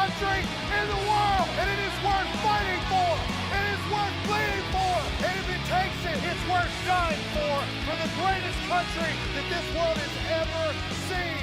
country in the world, and it is worth fighting for. It is worth bleeding for, and if it takes it, it's worth dying for the greatest country that this world has ever seen.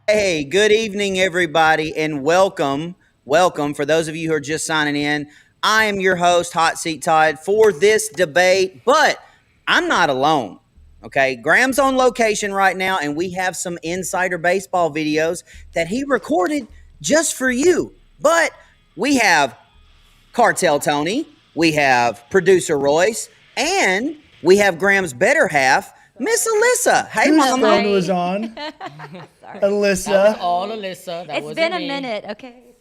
Hey, good evening, everybody, and welcome. Welcome for those of you who are just signing in. I am your host, Hot Seat Todd, for this debate, but I'm not alone. Okay, Graham's on location right now, and we have some insider baseball videos that he recorded just for you. But we have Cartel Tony, we have producer Royce, and we have Graham's better half, Miss Alyssa. Hey, Whose Mama. phone was on? Alyssa. That was all Alyssa. That It's been a minute, okay?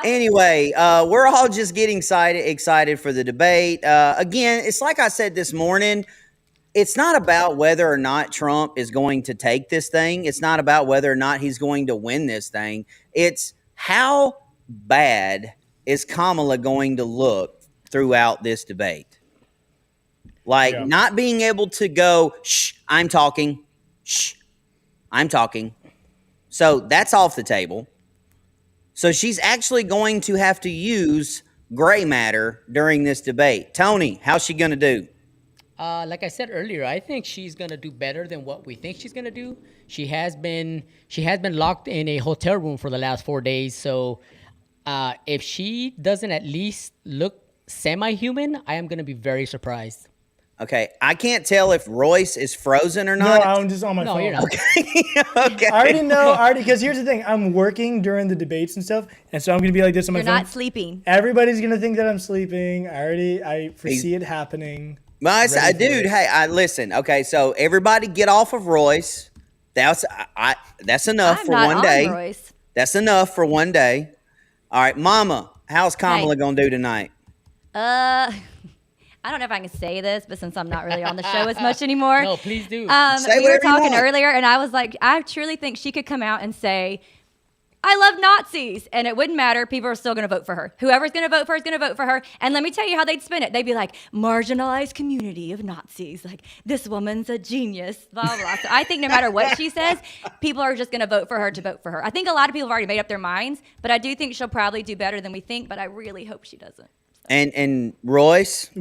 Anyway, we're all just getting excited for the debate. Again, it's like I said this morning, it's not about whether or not Trump is going to take this thing. It's not about whether or not he's going to win this thing. It's how bad is Kamala going to look throughout this debate? Like not being able to go, shh, I'm talking, shh, I'm talking. So that's off the table. So she's actually going to have to use gray matter during this debate. Tony, how's she going to do? Like I said earlier, I think she's gonna do better than what we think she's gonna do. She has been locked in a hotel room for the last 4 days. So if she doesn't at least look semi-human, I am gonna be very surprised. Okay, I can't tell if Royce is frozen or No, not. I'm just on my phone. No, you're not. Okay. I already know, because here's the thing. I'm working during the debates and stuff, and so I'm going to be like this on my You're phone. not sleeping. Everybody's going to think that I'm sleeping. I foresee it happening. Dude, hey, listen. Okay, so everybody get off of Royce. That's enough I'm for not one on day. Royce. That's enough for one day. All right, Mama, how's Kamala Hey. going to do tonight? I don't know if I can say this, but since I'm not really on the show as much anymore. No, please do. Say We were whatever you talking want. earlier, and I was like, I truly think she could come out and say, I love Nazis, and it wouldn't matter. People are still going to vote for her. Whoever's going to vote for her is going to vote for her. And let me tell you how they'd spin it. They'd be like, marginalized community of Nazis. Like, this woman's a genius, blah, blah, blah. So I think no matter what she says, people are just going to vote for her to vote for her. I think a lot of people have already made up their minds, but I do think she'll probably do better than we think, but I really hope she doesn't. So. And Royce?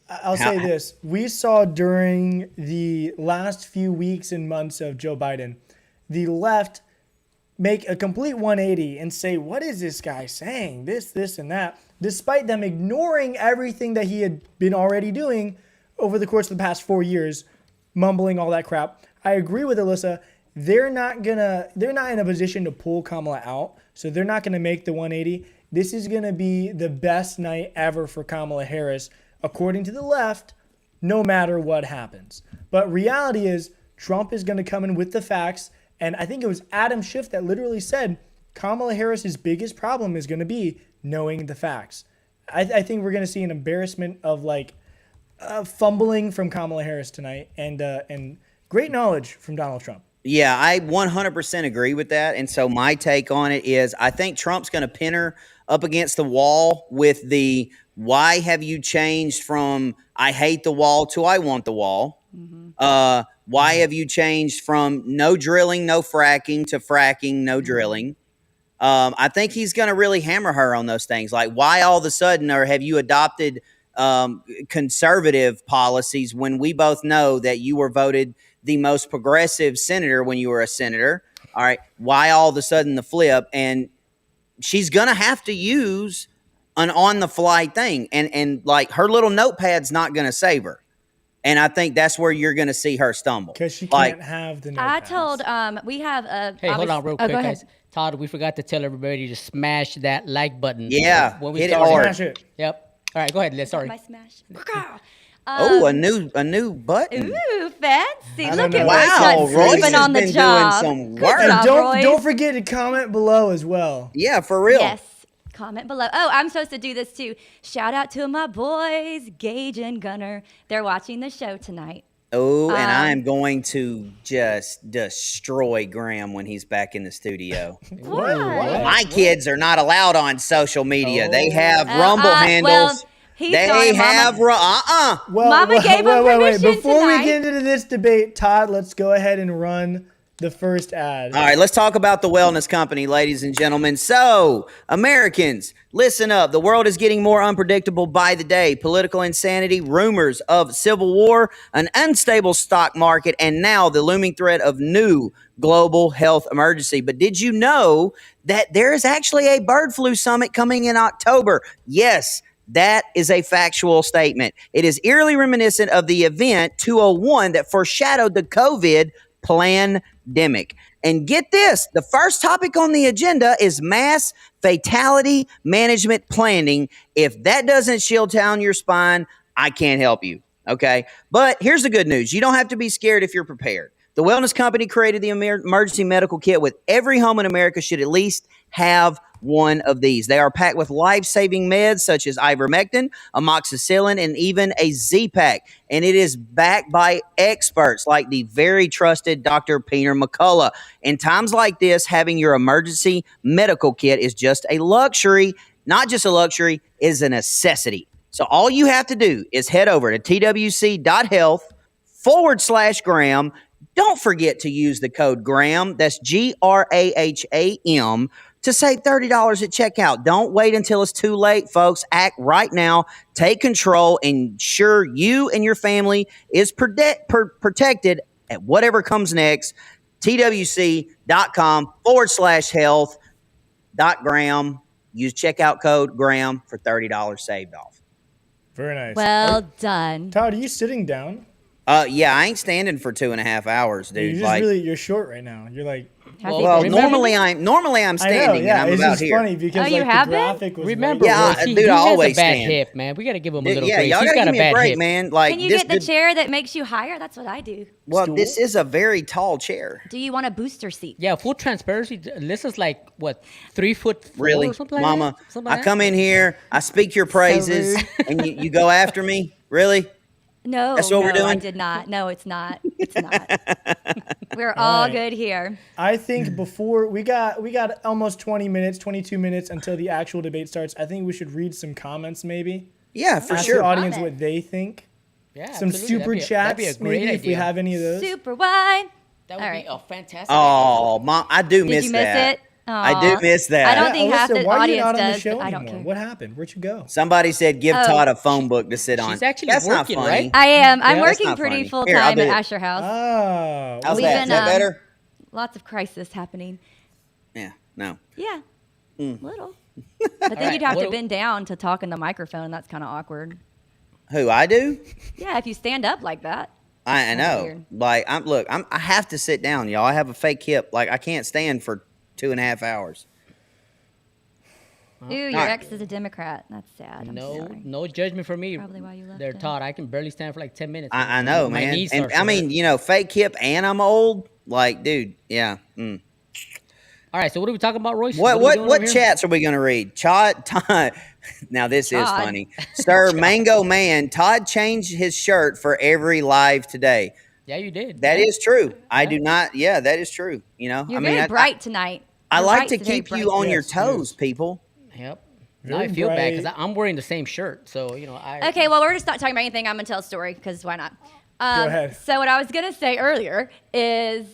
I'll say this. We saw during the last few weeks and months of Joe Biden, the left make a complete 180 and say, what is this guy saying? This, and that, despite them ignoring everything that he had been already doing over the course of the past 4 years, mumbling all that crap. I agree with Alyssa. They're not in a position to pull Kamala out, so they're not gonna make the 180. This is gonna be the best night ever for Kamala Harris, according to the left, no matter what happens. But reality is, Trump is gonna come in with the facts. And I think it was Adam Schiff that literally said Kamala Harris's biggest problem is going to be knowing the facts. I think we're going to see an embarrassment of fumbling from Kamala Harris tonight and great knowledge from Donald Trump. Yeah, I 100% agree with that. And so my take on it is I think Trump's going to pin her up against the wall with the why have you changed from I hate the wall to I want the wall? Mm-hmm. Why have you changed from no drilling, no fracking to fracking, no drilling? I think he's going to really hammer her on those things. Like, why all of a sudden, or have you adopted conservative policies when we both know that you were voted the most progressive senator when you were a senator? All right. Why all of a sudden the flip? And she's going to have to use an on-the-fly thing. And like her little notepad's not going to save her. And I think that's where you're going to see her stumble. Because she can't have the notepads. I told, we have a... Hey, hold on real quick, go ahead. guys. Todd, we forgot to tell everybody to smash that like button. Yeah, when we hit it started. hard. Smash it. Yep. All right, go ahead, Liz. Sorry. My smash. A new button. Ooh, fancy. I Look don't at know. Royce Wow, not Royce sleeping has on the been job. doing some Good work. job, Royce. Don't forget to comment below as well. Yeah, for real. Yes. Comment below. Oh, I'm supposed to do this too. Shout out to my boys, Gage and Gunner. They're watching the show tonight. Oh, and I am going to just destroy Graham when he's back in the studio. What? My kids are not allowed on social media. They have Rumble handles. Well, he's they sorry, have Well, Mama gave him permission Before tonight. we get into this debate, Todd, let's go ahead and run The first ad. All right, let's talk about the wellness company, ladies and gentlemen. So, Americans, listen up. The world is getting more unpredictable by the day. Political insanity, rumors of civil war, an unstable stock market, and now the looming threat of new global health emergency. But did you know that there is actually a bird flu summit coming in October? Yes. That is a factual statement. It is eerily reminiscent of the event 201 that foreshadowed the COVID pandemic. And get this, the first topic on the agenda is mass fatality management planning. If that doesn't chill down your spine, I can't help you. Okay. But here's the good news. You don't have to be scared if you're prepared. The wellness company created the emergency medical kit with every home in America should at least have one of these. They are packed with life-saving meds such as ivermectin, amoxicillin, and even a Z-Pack. And it is backed by experts like the very trusted Dr. Peter McCullough. In times like this, having your emergency medical kit is just a luxury. Not just a luxury, it is a necessity. So all you have to do is head over to twc.health/Graham. Don't forget to use the code GRAHAM, that's GRAHAM, to save $30 at checkout. Don't wait until it's too late, folks. Act right now. Take control. Ensure you and your family is protected at whatever comes next. twc.com/health.graham. Use checkout code GRAHAM for $30 saved off. Very nice. Well done. Todd, are you sitting down? Yeah, I ain't standing for 2.5 hours, dude. You're short right now. You're like, well, normally I'm standing, yeah, and I'm it's about just here. funny because you like, have the been? graphic was Remember, Yeah, Royce, dude, he I has always a bad stand. hip, man. We got to give him a little Yeah, grace. y'all He's gotta got give a me a bad break, hip. man. Like Can you this, get the chair that makes you higher? That's what I do. well, Stool? this is a very tall chair. Do you want a booster seat? Yeah, full transparency. This is like, what, 3'4" Really, or something like Mama? that? Something like I that? come in here, I speak your praises, rude. and you go after me. Really? No, That's what we're I doing? did not. No, it's not. It's not. We're all right. good here. I think before we got almost 20 minutes, 22 minutes until the actual debate starts. I think we should read some comments maybe. Yeah, for Ask sure. the audience Comment. what they think. Yeah, Some absolutely. super That'd chats be a great maybe idea. if we have any of those. Super wide. That would All be right. a fantastic Oh, Mom, I do Did miss you miss that. it? I Aw. do miss that. I don't think half Alyssa, the why are you audience not on the does, show but I don't anymore? care. What happened? Where'd you go? Somebody said give Oh. Todd a phone book to sit on. She's actually That's working, not funny. right? I am. I'm Yeah, that's working not pretty funny. full Here, I'll time do at it. Asher House. Oh, How's We've that? been, Is that better? Lots of crisis happening. Yeah, no. Yeah, Mm. little. But then right, you'd have what to do- bend down to talk in the microphone. And that's kind of awkward. Who, I do? Yeah, if you stand up like that. I kinda know. weird. Like, I have to sit down, y'all. I have a fake hip. Like, I can't stand for 2.5 hours. Ooh, your Alright. ex is a Democrat. That's sad. I'm No, sorry. no judgment for me. Probably why you left There, him. Todd. I can barely stand for like 10 minutes. I know, My man. knees And start I mean, to you know, fake hip and I'm old. Like, dude, yeah. hurt. All right, so what are we talking about, Royce? What are we doing what over here? chats are we going to read? Todd. Now this is Todd. funny. Sir Mango Man, Todd changed his shirt for every live today. Yeah, you did. That yeah. is true. I do not. Yeah, that is true. You know, You're I mean, very bright tonight. I Your like bright's to very keep you bright. on your Yes, toes, yes. people. Yep. Very Now I feel bad because bright. I'm wearing the same shirt. So, you know, I. Okay, well, we're just not talking about anything. I'm going to tell a story because why not? Go ahead. So, what I was going to say earlier is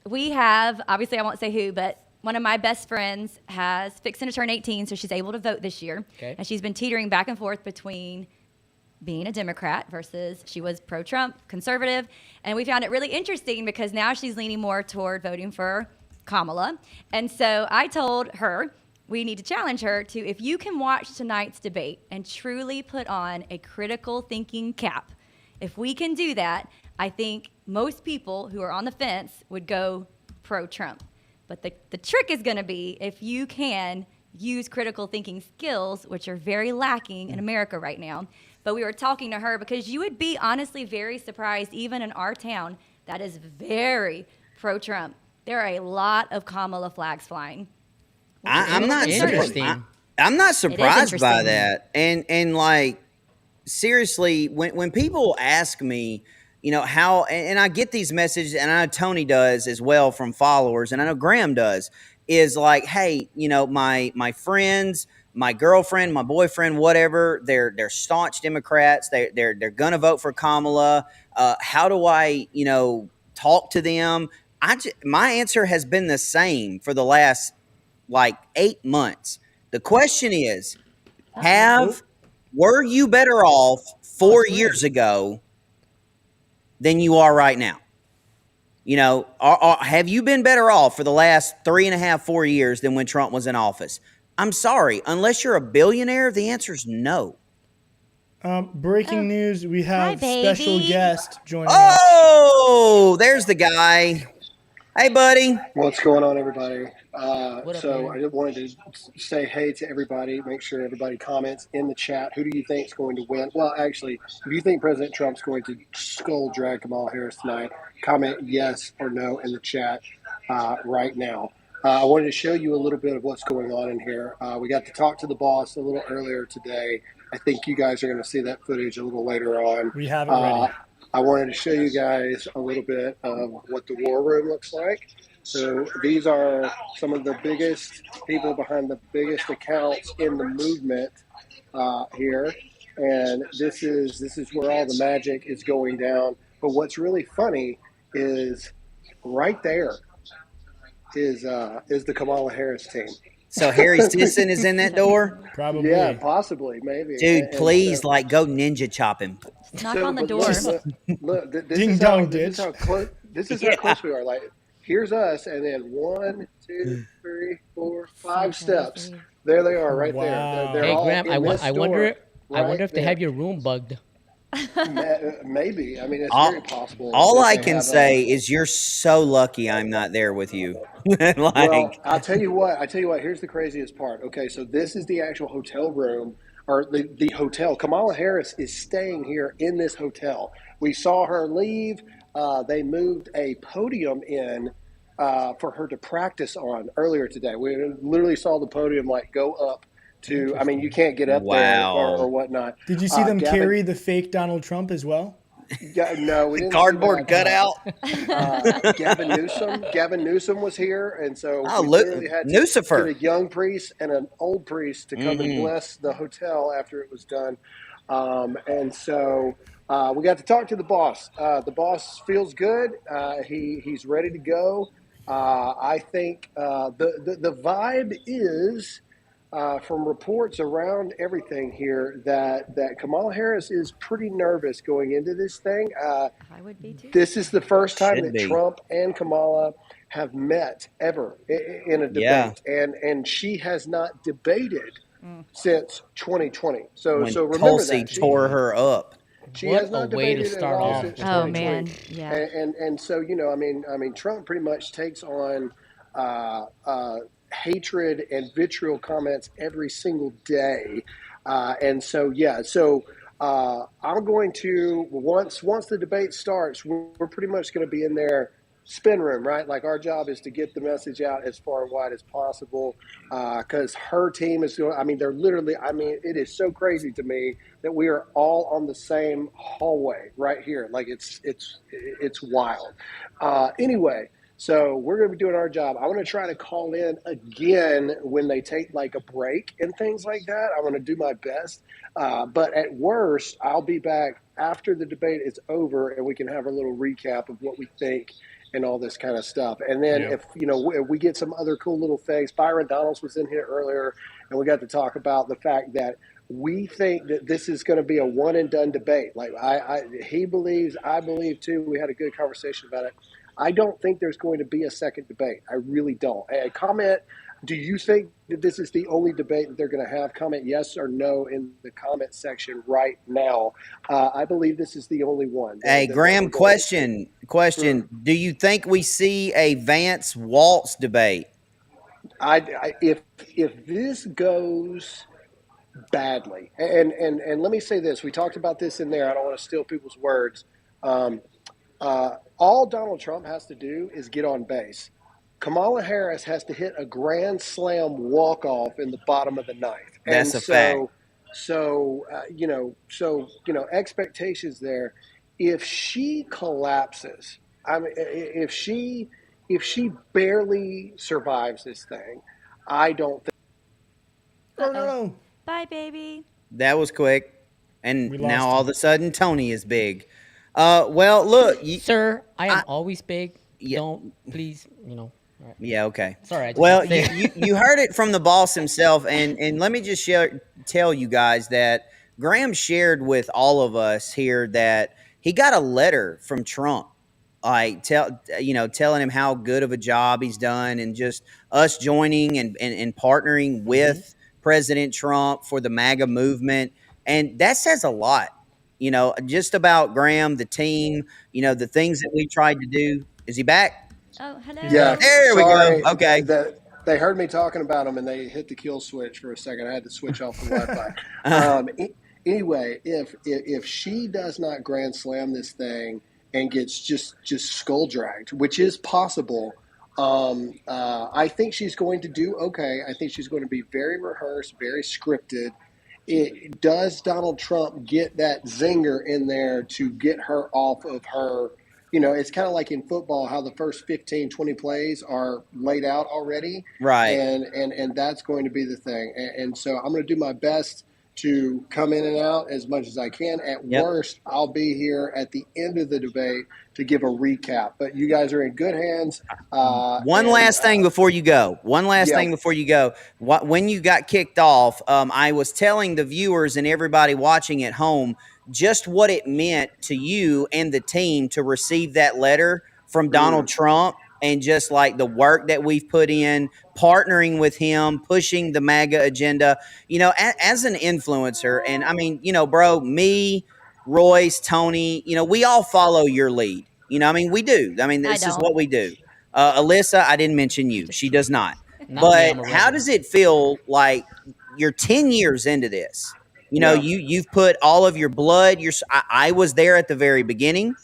we have, obviously, I won't say who, but one of my best friends has fixing to turn 18, so she's able to vote this year. Okay. And she's been teetering back and forth between being a Democrat versus she was pro-Trump, conservative. And we found it really interesting because now she's leaning more toward voting for Kamala. And so I told her we need to challenge her to, if you can watch tonight's debate and truly put on a critical thinking cap, if we can do that, I think most people who are on the fence would go pro-Trump. But the trick is going to be if you can use critical thinking skills, which are very lacking in America right now. But we were talking to her because you would be honestly very surprised, even in our town, that is very pro-Trump. There are a lot of Kamala flags flying. I'm not Interesting. I'm not surprised by interesting. that. And like seriously, when people ask me, you know, how, and I get these messages, and I know Tony does as well from followers, and I know Graham does, is like, hey, you know, my friends, my girlfriend, my boyfriend, whatever, they're staunch Democrats. They're gonna vote for Kamala. How do I, you know, talk to them? My answer has been the same for the last like 8 months. The question is, were you better off 4 years ago than you are right now? You know, have you been better off for the last 3.5, 4 years than when Trump was in office? I'm sorry, unless you're a billionaire, the answer is no. Breaking news: we have hi, special baby. guest joining us. Oh, there's the guy. Hey, buddy. What's going on, everybody? What up, So Aaron? I just wanted to say hey to everybody. Make sure everybody comments in the chat. Who do you think is going to win? Well, actually, if you think President Trump's going to skull drag Kamala Harris tonight, comment yes or no in the chat right now. I wanted to show you a little bit of what's going on in here. We got to talk to the boss a little earlier today. I think you guys are going to see that footage a little later on. We have it ready. I wanted to show you guys a little bit of what the war room looks like. So these are some of the biggest people behind the biggest accounts in the movement here, and this is where all the magic is going down. But what's really funny is right there is the Kamala Harris team. So Harry Sisson is in that door? Probably. Yeah, possibly, maybe. Dude, And please, so- like, go ninja chop him. Knock on the but door. Look, this Ding is dong, how, ditch. this is how close we are. Like, here's us, and then 1, 2, 3, 4, 5 steps. There they are, right Wow. there. They're Hey, all Graham, in I this wonder door if right they have there. your room bugged. Maybe. I mean, it's All- very possible. All that I they can have say is you're so lucky I'm not there with you. Like, Well, I'll tell you what. Here's the craziest part. Okay, so this is the actual hotel room, or the hotel. Kamala Harris is staying here in this hotel. We saw her leave. They moved a podium in for her to practice on earlier today. We literally saw the podium like go up to. I mean, you can't get up there Wow. or whatnot. Did you see them Gavin- carry the fake Donald Trump as well? Yeah, no, we didn't. see cardboard that. cutout. Gavin Newsom was here, and so Oh, we look, literally had to Lucifer. get a young priest and an old priest to come and bless the hotel after it was done. And so we got to talk to the boss. The boss feels good. He's ready to go. I think the vibe is. From reports around everything here that Kamala Harris is pretty nervous going into this thing. I would be too. This is the first time Should that be. Trump and Kamala have met ever in a debate, Yeah. and she has not debated since 2020. So When remember Tulsi that tore her up. she What has not a way to debated start at all off. since Oh 2020. man, yeah. And so I mean Trump pretty much takes on hatred and vitriol comments every single day, and so I'm going to once the debate starts, we're pretty much going to be in there. Spin room, right? Like our job is to get the message out as far and wide as possible, because her team is doing. I mean, they're literally. I mean, it is so crazy to me that we are all on the same hallway right here. Like it's wild. Anyway, so we're going to be doing our job. I want to try to call in again when they take like a break and things like that. I want to do my best, but at worst, I'll be back after the debate is over, and we can have a little recap of what we think and all this kind of stuff. And then if we get some other cool little things. Byron Donalds was in here earlier, and we got to talk about the fact that we think that this is going to be a one and done debate. Like he believes, I believe too. We had a good conversation about it. I don't think there's going to be a second debate. I really don't. Comment. Do you think that this is the only debate that they're going to have? Comment yes or no in the comment section right now. I believe this is the only one. Hey, Graham, question. Do you think we see a Vance Waltz debate? If this goes badly, and let me say this, we talked about this in there. I don't want to steal people's words. All Donald Trump has to do is get on base. Kamala Harris has to hit a grand slam walk-off in the bottom of the ninth. That's a fact. So expectations there. If she collapses, I mean, if she barely survives this thing, I don't think. Oh no. Bye, baby. That was quick. And We lost now him. all of a sudden, Tony is big. Well, look. Sir, I am always big. don't please, All right. Yeah, okay. Sorry. I just Well, had to say it. you heard it from the boss himself, and let me just tell you guys that Graham shared with all of us here that he got a letter from Trump, like telling him how good of a job he's done, and just us joining and partnering with President Trump for the MAGA movement, and that says a lot, just about Graham, the team, the things that we tried to do. Is he back? Oh, hello. Yeah, There we go. sorry. Okay. They heard me talking about them and they hit the kill switch for a second. I had to switch off the Wi-Fi. Anyway, if she does not grand slam this thing and gets just skull dragged, which is possible, I think she's going to do okay. I think she's going to be very rehearsed, very scripted. Does Donald Trump get that zinger in there to get her off of her? It's kind of like in football, how the first 15, 20 plays are laid out already. Right. And that's going to be the thing. And so I'm going to do my best to come in and out as much as I can. At worst, I'll be here at the end of the debate to give a recap. But you guys are in good hands. One last thing before you go. When you got kicked off, I was telling the viewers and everybody watching at home just what it meant to you and the team to receive that letter from Donald Trump, and just like the work that we've put in, partnering with him, pushing the MAGA agenda, as an influencer. And I mean, bro, me, Royce, Tony, we all follow your lead. We do. This is what we do. Alyssa, I didn't mention you. She does not. But how does it feel like you're 10 years into this? You've put all of your blood. I was there at the very beginning,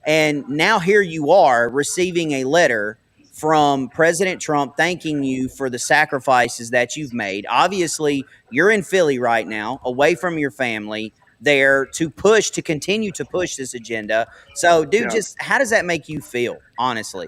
and now here you are receiving a letter from President Trump thanking you for the sacrifices that you've made. Obviously, you're in Philly right now, away from your family, there to continue to push this agenda. So, dude, just how does that make you feel, honestly?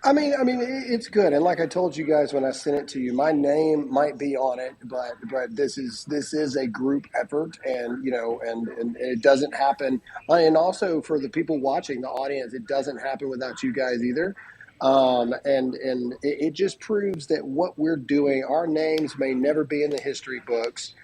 I mean, it's good, and like I told you guys when I sent it to you, my name might be on it, but this is a group effort, and and it doesn't happen. And also for the people watching, the audience, it doesn't happen without you guys either. And it just proves that what we're doing, our names may never be in the history books,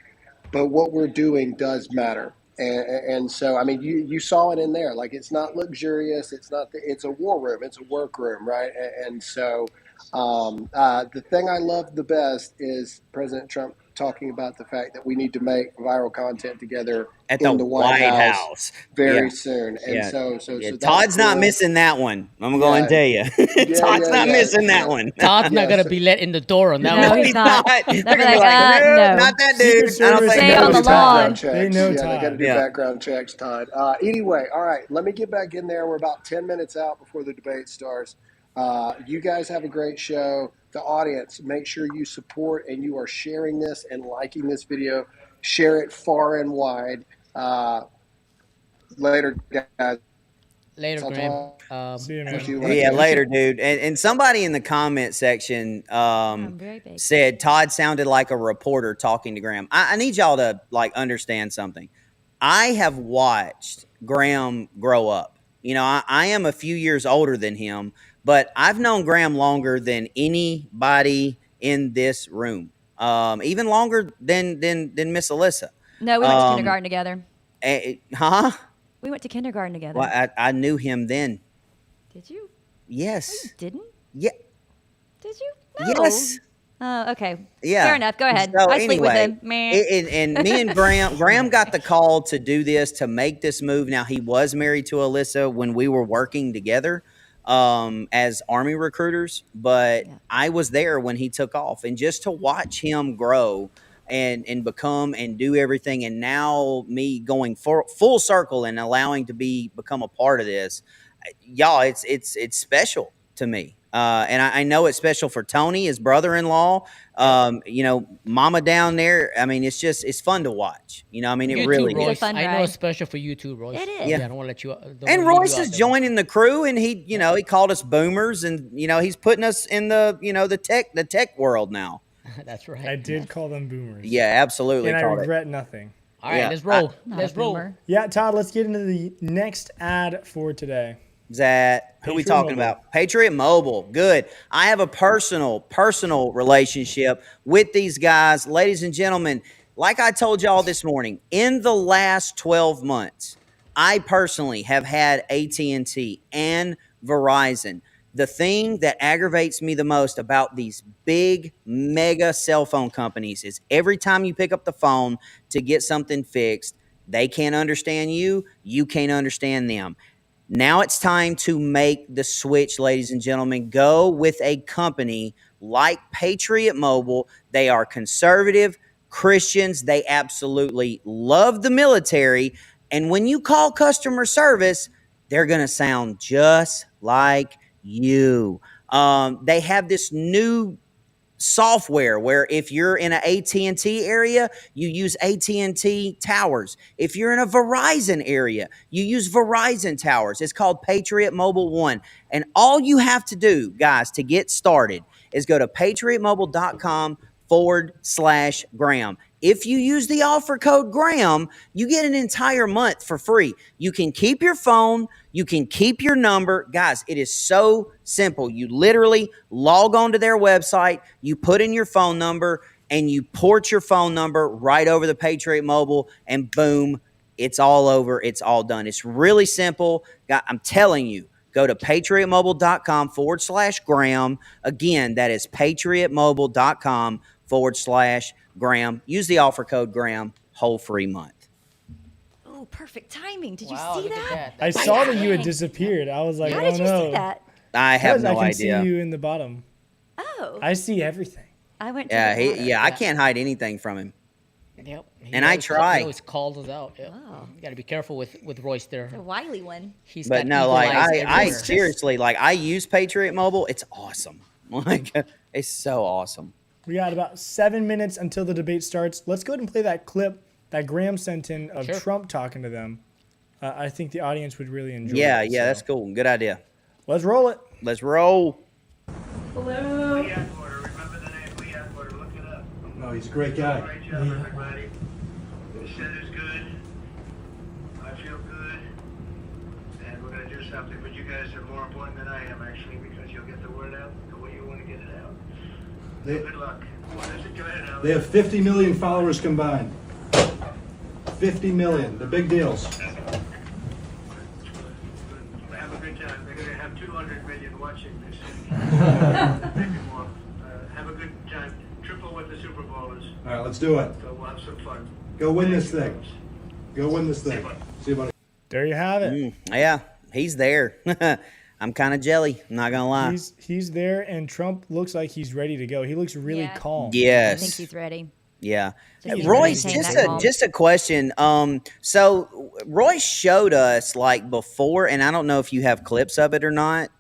but what we're doing does matter. And so, I mean, you saw it in there. Like, it's not luxurious. It's not. It's a war room. It's a work room, right? And so, the thing I love the best is President Trump talking about the fact that we need to make viral content together at in the White House very soon. And so Todd's not missing that one. I'm going to tell you, Todd's not missing that one. Todd's not going to be let in the door on that one. No, he's not. They're They'll be gonna be like, no, no. not that dude. Secret I don't Service think Stay on the lawn. They know They Todd. got to do background checks, Todd. Anyway, all right, let me get back in there. We're about 10 minutes out before the debate starts. You guys have a great show. The audience, make sure you support and you are sharing this and liking this video. Share it far and wide. Later, guys. Later, Graham. See you, man. Yeah, later, dude. And somebody in the comment section said Todd sounded like a reporter talking to Graham. I need y'all to understand something. I have watched Graham grow up. I am a few years older than him, but I've known Graham longer than anybody in this room. Even longer than Miss Alyssa. No, we went to kindergarten together. Huh? We went to kindergarten together. Well, I knew him then. Did you? Yes. No, you didn't? Yeah. Did you? No. Yes. Oh, okay. Yeah. Fair enough. Go ahead. So I sleep with anyway, him. Man. And me and Graham got the call to do this, to make this move. Now, he was married to Alyssa when we were working together as Army recruiters, but I was there when he took off, and just to watch him grow and become and do everything, and now me going full circle and allowing to become a part of this, y'all, it's special to me. And I know it's special for Tony, his brother-in-law, mama down there. I mean, it's fun to watch. It really too, Royce. It's a fun I know ride. it's special for you too, Royce. It is. Yeah, I don't want to let you. And Royce is joining the crew, and he called us boomers, and he's putting us in the tech world now. That's right. I did call them boomers. Yeah, absolutely. And I regret nothing. All right, Yeah. let's roll. Not Let's a roll. boomer. Yeah, Todd, let's get into the next ad for today. Is that who we Patriot talking Mobile. about? Patriot Mobile. Good. I have a personal relationship with these guys. Ladies and gentlemen, like I told y'all this morning, in the last 12 months, I personally have had AT&T and Verizon. The thing that aggravates me the most about these big mega cell phone companies is every time you pick up the phone to get something fixed, they can't understand you, you can't understand them. Now it's time to make the switch, ladies and gentlemen. Go with a company like Patriot Mobile. They are conservative Christians. They absolutely love the military. And when you call customer service, they're going to sound just like you. They have this new software where if you're in an AT&T area, you use AT&T towers. If you're in a Verizon area, you use Verizon towers. It's called Patriot Mobile One. And all you have to do, guys, to get started is go to patriotmobile.com/Graham. If you use the offer code Graham, you get an entire month for free. You can keep your phone. You can keep your number. Guys, it is so simple. You literally log on to their website, you put in your phone number, and you port your phone number right over the Patriot Mobile, and boom, it's all over. It's all done. It's really simple. I'm telling you, go to patriotmobile.com/Graham. Again, that is patriotmobile.com/Graham. Use the offer code Graham, whole free month. Oh, perfect timing. Did you Wow, see look at that? I saw that you had Dang. disappeared. I was like, How oh did you no. see that? I have Because no I can idea. see you in the bottom. Oh, I see everything. I went to Yeah, the water. I can't hide anything from him. Yep. He And I always try. He always calls us out. Yep. Oh. You got to be careful with Royce there. A wily one. He's But got no, eagle like eyes I everywhere. seriously, like I use Patriot Mobile. It's awesome. Like it's so awesome. We got about 7 minutes until the debate starts. Let's go ahead and play that clip that Graham sent in of Sure. Trump talking to them. I think the audience would really enjoy Yeah, it. yeah, so that's cool. Good idea. let's roll it. Let's roll. Hello. Remember the name Lee Atwater. Look it up. No, he's a great guy. Great job, everybody. The Senat's good. I feel good. And we're going to do something. But you guys are more important than I am, actually, because you'll get the word out the way you want to get it out. They, Good luck. What is it? Go ahead, Alex. they have 50 million followers combined. 50 million. The big deals. Have a good time. They're going to have 200 million watching this. Maybe more. Have a good time. Triple what the Super Bowl is. All right, let's do it. So we'll have some fun. Go win this thing. Go win this thing. See you, buddy. There you have it. Yeah, he's there. I'm kind of jelly. I'm not gonna lie. He's there, and Trump looks like he's ready to go. He looks really Yeah. calm. I Yes. think he's ready. Yeah. Just he's Royce, maintain just a question. So Royce showed us like before, and I don't know if you have clips of it or not,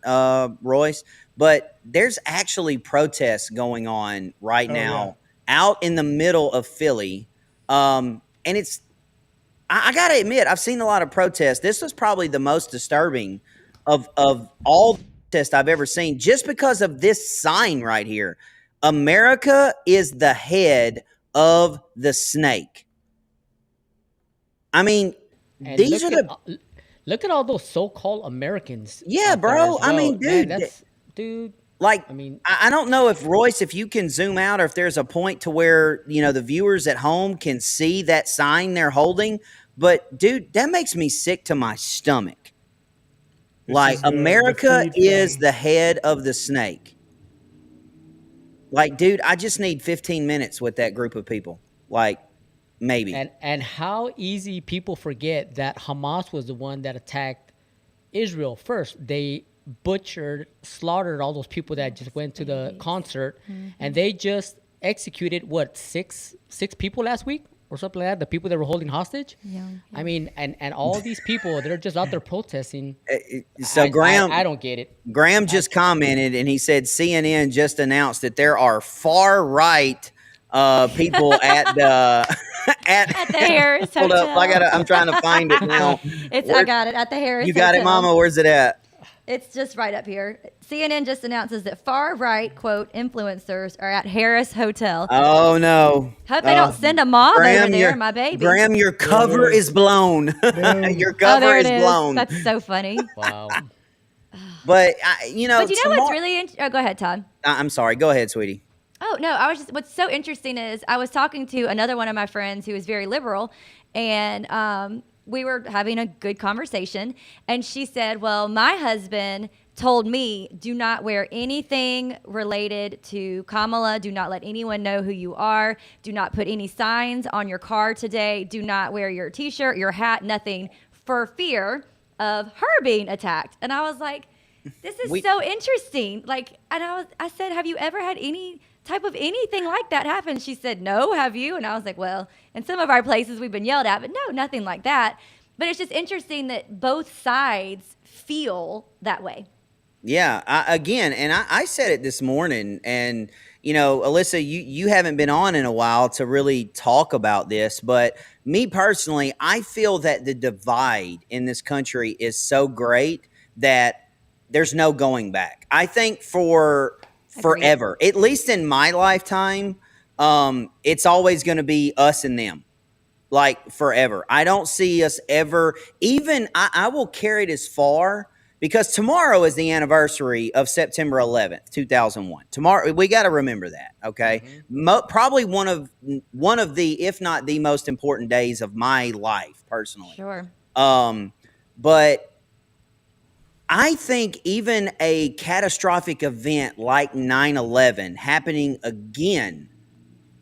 Royce, but there's actually protests going on right now out in the middle of Philly. And it's, I gotta admit, I've seen a lot of protests. This was probably the most disturbing of all the protests I've ever seen, just because of this sign right here. America is the head of the snake. I mean, And these are look at all those so-called Americans. Yeah, out there bro. as I mean, well. Man, dude, dude. like, I mean- I don't know if Royce, if you can zoom out, or if there's a point to where, you know, the viewers at home can see that sign they're holding. But dude, that makes me sick to my stomach. Like, is the America feed is from- the head of the snake. Like, dude, I just need 15 minutes with that group of people. Like, maybe. And how easy people forget that Hamas was the one that attacked Israel first. They butchered, slaughtered all those people that just went to the concert, and they just executed six people last week or something like that. The people that were holding hostage. Yeah. I mean, and all these people, they're just out there protesting. So Graham, I don't get it. Graham just commented, and he said CNN just announced that there are far right people at the At the Harris Hold Hotel. up, I'm trying to find it now. I got it at the Harris. You got it, Hotel. Mama. Where's it at? It's just right up here. CNN just announces that far-right, quote, influencers are at Harris Hotel. Oh no! Hope they don't send a mob over there, my baby. Graham, your cover is blown. Your Oh, cover there is it is. blown. That's so funny. Wow. But But you know what's really oh, go ahead, Todd. I'm sorry. Go ahead, sweetie. Oh, no, what's so interesting is I was talking to another one of my friends who is very liberal, and we were having a good conversation, and she said, well, my husband told me, do not wear anything related to Kamala. Do not let anyone know who you are. Do not put any signs on your car today. Do not wear your T-shirt, your hat, nothing, for fear of her being attacked. And I was like, this is so interesting. Like, and I said, have you ever had any type of anything like that happen? She said, no, have you? And I was like, well, in some of our places we've been yelled at, but no, nothing like that. But it's just interesting that both sides feel that way. Yeah, I said it this morning, and you know, Alyssa, you haven't been on in a while to really talk about this, but me personally, I feel that the divide in this country is so great that there's no going back. I think for forever, at least in my lifetime, it's always going to be us and them. Like forever. I don't see us ever, even I will carry it as far, because tomorrow is the anniversary of September 11th, 2001. Tomorrow, we got to remember that, okay? Probably one of the, if not the most important days of my life, personally. Sure. But I think even a catastrophic event like 9/11 happening again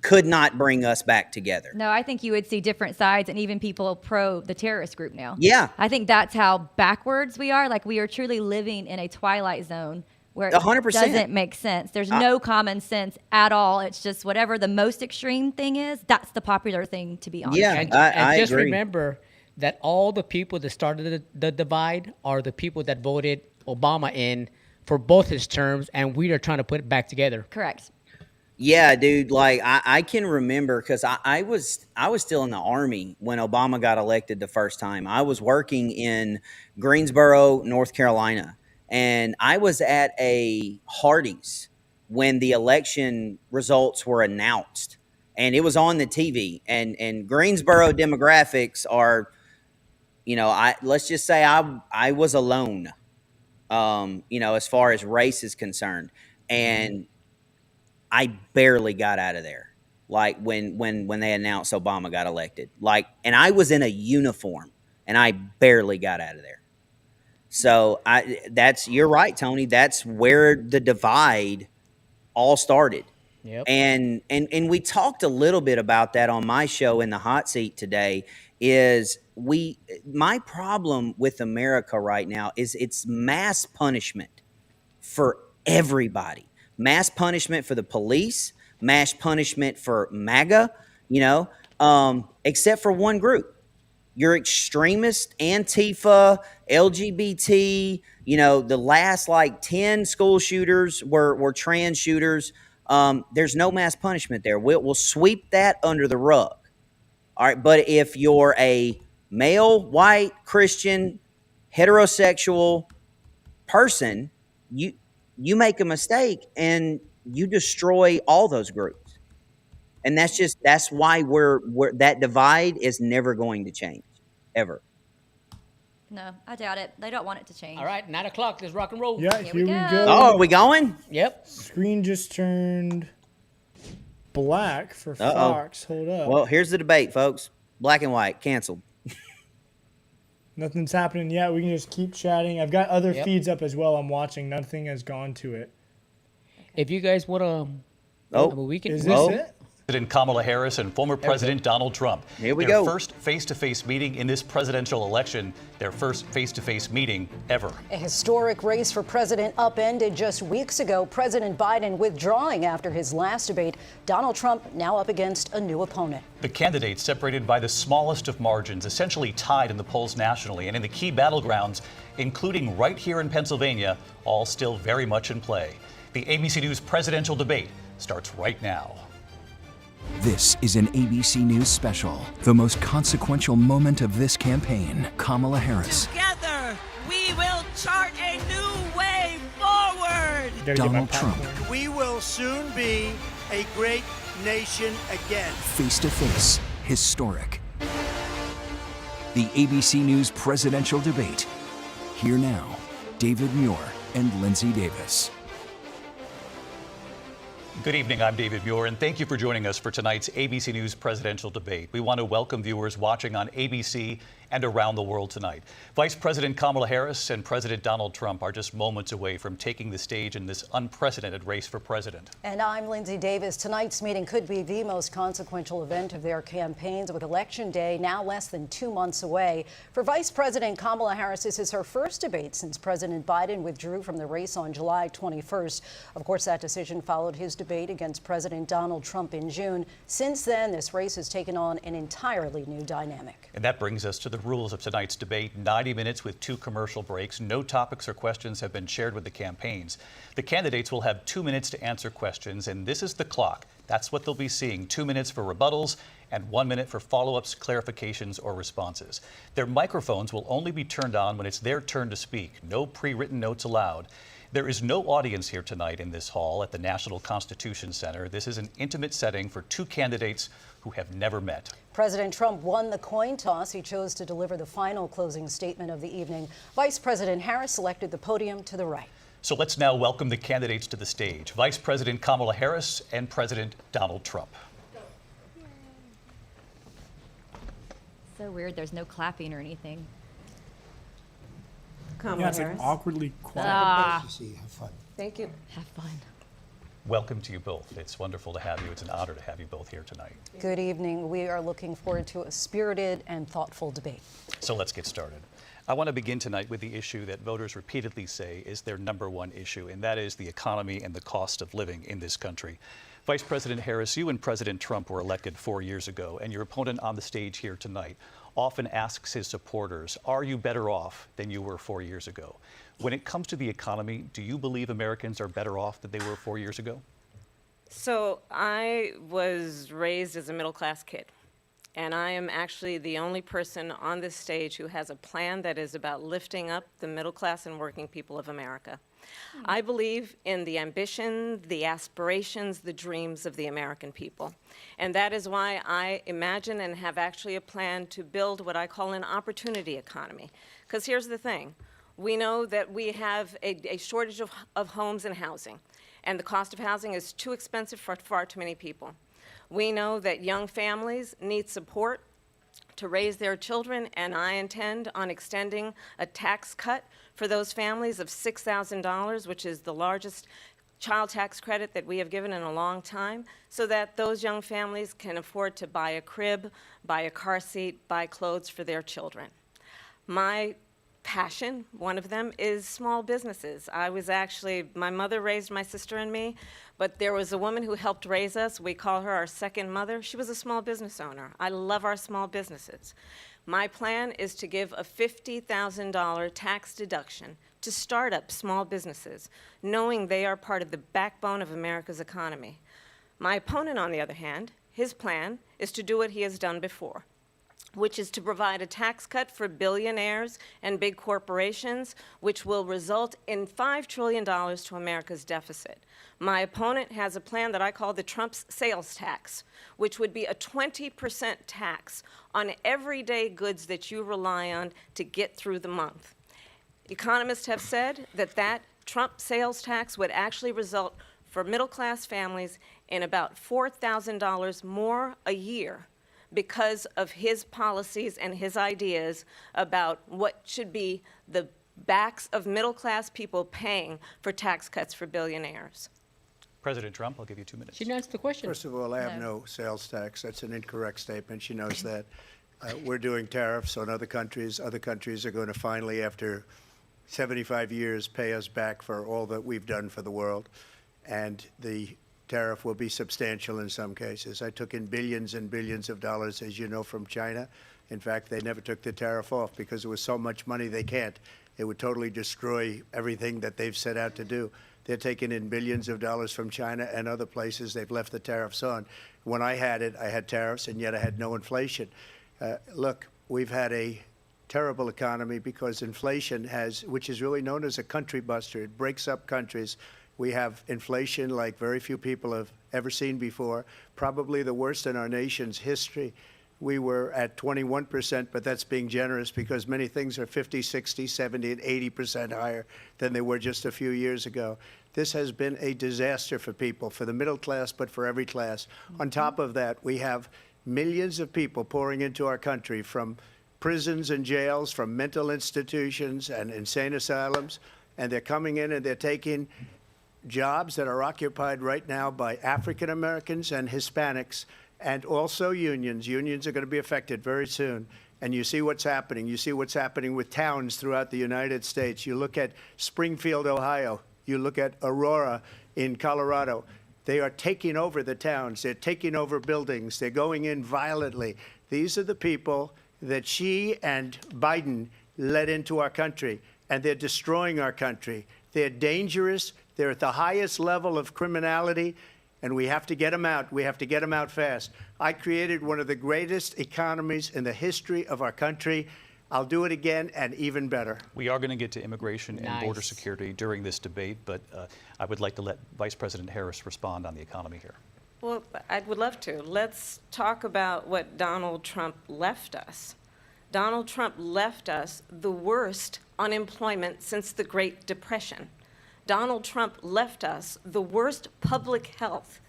could not bring us back together. No, I think you would see different sides and even people pro the terrorist group now. Yeah. I think that's how backwards we are. Like, we are truly living in a twilight zone where it 100%. doesn't make sense. There's no common sense at all. It's just whatever the most extreme thing is, that's the popular thing to be on. Yeah, And I just agree. remember that all the people that started the divide are the people that voted Obama in for both his terms, and we are trying to put it back together. Correct. Yeah, dude. Like I can remember, because I was still in the Army when Obama got elected the first time. I was working in Greensboro, North Carolina, and I was at a Hardee's when the election results were announced, and it was on the TV. And Greensboro demographics are, you know, let's just say I was alone, you know, as far as race is concerned, and I barely got out of there. Like when they announced Obama got elected, like, and I was in a uniform and I barely got out of there. So you're right, Tony. That's where the divide all started. Yep. And we talked a little bit about that on my show in the hot seat today. My problem with America right now is it's mass punishment for everybody. Mass punishment for the police, mass punishment for MAGA, you know, except for one group. You're extremist, Antifa, LGBT, you know, the last like 10 school shooters were trans shooters. There's no mass punishment there. We'll sweep that under the rug. All right, but if you're a male, white, Christian, heterosexual person, you make a mistake and you destroy all those groups. And that's why we're that divide is never going to change, ever. No, I doubt it. They don't want it to change. All right, 9 o'clock. Let's rock and roll. Yeah, Here here we we go. go. Oh, are we going? Yep. Screen just turned black for Uh-oh. Fox. Hold up. Well, here's the debate, folks. Black and white, canceled. Nothing's happening yet. We can just keep chatting. I've got other Yep. feeds up as well. I'm watching. Nothing has gone to it. If you guys want to, Oh. I mean, we can. Is this Oh. it? President Kamala Harris and former President Donald Trump. Here we their go. first face-to-face meeting in this presidential election, their first face-to-face meeting ever. A historic race for president upended just weeks ago. President Biden withdrawing after his last debate. Donald Trump now up against a new opponent. The candidates separated by the smallest of margins, essentially tied in the polls nationally and in the key battlegrounds, including right here in Pennsylvania, all still very much in play. The ABC News presidential debate starts right now. This is an ABC News special. The most consequential moment of this campaign. Kamala Harris, Together, we will chart a new way forward. Gotta get my Donald Trump, popcorn. We will soon be a great nation again. face to face, historic. The ABC News presidential debate. Here now, David Muir and Lindsay Davis. Good evening, I'm David Muir, and thank you for joining us for tonight's ABC News presidential debate. We want to welcome viewers watching on ABC and around the world tonight. Vice President Kamala Harris and President Donald Trump are just moments away from taking the stage in this unprecedented race for president. And I'm Lindsay Davis. Tonight's meeting could be the most consequential event of their campaigns, with Election Day now less than 2 months away. For Vice President Kamala Harris, this is her first debate since President Biden withdrew from the race on July 21st. Of course, that decision followed his debate against President Donald Trump in June. Since then, this race has taken on an entirely new dynamic. And that brings us to the rules of tonight's debate. 90 minutes with 2 commercial breaks. No topics or questions have been shared with the campaigns. The candidates will have 2 minutes to answer questions, and this is the clock. That's what they'll be seeing. 2 minutes for rebuttals and 1 minute for follow-ups, clarifications, or responses. Their microphones will only be turned on when it's their turn to speak. No pre-written notes allowed. There is no audience here tonight in this hall at the National Constitution Center. This is an intimate setting for 2 candidates who have never met. President Trump won the coin toss. He chose to deliver the final closing statement of the evening. Vice President Harris selected the podium to the right. So let's now welcome the candidates to the stage. Vice President Kamala Harris and President Donald Trump. So weird, there's no clapping or anything. Yeah, it's like awkwardly quiet. Ah. Have fun. Thank you. Have fun. Welcome to you both. It's wonderful to have you. It's an honor to have you both here tonight. Good evening. We are looking forward to a spirited and thoughtful debate. So let's get started. I want to begin tonight with the issue that voters repeatedly say is their number one issue, and that is the economy and the cost of living in this country. Vice President Harris, you and President Trump were elected 4 years ago, and your opponent on the stage here tonight often asks his supporters, are you better off than you were 4 years ago? When it comes to the economy, do you believe Americans are better off than they were 4 years ago? So I was raised as a middle-class kid, and I am actually the only person on this stage who has a plan that is about lifting up the middle class and working people of America. I believe in the ambition, the aspirations, the dreams of the American people. And that is why I imagine and have actually a plan to build what I call an opportunity economy. Because here's the thing. We know that we have a shortage of homes and housing, and the cost of housing is too expensive for far too many people. We know that young families need support to raise their children, and I intend on extending a tax cut for those families of $6,000, which is the largest child tax credit that we have given in a long time, so that those young families can afford to buy a crib, buy a car seat, buy clothes for their children. My passion, one of them, is small businesses. My mother raised my sister and me, but there was a woman who helped raise us. We call her our second mother. She was a small business owner. I love our small businesses. My plan is to give a $50,000 tax deduction to start up small businesses, knowing they are part of the backbone of America's economy. My opponent, on the other hand, his plan is to do what he has done before, which is to provide a tax cut for billionaires and big corporations, which will result in $5 trillion to America's deficit. My opponent has a plan that I call the Trump's sales tax, which would be a 20% tax on everyday goods that you rely on to get through the month. Economists have said that Trump sales tax would actually result for middle-class families in about $4,000 more a year, because of his policies and his ideas about what should be the backs of middle-class people paying for tax cuts for billionaires. President Trump, I'll give you 2 minutes. She didn't answer the question. First of all, I have no sales tax. That's an incorrect statement. She knows that. We're doing tariffs on other countries. Other countries are going to finally, after 75 years, pay us back for all that we've done for the world. And the tariff will be substantial in some cases. I took in billions and billions of dollars, as you know, from China. In fact, they never took the tariff off because there was so much money they can't. It would totally destroy everything that they've set out to do. They're taking in billions of dollars from China and other places. They've left the tariffs on. When I had it, I had tariffs, and yet I had no inflation. Look, we've had a terrible economy because inflation which is really known as a country buster. It breaks up countries. We have inflation like very few people have ever seen before, probably the worst in our nation's history. we were at 21%, but that's being generous because many things are 50, 60, 70, and 80% higher than they were just a few years ago. This has been a disaster for people, for the middle class, but for every class. On top of that, we have millions of people pouring into our country from prisons and jails, from mental institutions and insane asylums, and they're coming in and they're taking jobs that are occupied right now by African Americans and Hispanics, and also unions. Unions are going to be affected very soon. And you see what's happening. You see what's happening with towns throughout the United States. You look at Springfield, Ohio. You look at Aurora in Colorado. They are taking over the towns. They're taking over buildings. They're going in violently. These are the people that Xi and Biden led into our country, and they're destroying our country. They're dangerous. They're at the highest level of criminality, and we have to get them out. We have to get them out fast. I created one of the greatest economies in the history of our country. I'll do it again and even better. We are going to get to immigration and border security during this debate, but I would like to let Vice President Harris respond on the economy here. Well, I would love to. Let's talk about what Donald Trump left us. Donald Trump left us the worst unemployment since the Great Depression. Donald Trump left us the worst public health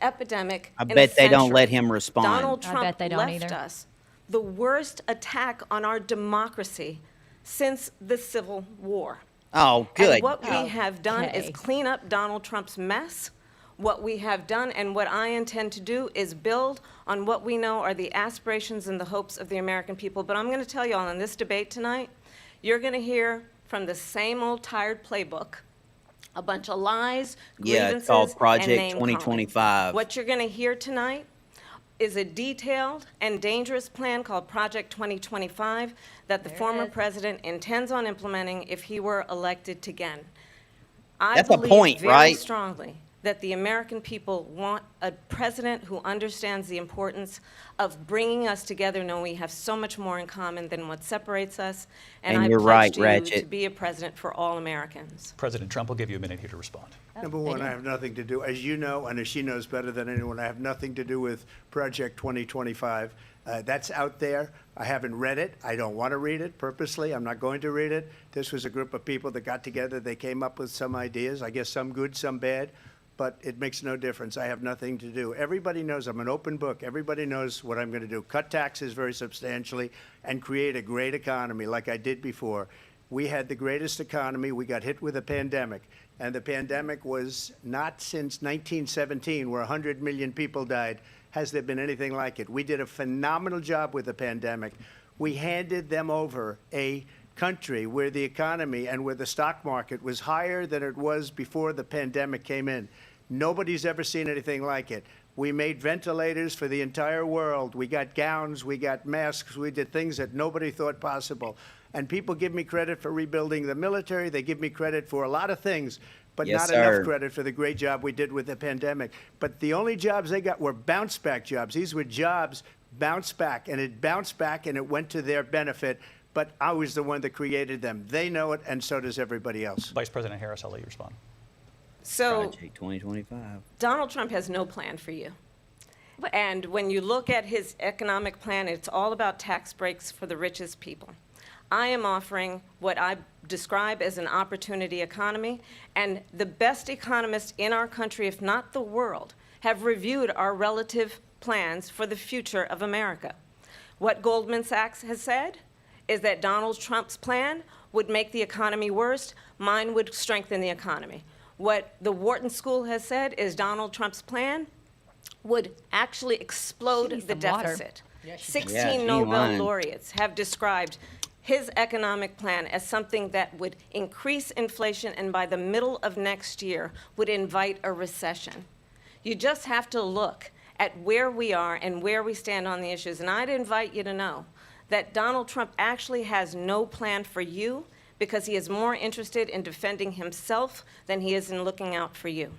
epidemic I in bet a they don't century. let him respond. Donald I Trump bet they don't left either. us the worst attack on our democracy since the Civil War. Oh, good. And what we have done is Okay. clean up Donald Trump's mess. What we have done and what I intend to do is build on what we know are the aspirations and the hopes of the American people. But I'm going to tell you all in this debate tonight, you're going to hear from the same old tired playbook, a bunch of lies, Yeah, grievances, it's called and Project name calling. 2025. What you're going to hear tonight is a detailed and dangerous plan called Project 2025 that the former president intends on implementing if he were elected again. I That's a believe point, very right? strongly that the American people want a president who understands the importance of bringing us together, knowing we have so much more in common than what separates us. And I you're pledge right, to you Ratchet. to be a president for all Americans. President Trump will give you a minute here to respond. Number one, I have nothing to do, as you know, and as she knows better than anyone, I have nothing to do with Project 2025. That's out there. I haven't read it. I don't want to read it purposely. I'm not going to read it. This was a group of people that got together. They came up with some ideas, I guess some good, some bad, but it makes no difference. I have nothing to do. Everybody knows I'm an open book. Everybody knows what I'm going to do. Cut taxes very substantially and create a great economy like I did before. We had the greatest economy. We got hit with a pandemic. And the pandemic was not since 1917, where 100 million people died, has there been anything like it. We did a phenomenal job with the pandemic. We handed them over a country where the economy and where the stock market was higher than it was before the pandemic came in. Nobody's ever seen anything like it. We made ventilators for the entire world. We got gowns, we got masks, we did things that nobody thought possible. And people give me credit for rebuilding the military. They give me credit for a lot of things, but Yes, not sir. enough credit for the great job we did with the pandemic. But the only jobs they got were bounce back jobs. These were jobs bounce back, and it bounced back and it went to their benefit. But I was the one that created them. They know it, and so does everybody else. Vice President Harris, I'll let you respond. So Project 2025. Donald Trump has no plan for you. And when you look at his economic plan, it's all about tax breaks for the richest people. I am offering what I describe as an opportunity economy, and the best economists in our country, if not the world, have reviewed our relative plans for the future of America. What Goldman Sachs has said is that Donald Trump's plan would make the economy worse, mine would strengthen the economy. What the Wharton School has said is Donald Trump's plan would actually explode the some water. deficit. Yeah, 16 she Nobel won. laureates have described his economic plan as something that would increase inflation and by the middle of next year would invite a recession. You just have to look at where we are and where we stand on the issues. And I'd invite you to know that Donald Trump actually has no plan for you because he is more interested in defending himself than he is in looking out for you.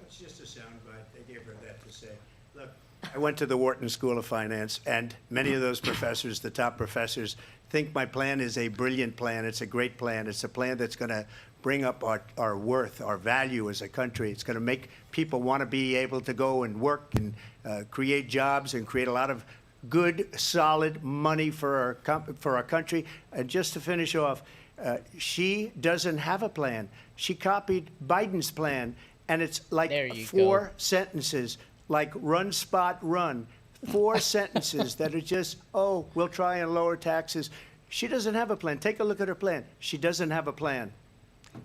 That's just a soundbite. They gave her that to say. Look, I went to the Wharton School of Finance, and many of those professors, the top professors, think my plan is a brilliant plan. It's a great plan. It's a plan that's going to bring up our worth, our value as a country. It's going to make people want to be able to go and work and create jobs and create a lot of good, solid money for our country. And just to finish off, she doesn't have a plan. She copied Biden's plan, and it's like 4 sentences, like run, spot, run. 4 sentences that are just, oh, we'll try and lower taxes. She doesn't have a plan. Take a look at her plan. She doesn't have a plan.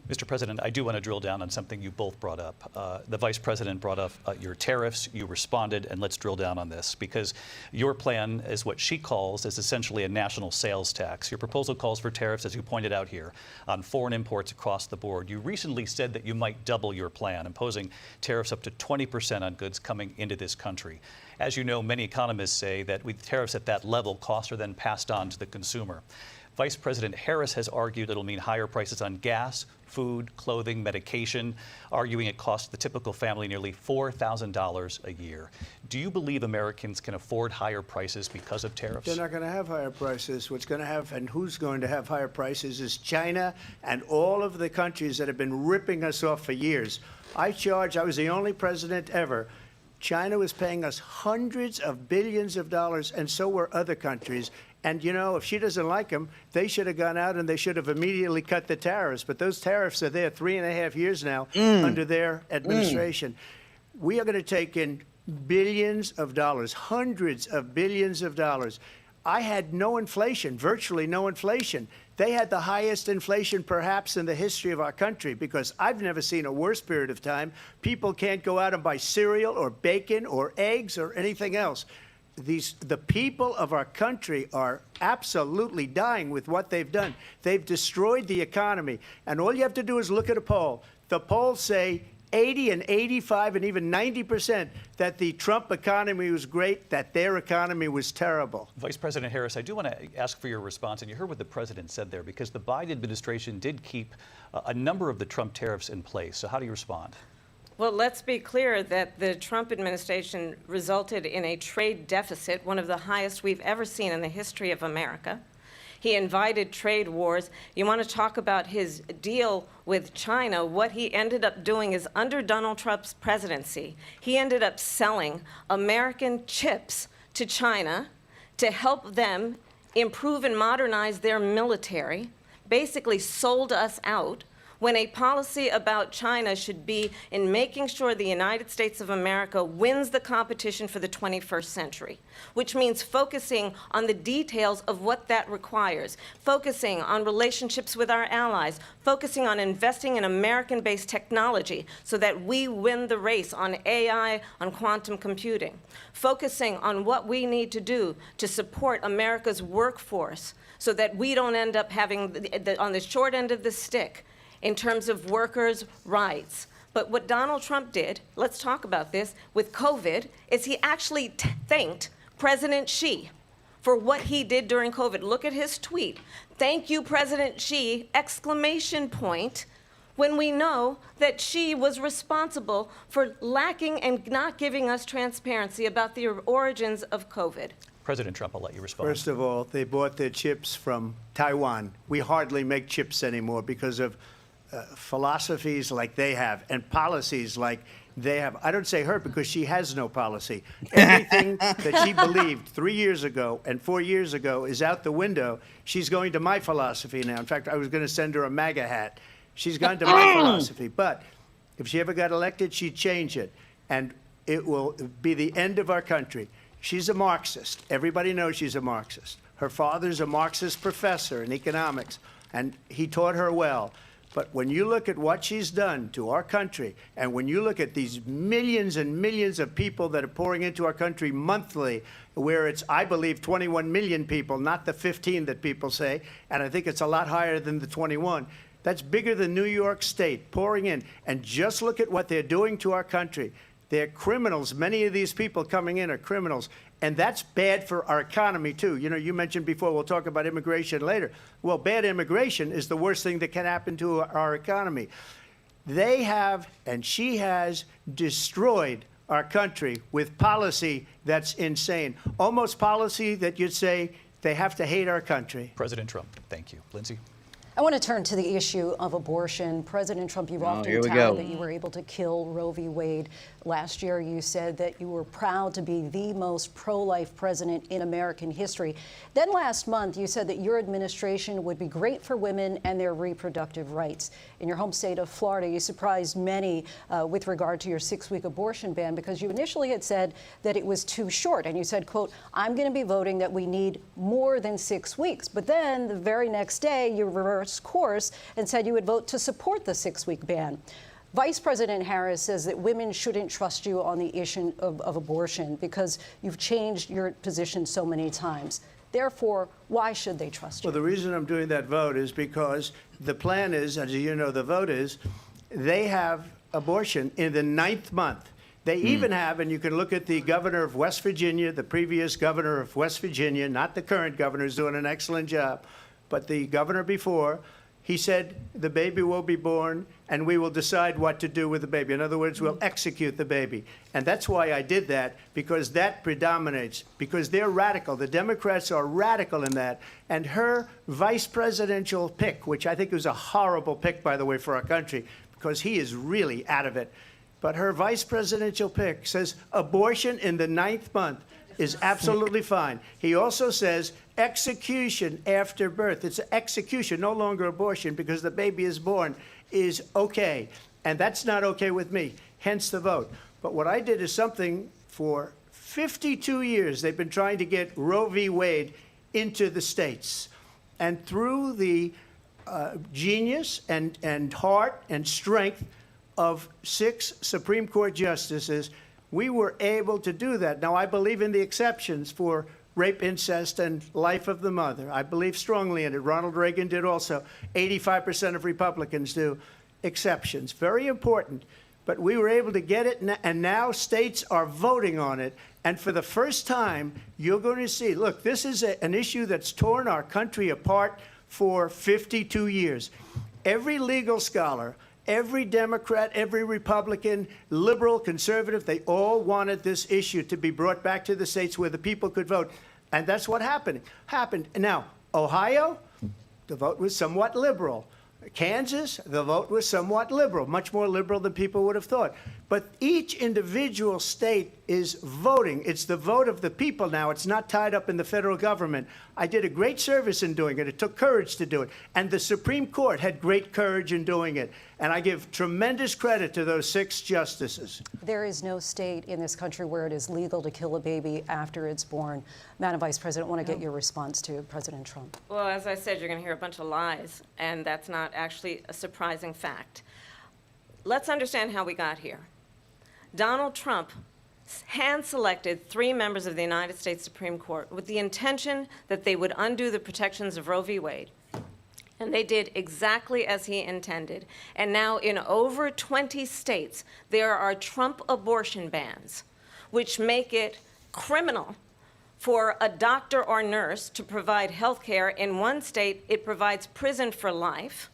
Mr. President, I do want to drill down on something you both brought up. The Vice President brought up your tariffs. You responded, and let's drill down on this, because your plan is what she calls is essentially a national sales tax. Your proposal calls for tariffs, as you pointed out here, on foreign imports across the board. You recently said that you might double your plan, imposing tariffs up to 20% on goods coming into this country. As you know, many economists say that with tariffs at that level, costs are then passed on to the consumer. Vice President Harris has argued it'll mean higher prices on gas, food, clothing, medication, arguing it costs the typical family nearly $4,000 a year. Do you believe Americans can afford higher prices because of tariffs? They're not going to have higher prices. What's going to have, and who's going to have higher prices, is China and all of the countries that have been ripping us off for years. I was the only president ever. China was paying us hundreds of billions of dollars, and so were other countries. And, you know, if she doesn't like them, they should have gone out and they should have immediately cut the tariffs. But those tariffs are there 3.5 years now under their administration. We are going to take in billions of dollars, hundreds of billions of dollars. I had no inflation, virtually no inflation. They had the highest inflation perhaps in the history of our country, because I've never seen a worse period of time. People can't go out and buy cereal or bacon or eggs or anything else. The people of our country are absolutely dying with what they've done. They've destroyed the economy. And all you have to do is look at a poll. The polls say 80 and 85 and even 90% that the Trump economy was great, that their economy was terrible. Vice President Harris, I do want to ask for your response. And you heard what the president said there, because the Biden administration did keep a number of the Trump tariffs in place. So how do you respond? Well, let's be clear that the Trump administration resulted in a trade deficit, one of the highest we've ever seen in the history of America. He invited trade wars. You want to talk about his deal with China? What he ended up doing is, under Donald Trump's presidency, he ended up selling American chips to China to help them improve and modernize their military, basically sold us out, when a policy about China should be in making sure the United States of America wins the competition for the 21st century, which means focusing on the details of what that requires, focusing on relationships with our allies, focusing on investing in American-based technology so that we win the race on AI, on quantum computing, focusing on what we need to do to support America's workforce so that we don't end up having, on the short end of the stick, in terms of workers' rights. But what Donald Trump did, let's talk about this, with COVID, is he actually thanked President Xi for what he did during COVID. Look at his tweet. Thank you, President Xi, exclamation point, when we know that Xi was responsible for lacking and not giving us transparency about the origins of COVID. President Trump, I'll let you respond. First of all, they bought their chips from Taiwan. We hardly make chips anymore because of philosophies like they have and policies like they have. I don't say her because she has no policy. Everything that she believed 3 years ago and 4 years ago is out the window. She's going to my philosophy now. In fact, I was going to send her a MAGA hat. She's gone to my philosophy. But if she ever got elected, she'd change it. And it will be the end of our country. She's a Marxist. Everybody knows she's a Marxist. Her father's a Marxist professor in economics, and he taught her well. But when you look at what she's done to our country, and when you look at these millions and millions of people that are pouring into our country monthly, where it's, I believe, 21 million people, not the 15 that people say, and I think it's a lot higher than the 21. That's bigger than New York State pouring in. And just look at what they're doing to our country. They're criminals. Many of these people coming in are criminals. And that's bad for our economy, too. You know, you mentioned before, we'll talk about immigration later. Well, bad immigration is the worst thing that can happen to our economy. They have, and she has, destroyed our country with policy that's insane. Almost policy that you'd say they have to hate our country. President Trump, thank you. Lindsay? I want to turn to the issue of abortion. President Trump, you've often touted that you were able to kill Roe v. Wade. Last year, you said that you were proud to be the most pro-life president in American history. Then last month, you said that your administration would be great for women and their reproductive rights. In your home state of Florida, you surprised many with regard to your 6-week abortion ban because you initially had said that it was too short. And you said, quote, I'm going to be voting that we need more than 6 weeks. But then the very next day, you reversed course and said you would vote to support the 6-week ban. Vice President Harris says that women shouldn't trust you on the issue of abortion because you've changed your position so many times. Therefore, why should they trust you? Well, the reason I'm doing that vote is because the plan is, as you know, the vote is, they have abortion in the 9th month. They even have, and you can look at the governor of West Virginia, the previous governor of West Virginia, not the current governor, who's doing an excellent job, but the governor before, he said the baby will be born and we will decide what to do with the baby. In other words, we'll execute the baby. And that's why I did that, because that predominates, because they're radical. The Democrats are radical in that. And her vice presidential pick, which I think was a horrible pick, by the way, for our country, because he is really out of it. But her vice presidential pick says abortion in the 9th month is absolutely fine. He also says execution after birth. It's execution, no longer abortion, because the baby is born, is okay. And that's not okay with me, hence the vote. But what I did is something for 52 years. They've been trying to get Roe v. Wade into the states. And through the genius and heart and strength of 6 Supreme Court justices, we were able to do that. Now, I believe in the exceptions for rape, incest, and life of the mother. I believe strongly in it. Ronald Reagan did also. 85% of Republicans do. Exceptions. Very important. But we were able to get it, and now states are voting on it. And for the first time, you're going to see, look, this is an issue that's torn our country apart for 52 years. Every legal scholar, every Democrat, every Republican, liberal, conservative, they all wanted this issue to be brought back to the states where the people could vote. And that's what happened. Now, Ohio, the vote was somewhat liberal. Kansas, the vote was somewhat liberal, much more liberal than people would have thought. But each individual state is voting. It's the vote of the people now. It's not tied up in the federal government. I did a great service in doing it. It took courage to do it. And the Supreme Court had great courage in doing it. And I give tremendous credit to those 6 justices. There is no state in this country where it is legal to kill a baby after it's born. Madam Vice President, I want to get your response to President Trump. Well, as I said, you're going to hear a bunch of lies, and that's not actually a surprising fact. Let's understand how we got here. Donald Trump hand-selected 3 members of the United States Supreme Court with the intention that they would undo the protections of Roe v. Wade. And they did exactly as he intended. And now in over 20 states, there are Trump abortion bans, which make it criminal for a doctor or nurse to provide health care. In one state, it provides prison for life.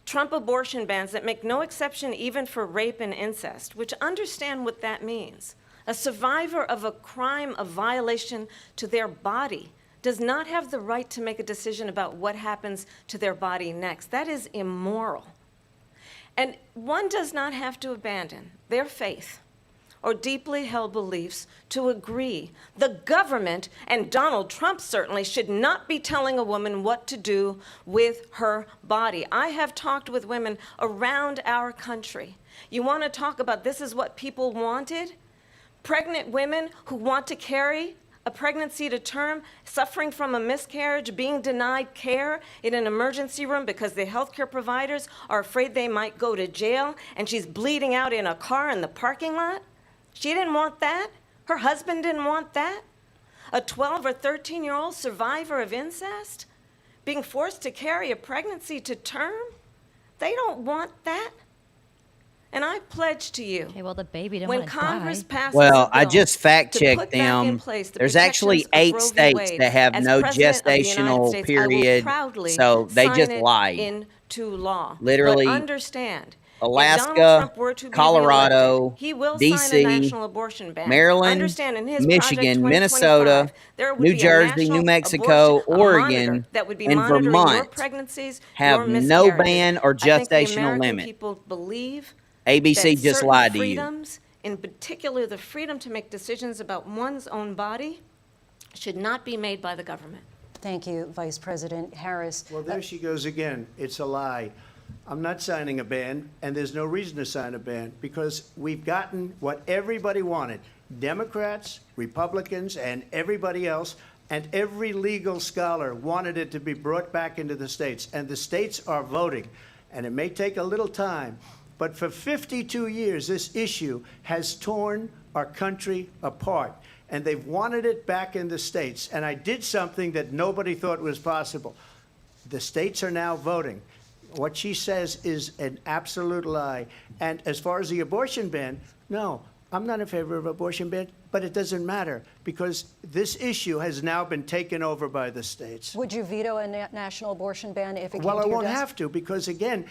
Trump abortion bans that make no exception even for rape and incest, which understand what that means. A survivor of a crime of violation to their body does not have the right to make a decision about what happens to their body next. That is immoral. And one does not have to abandon their faith or deeply held beliefs to agree. The government, and Donald Trump certainly, should not be telling a woman what to do with her body. I have talked with women around our country. You want to talk about this is what people wanted? Pregnant women who want to carry a pregnancy to term, suffering from a miscarriage, being denied care in an emergency room because the healthcare providers are afraid they might go to jail, and she's bleeding out in a car in the parking lot. She didn't want that. Her husband didn't want that. A 12 or 13-year-old survivor of incest being forced to carry a pregnancy to term, they don't want that. And I pledge to you, Okay, well, the baby didn't when want to Congress die. passes Well, a I bill just fact to checked put back in them. place the There's actually protections of 8 Roe v. states Wade, that have as no President of the United gestational States, I will period, proudly so they sign just it lied. into law. Literally, But understand, Alaska, if Donald Trump were to be Colorado, reelected, he will DC, sign a national abortion ban. Maryland, Understand, in his Michigan, Project Minnesota, 2025, there would New be a Jersey, national New Mexico, abortion- a monitor Oregon, that would be and monitoring your Vermont pregnancies, have your no miscarriages. ban or I think the gestational American limit. people believe ABC that just certain lied to you. freedoms in particular the freedom to make decisions about one's own body, should not be made by the government. Thank you, Vice President Harris. Well, there she goes again. It's a lie. I'm not signing a ban, and there's no reason to sign a ban because we've gotten what everybody wanted. Democrats, Republicans, and everybody else, and every legal scholar wanted it to be brought back into the states, and the states are voting. And it may take a little time, but for 52 years, this issue has torn our country apart, and they've wanted it back in the states. And I did something that nobody thought was possible. The states are now voting. What she says is an absolute lie. And as far as the abortion ban, no, I'm not in favor of abortion ban, but it doesn't matter because this issue has now been taken over by the states. Would you veto a national abortion ban if it came to Well, I your won't desk? have to because, again,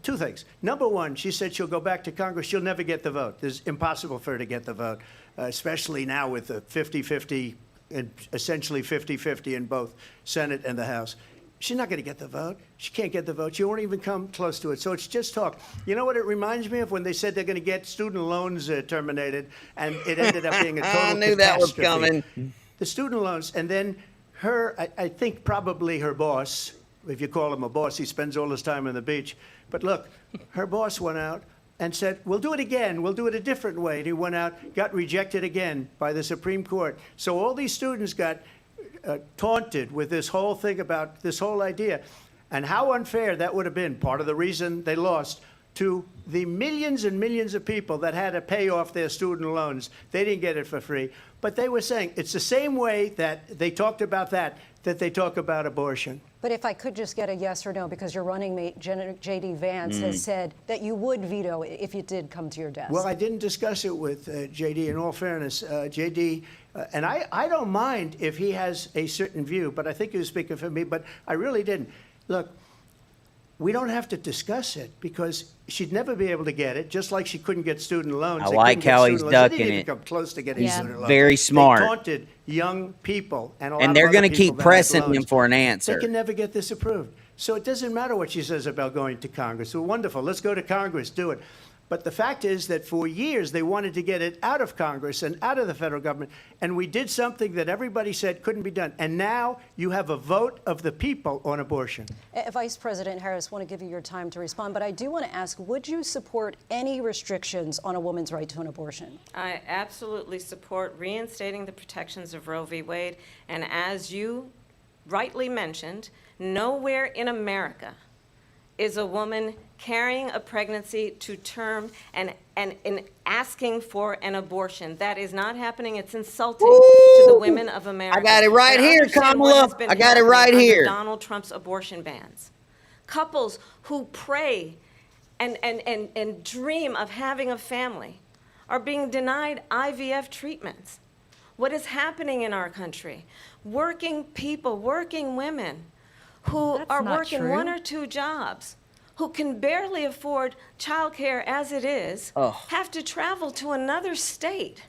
two things. Number one, she said she'll go back to Congress. She'll never get the vote. It's impossible for her to get the vote, especially now with the 50-50, and essentially 50-50 in both Senate and the House. She's not going to get the vote. She can't get the vote. She won't even come close to it. So it's just talk. You know what it reminds me of when they said they're going to get student loans terminated, and it ended up being a total I knew that was catastrophe. coming. The student loans, and then I think probably her boss, if you call him a boss, he spends all his time on the beach. But look, her boss went out and said, we'll do it again. We'll do it a different way. And he went out, got rejected again by the Supreme Court. So all these students got taunted with this whole thing about this whole idea. And how unfair that would have been, part of the reason they lost, to the millions and millions of people that had to pay off their student loans. They didn't get it for free. But they were saying it's the same way that they talked about that they talk about abortion. But if I could just get a yes or no, because your running mate, J.D. Vance, has said that you would veto it if it did come to your desk. Well, I didn't discuss it with J.D. In all fairness, J.D., and I don't mind if he has a certain view, but I think he was speaking for me, but I really didn't. Look, we don't have to discuss it because she'd never be able to get it, just like she couldn't get student loans. I They like couldn't get how student he's loans. They ducking didn't even it. come close to getting He's student loans. very smart. They taunted young people and a lot And of they're other going to people keep that had pressing loans. him for an They answer. can never get this approved. So it doesn't matter what she says about going to Congress. Well, wonderful. Let's go to Congress, do it. But the fact is that for years they wanted to get it out of Congress and out of the federal government. And we did something that everybody said couldn't be done. And now you have a vote of the people on abortion. Vice President Harris, I want to give you your time to respond, but I do want to ask, would you support any restrictions on a woman's right to an abortion? I absolutely support reinstating the protections of Roe v. Wade. And as you rightly mentioned, nowhere in America is a woman carrying a pregnancy to term and asking for an abortion. That is not happening. It's insulting to the women of America. I got it right And here, understand what Kamala. has been I got it happening right under here. Donald Trump's abortion bans. Couples who pray and dream of having a family are being denied IVF treatments. What is happening in our country? Working people, working women who That's are not working true. 1 or 2 jobs, who can barely afford childcare as it is, have to travel to another state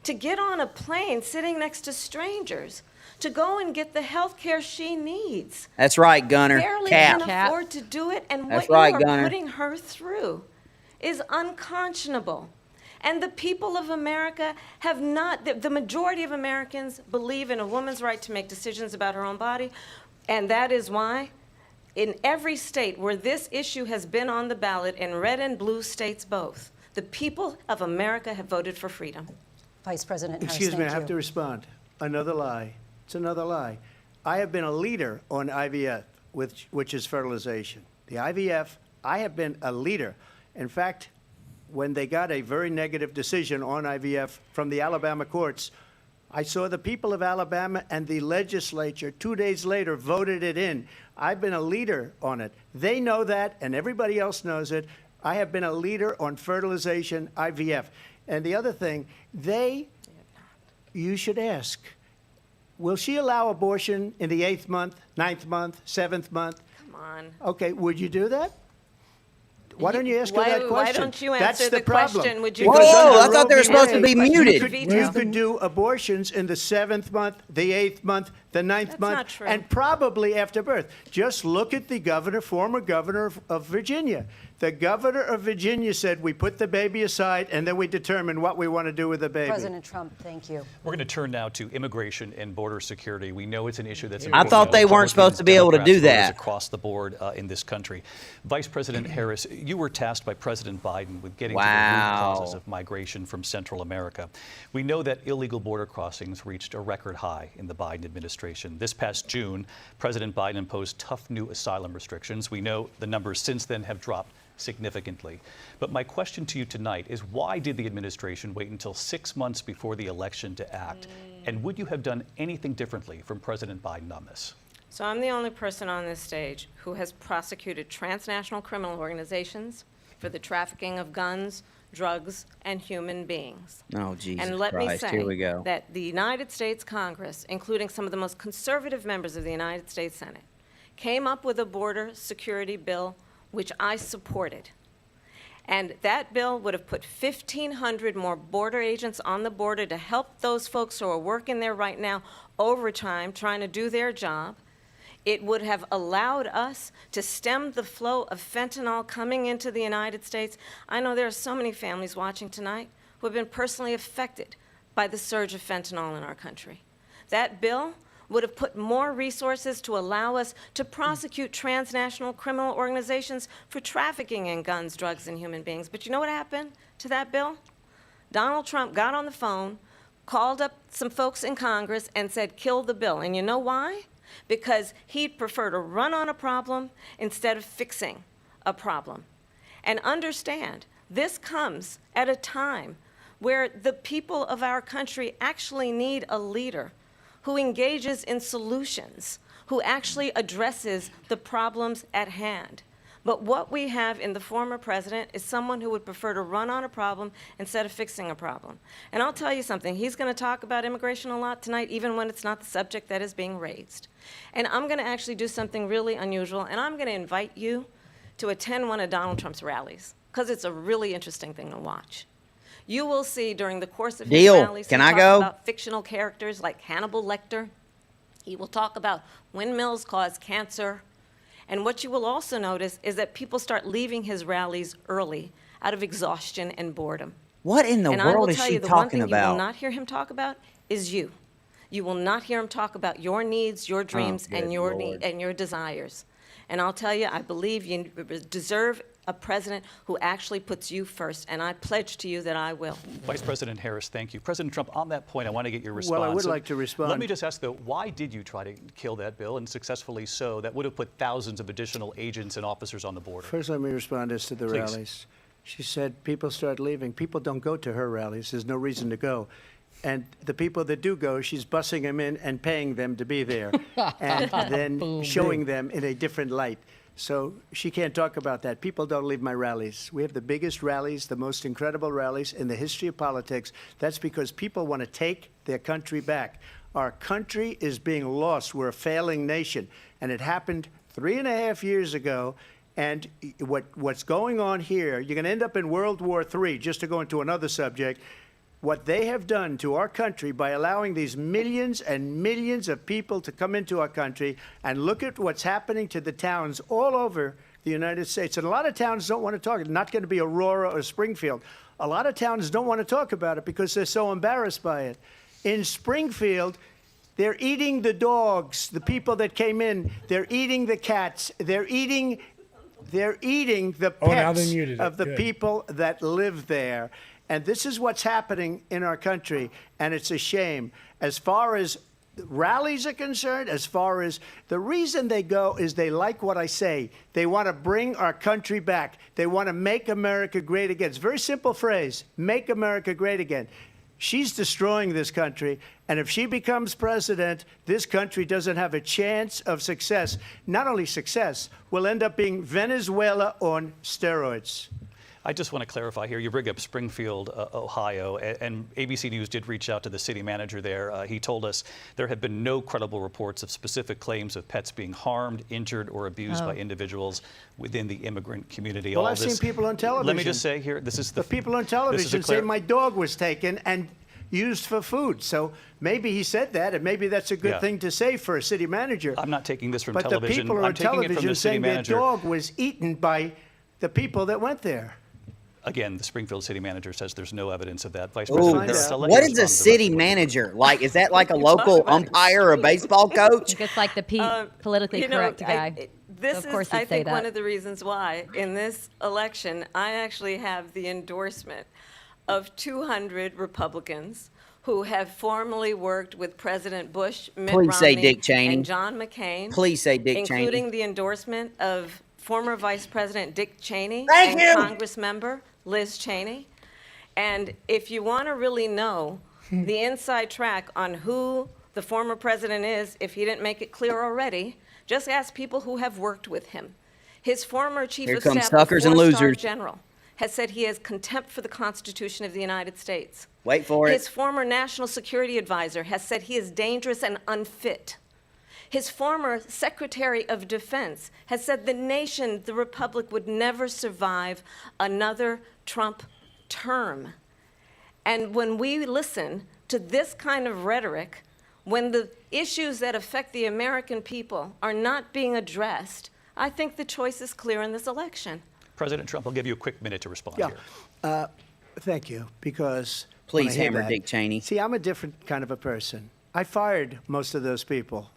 to get on a plane sitting next to strangers to go and get the health care she needs. That's right, Gunner. Barely Cap. can afford to do it, and That's what right, you are Gunner. putting her through is unconscionable. And the people of America have not, the majority of Americans believe in a woman's right to make decisions about her own body, and that is why in every state where this issue has been on the ballot, in red and blue states both, the people of America have voted for freedom. Vice President Harris, Excuse me, I thank have you. to respond. Another lie. It's another lie. I have been a leader on IVF, which is fertilization. The IVF, I have been a leader. In fact, when they got a very negative decision on IVF from the Alabama courts, I saw the people of Alabama and the legislature 2 days later voted it in. I've been a leader on it. They know that, and everybody else knows it. I have been a leader on fertilization, IVF. And the other thing, you should ask, will she allow abortion in the 8th month, 9th month, 7th month? Come on. Okay, would you do that? Why don't you ask her that question? Why don't you That's answer the the problem. question? Would you Whoa, Because I under thought they were Roe v. supposed to be Wade, muted. You could do abortions in the 7th month, the 8th month, the 9th That's month, not true. and probably after birth. Just look at the former governor of Virginia. The governor of Virginia said we put the baby aside and then we determine what we want to do with the baby. President Trump, thank you. We're going to turn now to immigration and border security. We know it's an issue that's I thought they weren't supposed to be able to do that across the board in this country. Vice President Harris, you were tasked by President Biden with getting to the root causes of migration from Central America. We know that illegal border crossings reached a record high in the Biden administration. This past June, President Biden imposed tough new asylum restrictions. We know the numbers since then have dropped significantly. But my question to you tonight is, why did the administration wait until 6 months before the election to act? And would you have done anything differently from President Biden on this? So I'm the only person on this stage who has prosecuted transnational criminal organizations for the trafficking of guns, drugs, and human beings. Oh, Jesus And let me Christ, say here we go. that the United States Congress, including some of the most conservative members of the United States Senate, came up with a border security bill which I supported. And that bill would have put 1,500 more border agents on the border to help those folks who are working there right now overtime trying to do their job. It would have allowed us to stem the flow of fentanyl coming into the United States. I know there are so many families watching tonight who have been personally affected by the surge of fentanyl in our country. That bill would have put more resources to allow us to prosecute transnational criminal organizations for trafficking in guns, drugs, and human beings. But you know what happened to that bill? Donald Trump got on the phone, called up some folks in Congress, and said, kill the bill. And you know why? Because he'd prefer to run on a problem instead of fixing a problem. And understand, this comes at a time where the people of our country actually need a leader who engages in solutions, who actually addresses the problems at hand. But what we have in the former president is someone who would prefer to run on a problem instead of fixing a problem. And I'll tell you something, he's going to talk about immigration a lot tonight, even when it's not the subject that is being raised. And I'm going to actually do something really unusual, and I'm going to invite you to attend one of Donald Trump's rallies, because it's a really interesting thing to watch. You will see during the course of his rallies, he talks about fictional characters like Hannibal Lecter. He will talk about windmills cause cancer. And what you will also notice is that people start leaving his rallies early out of exhaustion and boredom. What in the world is she talking And I will tell you, the one thing you will about? not hear him talk about is you. You will not hear him talk about your needs, your dreams, and your desires. And I'll tell you, I believe you deserve a president who actually puts you first, and I pledge to you that I will. Vice President Harris, thank you. President Trump, on that point, I want to get your response. Well, I would like to respond. Let me just ask, though, why did you try to kill that bill, and successfully so? That would have put thousands of additional agents and officers on the border. First, let me respond as to the rallies. She said people start leaving. People don't go to her rallies. There's no reason to go. And the people that do go, she's bussing them in and paying them to be there, and then showing them in a different light. So she can't talk about that. People don't leave my rallies. We have the biggest rallies, the most incredible rallies in the history of politics. That's because people want to take their country back. Our country is being lost. We're a failing nation. And it happened 3.5 years ago. And what's going on here, you're going to end up in World War III, just to go into another subject. What they have done to our country by allowing these millions and millions of people to come into our country, and look at what's happening to the towns all over the United States. And a lot of towns don't want to talk. It's not going to be Aurora or Springfield. A lot of towns don't want to talk about it because they're so embarrassed by it. In Springfield, they're eating the dogs, the people that came in. They're eating the cats. They're eating the pets of the people that live there. And this is what's happening in our country, and it's a shame. As far as rallies are concerned, as far as the reason they go is they like what I say. They want to bring our country back. They want to make America great again. It's a very simple phrase, make America great again. She's destroying this country, and if she becomes president, this country doesn't have a chance of success. Not only success, we'll end up being Venezuela on steroids. I just want to clarify here. You bring up Springfield, Ohio, and ABC News did reach out to the city manager there. He told us there have been no credible reports of specific claims of pets being harmed, injured, or abused by individuals within the immigrant community. Well, I've seen people on television. Let me just say here, this is the people on television say my dog was taken and used for food. So maybe he said that, and maybe that's a good thing to say for a city manager. I'm not taking this from but television. The people I'm on taking it from television the city saying manager. their dog was eaten by the people that went there. Again, the Springfield city manager says there's no evidence of that. Vice Ooh, President Harris, I'll let you what is respond a to the city rest of it. manager? Like, is that like a local umpire or a baseball coach? It's like the politically correct guy. This So of course is, I he'd say think, that. one of the reasons why in this election I actually have the endorsement of 200 Republicans who have formerly worked with President Bush, Mitt Please say Romney, Dick Cheney. and John McCain. Please say Dick Cheney. Including the endorsement of former Vice President Dick Cheney Thank and you. Congressmember Liz Cheney. And if you want to really know the inside track on who the former president is, if he didn't make it clear already, just ask people who have worked with him. His former chief Here of come staff, suckers and four-star losers. general, has said he has contempt for the Constitution of the United States. Wait for it. His former national security advisor has said he is dangerous and unfit. His former Secretary of Defense has said the nation, the republic, would never survive another Trump term. And when we listen to this kind of rhetoric, when the issues that affect the American people are not being addressed, I think the choice is clear in this election. President Trump, I'll give you a quick minute to respond here. Thank you, because when Please I hear hammer that- Dick Cheney. See, I'm a different kind of a person. I fired most of those people,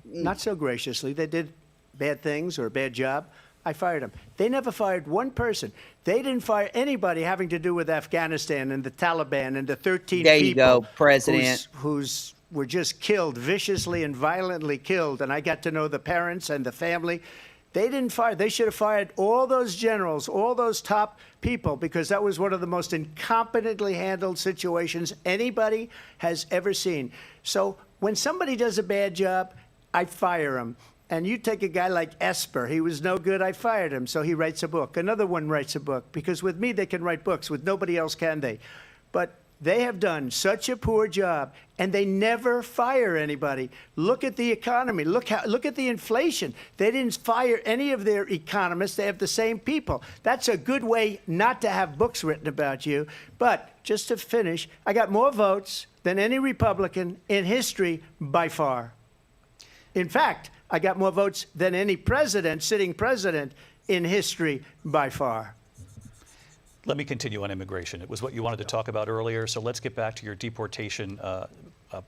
not so graciously. They did bad things or a bad job. I fired them. They never fired one person. They didn't fire anybody having to do with Afghanistan and the Taliban and the 13 There you people go, President. who's were just killed, viciously and violently killed. And I got to know the parents and the family. They didn't fire. They should have fired all those generals, all those top people, because that was one of the most incompetently handled situations anybody has ever seen. So when somebody does a bad job, I fire him. And you take a guy like Esper. He was no good. I fired him. So he writes a book. Another one writes a book. Because with me, they can write books. With nobody else can they. But they have done such a poor job, and they never fire anybody. Look at the economy. Look at the inflation. They didn't fire any of their economists. They have the same people. That's a good way not to have books written about you. But just to finish, I got more votes than any Republican in history by far. In fact, I got more votes than any president, sitting president, in history by far. Let me continue on immigration. It was what you wanted to talk about earlier, so let's get back to your deportation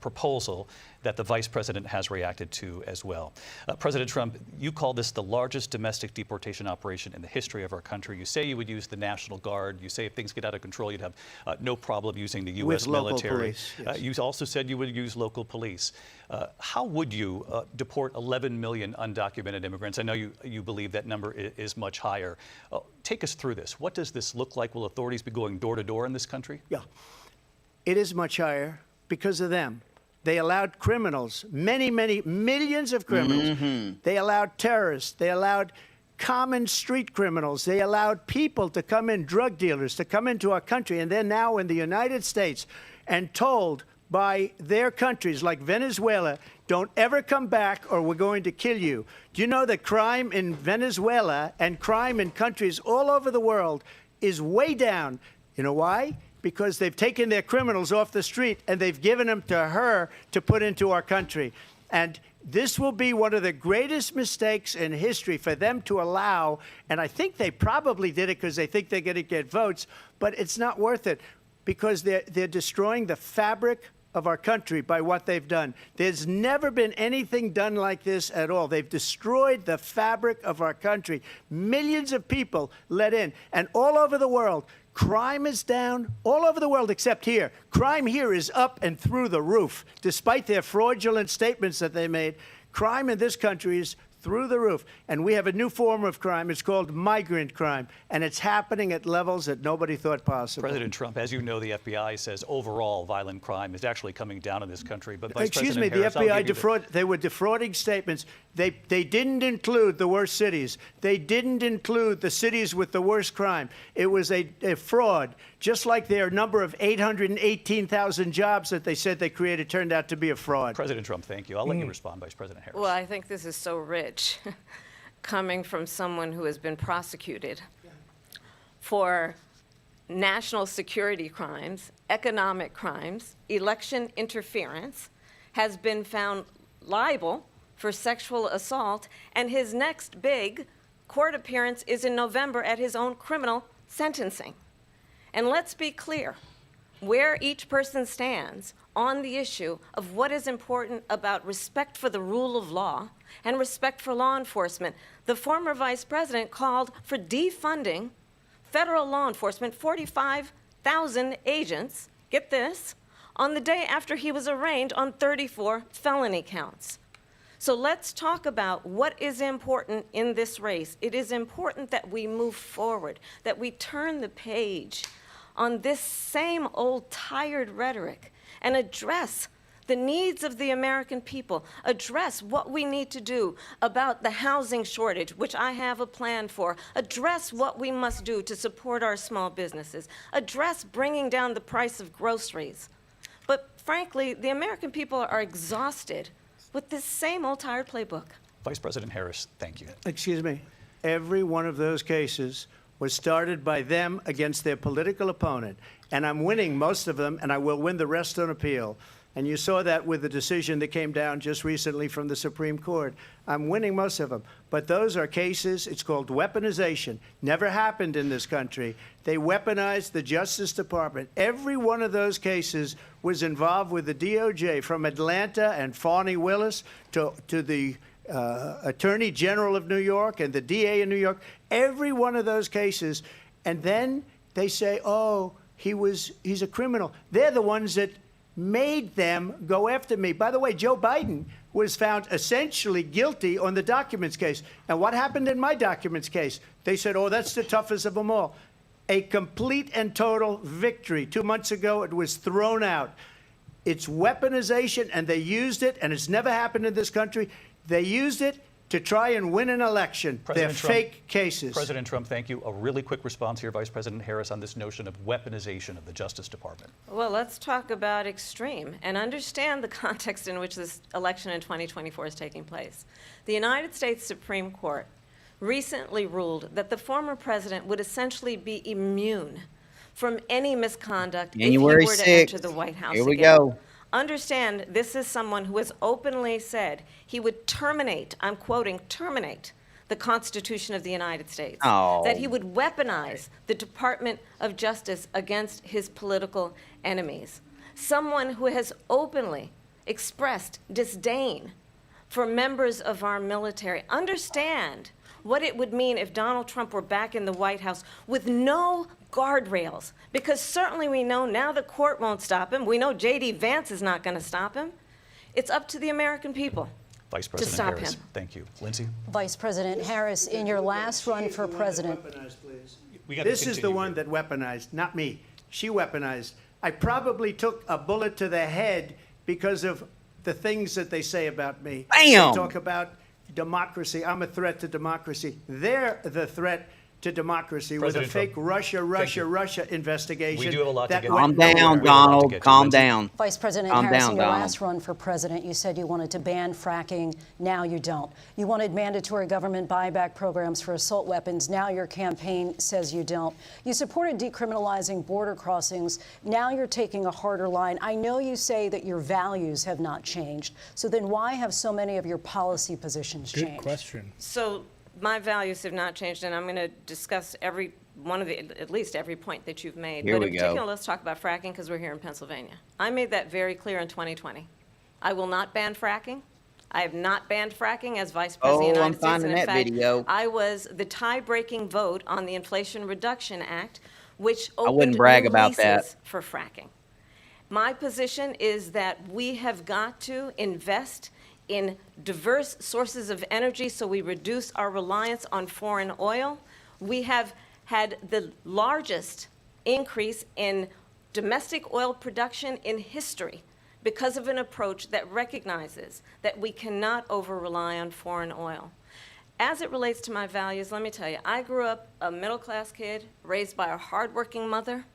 proposal that the vice president has reacted to as well. President Trump, you call this the largest domestic deportation operation in the history of our country. You say you would use the National Guard. You say if things get out of control, you'd have no problem using the U.S. With local military. police, yes. You also said you would use local police. How would you deport 11 million undocumented immigrants? I know you believe that number is much higher. Take us through this. What does this look like? Will authorities be going door to door in this country? Yeah. It is much higher because of them. They allowed criminals, many, many millions of criminals. Mm-hmm. They allowed terrorists. They allowed common street criminals. They allowed people to come in, drug dealers, to come into our country. And they're now in the United States and told by their countries like Venezuela, don't ever come back or we're going to kill you. Do you know that crime in Venezuela and crime in countries all over the world is way down? You know why? Because they've taken their criminals off the street and they've given them to her to put into our country. And this will be one of the greatest mistakes in history for them to allow, and I think they probably did it because they think they're going to get votes, but it's not worth it because they're destroying the fabric of our country by what they've done. There's never been anything done like this at all. They've destroyed the fabric of our country. Millions of people let in, and all over the world, crime is down all over the world except here. Crime here is up and through the roof. Despite their fraudulent statements that they made, crime in this country is through the roof. And we have a new form of crime. It's called migrant crime. And it's happening at levels that nobody thought possible. President Trump, as you know, the FBI says overall violent crime is actually coming down in this country. But Vice Excuse me, President the Harris, FBI they were defrauding statements. They didn't include the worst cities. They didn't include the cities with the worst crime. It was a fraud. Just like their number of 818,000 jobs that they said they created turned out to be a fraud. President Trump, thank you. I'll let you respond, Vice President Harris. Well, I think this is so rich, coming from someone who has been prosecuted for national security crimes, economic crimes, election interference, has been found liable for sexual assault, and his next big court appearance is in November at his own criminal sentencing. And let's be clear where each person stands on the issue of what is important about respect for the rule of law and respect for law enforcement. The former vice president called for defunding federal law enforcement, 45,000 agents, get this, on the day after he was arraigned on 34 felony counts. So let's talk about what is important in this race. It is important that we move forward, that we turn the page on this same old tired rhetoric and address the needs of the American people, address what we need to do about the housing shortage, which I have a plan for, address what we must do to support our small businesses, address bringing down the price of groceries. But frankly, the American people are exhausted with this same old tired playbook. Vice President Harris, thank you. Excuse me. Every one of those cases was started by them against their political opponent. And I'm winning most of them, and I will win the rest on appeal. And you saw that with the decision that came down just recently from the Supreme Court. I'm winning most of them. But those are cases, it's called weaponization. Never happened in this country. They weaponized the Justice Department. Every one of those cases was involved with the DOJ, from Atlanta and Fani Willis to the Attorney General of New York and the DA in New York. Every one of those cases. And then they say, oh, he's a criminal. They're the ones that made them go after me. By the way, Joe Biden was found essentially guilty on the documents case. And what happened in my documents case? They said, oh, that's the toughest of them all. A complete and total victory. 2 months ago, it was thrown out. It's weaponization, and they used it, and it's never happened in this country. They used it to try and win an election. They're fake cases. President Trump, thank you. A really quick response here, Vice President Harris, on this notion of weaponization of the Justice Department. Well, let's talk about extreme and understand the context in which this election in 2024 is taking place. The United States Supreme Court recently ruled that the former president would essentially be immune from any misconduct January if he were to 6th. enter the White House Here we again. go. Understand, this is someone who has openly said he would terminate, I'm quoting, terminate the Constitution of the United States. Oh. That he would weaponize the Department of Justice against his political enemies. Someone who has openly expressed disdain for members of our military. Understand what it would mean if Donald Trump were back in the White House with no guardrails, because certainly we know now the court won't stop him. We know J.D. Vance is not going to stop him. It's up to the American people Vice President to stop Harris, him. Thank you. Lindsay? Vice President Harris, in your last run for president. This is the one that weaponized, not me. She weaponized. I probably took a bullet to the head because of the things that they say about me. Bam! They talk about democracy. I'm a threat to democracy. They're the threat to democracy with a fake Russia investigation. We do have a lot to get to. Calm down, Donald. Calm down. Vice President Calm Harris, down, in your Donald. last run for president, you said you wanted to ban fracking. Now you don't. You wanted mandatory government buyback programs for assault weapons. Now your campaign says you don't. You supported decriminalizing border crossings. Now you're taking a harder line. I know you say that your values have not changed. So then why have so many of your policy positions changed? Good question. So my values have not changed, and I'm going to discuss every one of the, at least every point that you've made. Here but we in go. particular, let's talk about fracking because we're here in Pennsylvania. I made that very clear in 2020. I will not ban fracking. I have not banned fracking as Vice President of the Oh, I'm United States. finding And in that fact, video. I was the tie-breaking vote on the Inflation Reduction Act, which wouldn't opened brag new about leases that. for fracking. My position is that we have got to invest in diverse sources of energy so we reduce our reliance on foreign oil. We have had the largest increase in domestic oil production in history because of an approach that recognizes that we cannot over-rely on foreign oil. As it relates to my values, let me tell you, I grew up a middle-class kid raised by a hardworking mother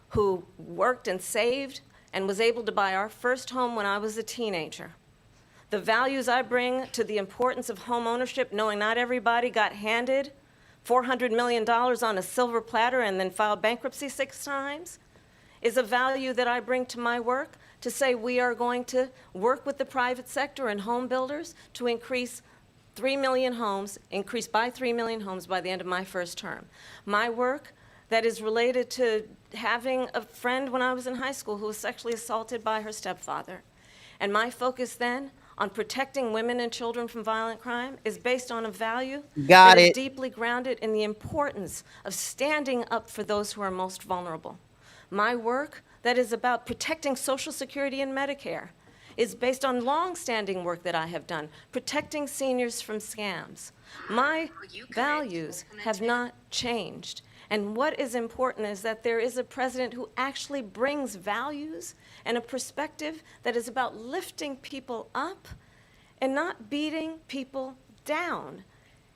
who worked and saved and was able to buy our first home when I was a teenager. The values I bring to the importance of home ownership, knowing not everybody got handed $400 million on a silver platter and then filed bankruptcy 6 times, is a value that I bring to my work to say we are going to work with the private sector and home builders to increase 3 million homes, increased by 3 million homes by the end of my first term. My work that is related to having a friend when I was in high school who was sexually assaulted by her stepfather. And my focus then on protecting women and children from violent crime is based on a value that is deeply grounded in the importance of standing up for those who are most vulnerable. My work that is about protecting Social Security and Medicare is based on long-standing work that I have done, protecting seniors from scams. My values have not changed. And what is important is that there is a president who actually brings values and a perspective that is about lifting people up and not beating people down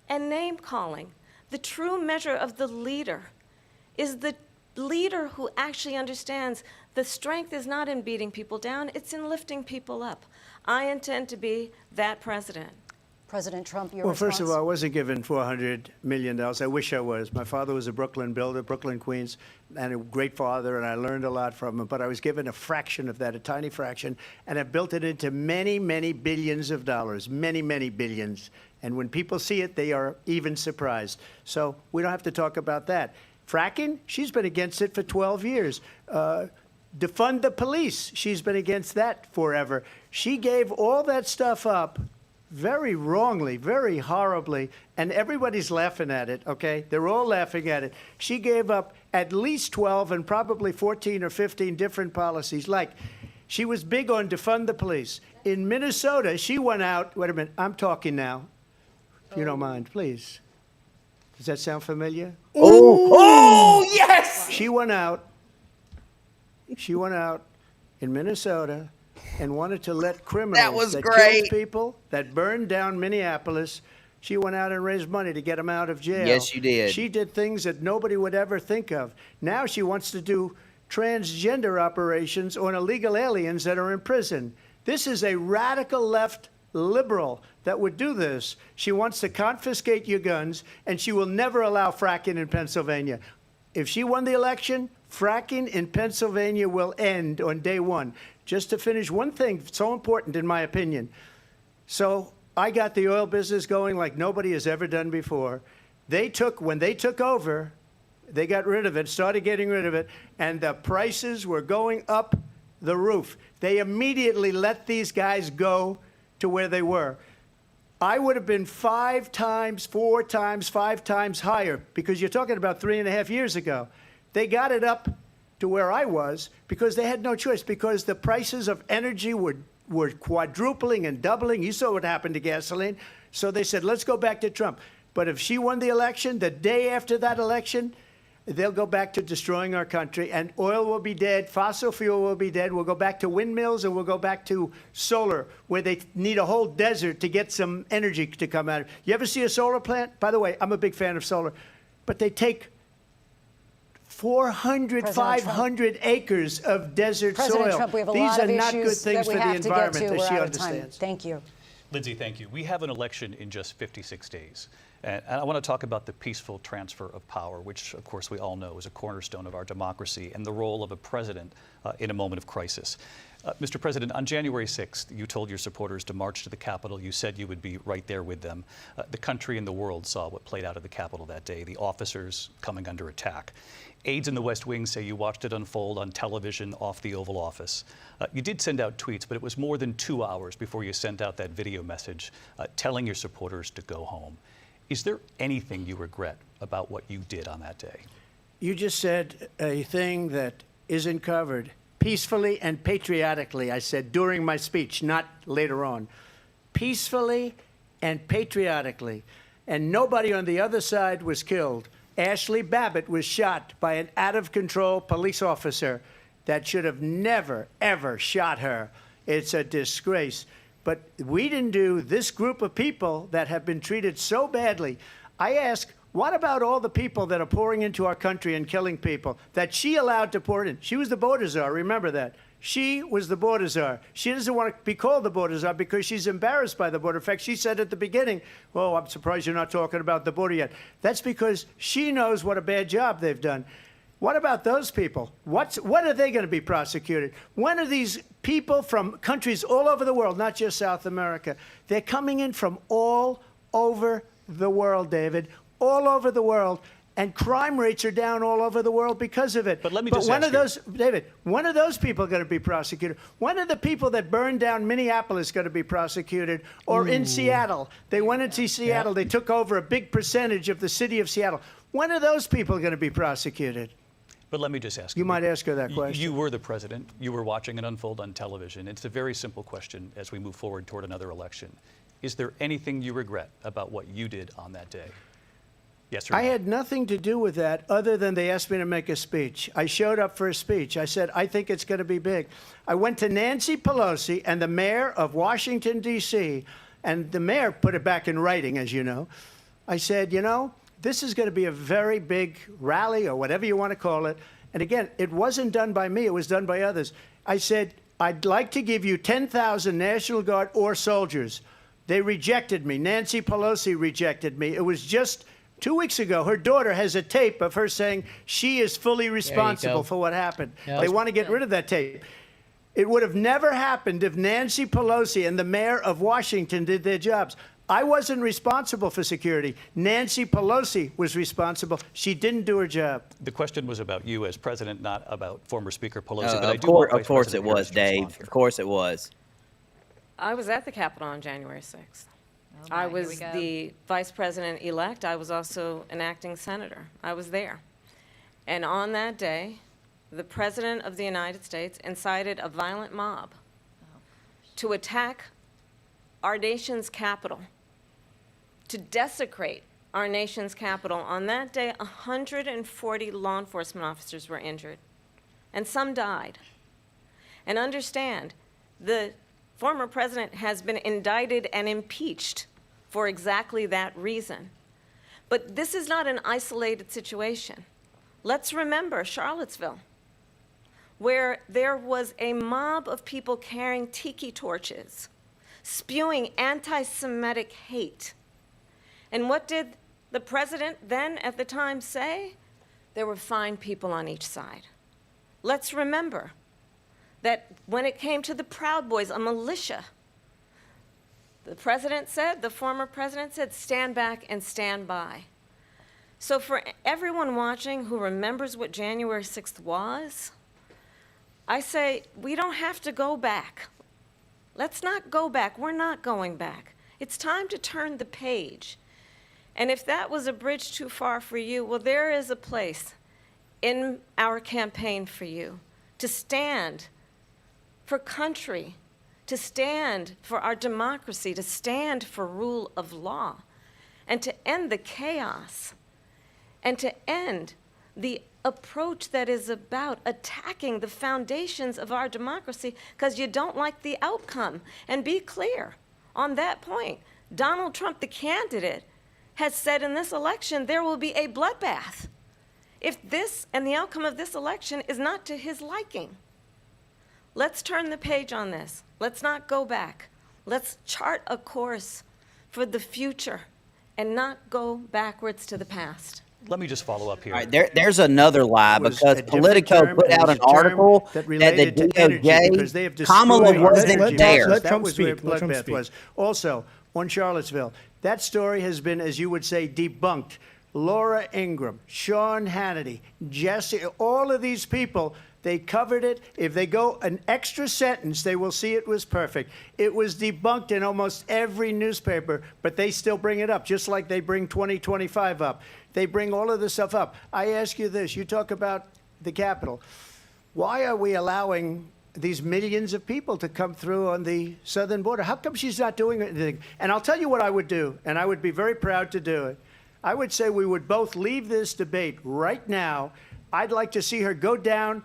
and name-calling. The true measure of the leader is the leader who actually understands the strength is not in beating people down, it's in lifting people up. I intend to be that president. President Trump, your Well, response? first of all, I wasn't given $400 million. I wish I was. My father was a Brooklyn builder, Brooklyn, Queens, and a great father, and I learned a lot from him. But I was given a fraction of that, a tiny fraction, and I built it into many, many billions of dollars, many, many billions. And when people see it, they are even surprised. So we don't have to talk about that. Fracking, she's been against it for 12 years. Defund the police, she's been against that forever. She gave all that stuff up very wrongly, very horribly, and everybody's laughing at it, okay? They're all laughing at it. She gave up at least 12 and probably 14 or 15 different policies. Like, she was big on defund the police. In Minnesota, she went out, wait a minute, I'm talking now, if you don't mind, please. Does that sound familiar? Oh, yes! She went out in Minnesota and wanted to let criminals that killed people, that burned down Minneapolis, she went out and raised money to get them out of jail. Yes, you did. She did things that nobody would ever think of. Now she wants to do transgender operations on illegal aliens that are in prison. This is a radical left liberal that would do this. She wants to confiscate your guns, and she will never allow fracking in Pennsylvania. If she won the election, fracking in Pennsylvania will end on day one. Just to finish, one thing so important in my opinion. So I got the oil business going like nobody has ever done before. When they took over, they got rid of it, started getting rid of it, and the prices were going up the roof. They immediately let these guys go to where they were. I would have been 5 times, 4 times, 5 times higher, because you're talking about 3.5 years ago. They got it up to where I was because they had no choice, because the prices of energy were quadrupling and doubling. You saw what happened to gasoline. So they said, let's go back to Trump. But if she won the election, the day after that election, they'll go back to destroying our country, and oil will be dead, fossil fuel will be dead. We'll go back to windmills, and we'll go back to solar, where they need a whole desert to get some energy to come out of it. You ever see a solar plant? By the way, I'm a big fan of solar, but they take 400, 500 acres of desert President soil. Trump, we have a These lot are of not good issues things that for we the have to get environment, to. as We're she out of time. understands. Thank you. Lindsay, thank you. We have an election in just 56 days. And I want to talk about the peaceful transfer of power, which, of course, we all know is a cornerstone of our democracy, and the role of a president in a moment of crisis. Mr. President, on January 6th, you told your supporters to march to the Capitol. You said you would be right there with them. The country and the world saw what played out at the Capitol that day, the officers coming under attack. Aides in the West Wing say you watched it unfold on television off the Oval Office. You did send out tweets, but it was more than 2 hours before you sent out that video message telling your supporters to go home. Is there anything you regret about what you did on that day? You just said a thing that isn't covered. Peacefully and patriotically, I said during my speech, not later on. Peacefully and patriotically. And nobody on the other side was killed. Ashley Babbitt was shot by an out-of-control police officer that should have never, ever shot her. It's a disgrace. But we didn't do this group of people that have been treated so badly. I ask, what about all the people that are pouring into our country and killing people that she allowed to pour in? She was the border czar, remember that. She was the border czar. She doesn't want to be called the border czar because she's embarrassed by the border. In fact, she said at the beginning, oh, I'm surprised you're not talking about the border yet. That's because she knows what a bad job they've done. What about those people? When are they going to be prosecuted? When are these people from countries all over the world, not just South America, they're coming in from all over the world, David, all over the world. And crime rates are down all over the world because of it. But let me just one ask of those, David, one of those people are going to be prosecuted. One of the people that burned down Minneapolis is going to be prosecuted. Or in Seattle, they went into Seattle. They took over a big percentage of the city of Seattle. One of those people are going to be prosecuted. But let me just ask you. You might ask her that question. You were the president. You were watching it unfold on television. It's a very simple question as we move forward toward another election. Is there anything you regret about what you did on that day? Yes or no? I had nothing to do with that other than they asked me to make a speech. I showed up for a speech. I said, I think it's going to be big. I went to Nancy Pelosi and the mayor of Washington, D.C., and the mayor put it back in writing, as you know. I said, you know, this is going to be a very big rally or whatever you want to call it. And again, it wasn't done by me. It was done by others. I said, I'd like to give you 10,000 National Guard or soldiers. They rejected me. Nancy Pelosi rejected me. It was just 2 weeks ago, her daughter has a tape of her saying she is fully responsible for what happened. They want to get rid of that tape. It would have never happened if Nancy Pelosi and the mayor of Washington did their jobs. I wasn't responsible for security. Nancy Pelosi was responsible. She didn't do her job. The question was about you as president, not about former Speaker Pelosi. Of course it was, Dave. Of course it was. I was at the Capitol on January 6th. I was the vice president-elect. I was also an acting senator. I was there. And on that day, the president of the United States incited a violent mob to attack our nation's capital, to desecrate our nation's capital. On that day, 140 law enforcement officers were injured, and some died. And understand, the former president has been indicted and impeached for exactly that reason. But this is not an isolated situation. Let's remember Charlottesville, where there was a mob of people carrying tiki torches, spewing anti-Semitic hate. And what did the president then at the time say? There were fine people on each side. Let's remember that when it came to the Proud Boys, a militia, the president said, the former president said, stand back and stand by. So for everyone watching who remembers what January 6th was, I say we don't have to go back. Let's not go back. We're not going back. It's time to turn the page. And if that was a bridge too far for you, well, there is a place in our campaign for you to stand for country, to stand for our democracy, to stand for rule of law, and to end the chaos, and to end the approach that is about attacking the foundations of our democracy because you don't like the outcome. And be clear on that point. Donald Trump, the candidate, has said in this election there will be a bloodbath if this and the outcome of this election is not to his liking. Let's turn the page on this. Let's not go back. Let's chart a course for the future and not go backwards to the past. Let me just follow up here. All right, there's another lie because Politico put out an article that the DOJ, Kamala wasn't there. That was where bloodbath was. Also, on Charlottesville, that story has been, as you would say, debunked. Laura Ingraham, Sean Hannity, Jesse, all of these people, they covered it. If they go an extra sentence, they will see it was perfect. It was debunked in almost every newspaper, but they still bring it up, just like they bring 2025 up. They bring all of this stuff up. I ask you this. You talk about the Capitol. Why are we allowing these millions of people to come through on the southern border? How come she's not doing anything? And I'll tell you what I would do, and I would be very proud to do it. I would say we would both leave this debate right now. I'd like to see her go down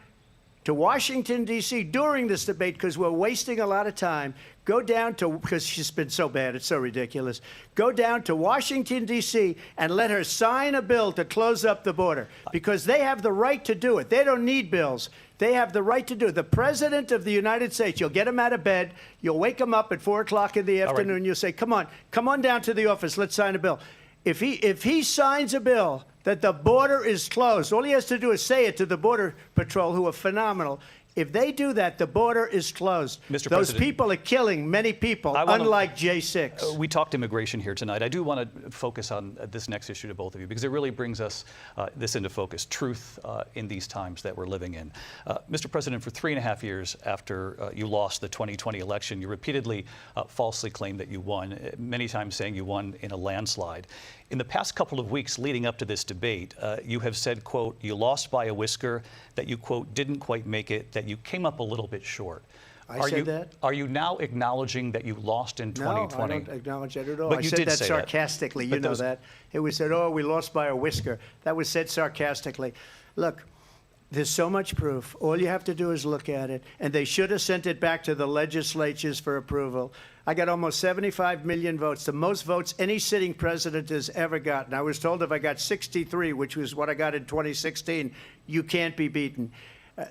to Washington, D.C. during this debate because we're wasting a lot of time. Go down to, because she's been so bad, it's so ridiculous. Go down to Washington, D.C. and let her sign a bill to close up the border because they have the right to do it. They don't need bills. They have the right to do it. The President of the United States, you'll get him out of bed. You'll wake him up at 4 o'clock in the afternoon. You'll say, come on down to the office. Let's sign a bill. If he signs a bill that the border is closed, all he has to do is say it to the Border Patrol, who are phenomenal. If they do that, the border is closed. Mr. Those President, people are killing many people, unlike J6. We talked immigration here tonight. I do want to focus on this next issue to both of you because it really brings us this into focus, truth in these times that we're living in. Mr. President, for 3.5 years after you lost the 2020 election, you repeatedly falsely claimed that you won, many times saying you won in a landslide. In the past couple of weeks leading up to this debate, you have said, quote, you lost by a whisker, that you, quote, didn't quite make it, that you came up a little bit short. I said that? Are you now acknowledging that you lost in 2020? No, I don't acknowledge that at all. But I you said did that say sarcastically. that. You know that. It was said, oh, we lost by a whisker. That was said sarcastically. Look, there's so much proof. All you have to do is look at it. And they should have sent it back to the legislatures for approval. I got almost 75 million votes, the most votes any sitting president has ever gotten. I was told if I got 63, which was what I got in 2016, you can't be beaten.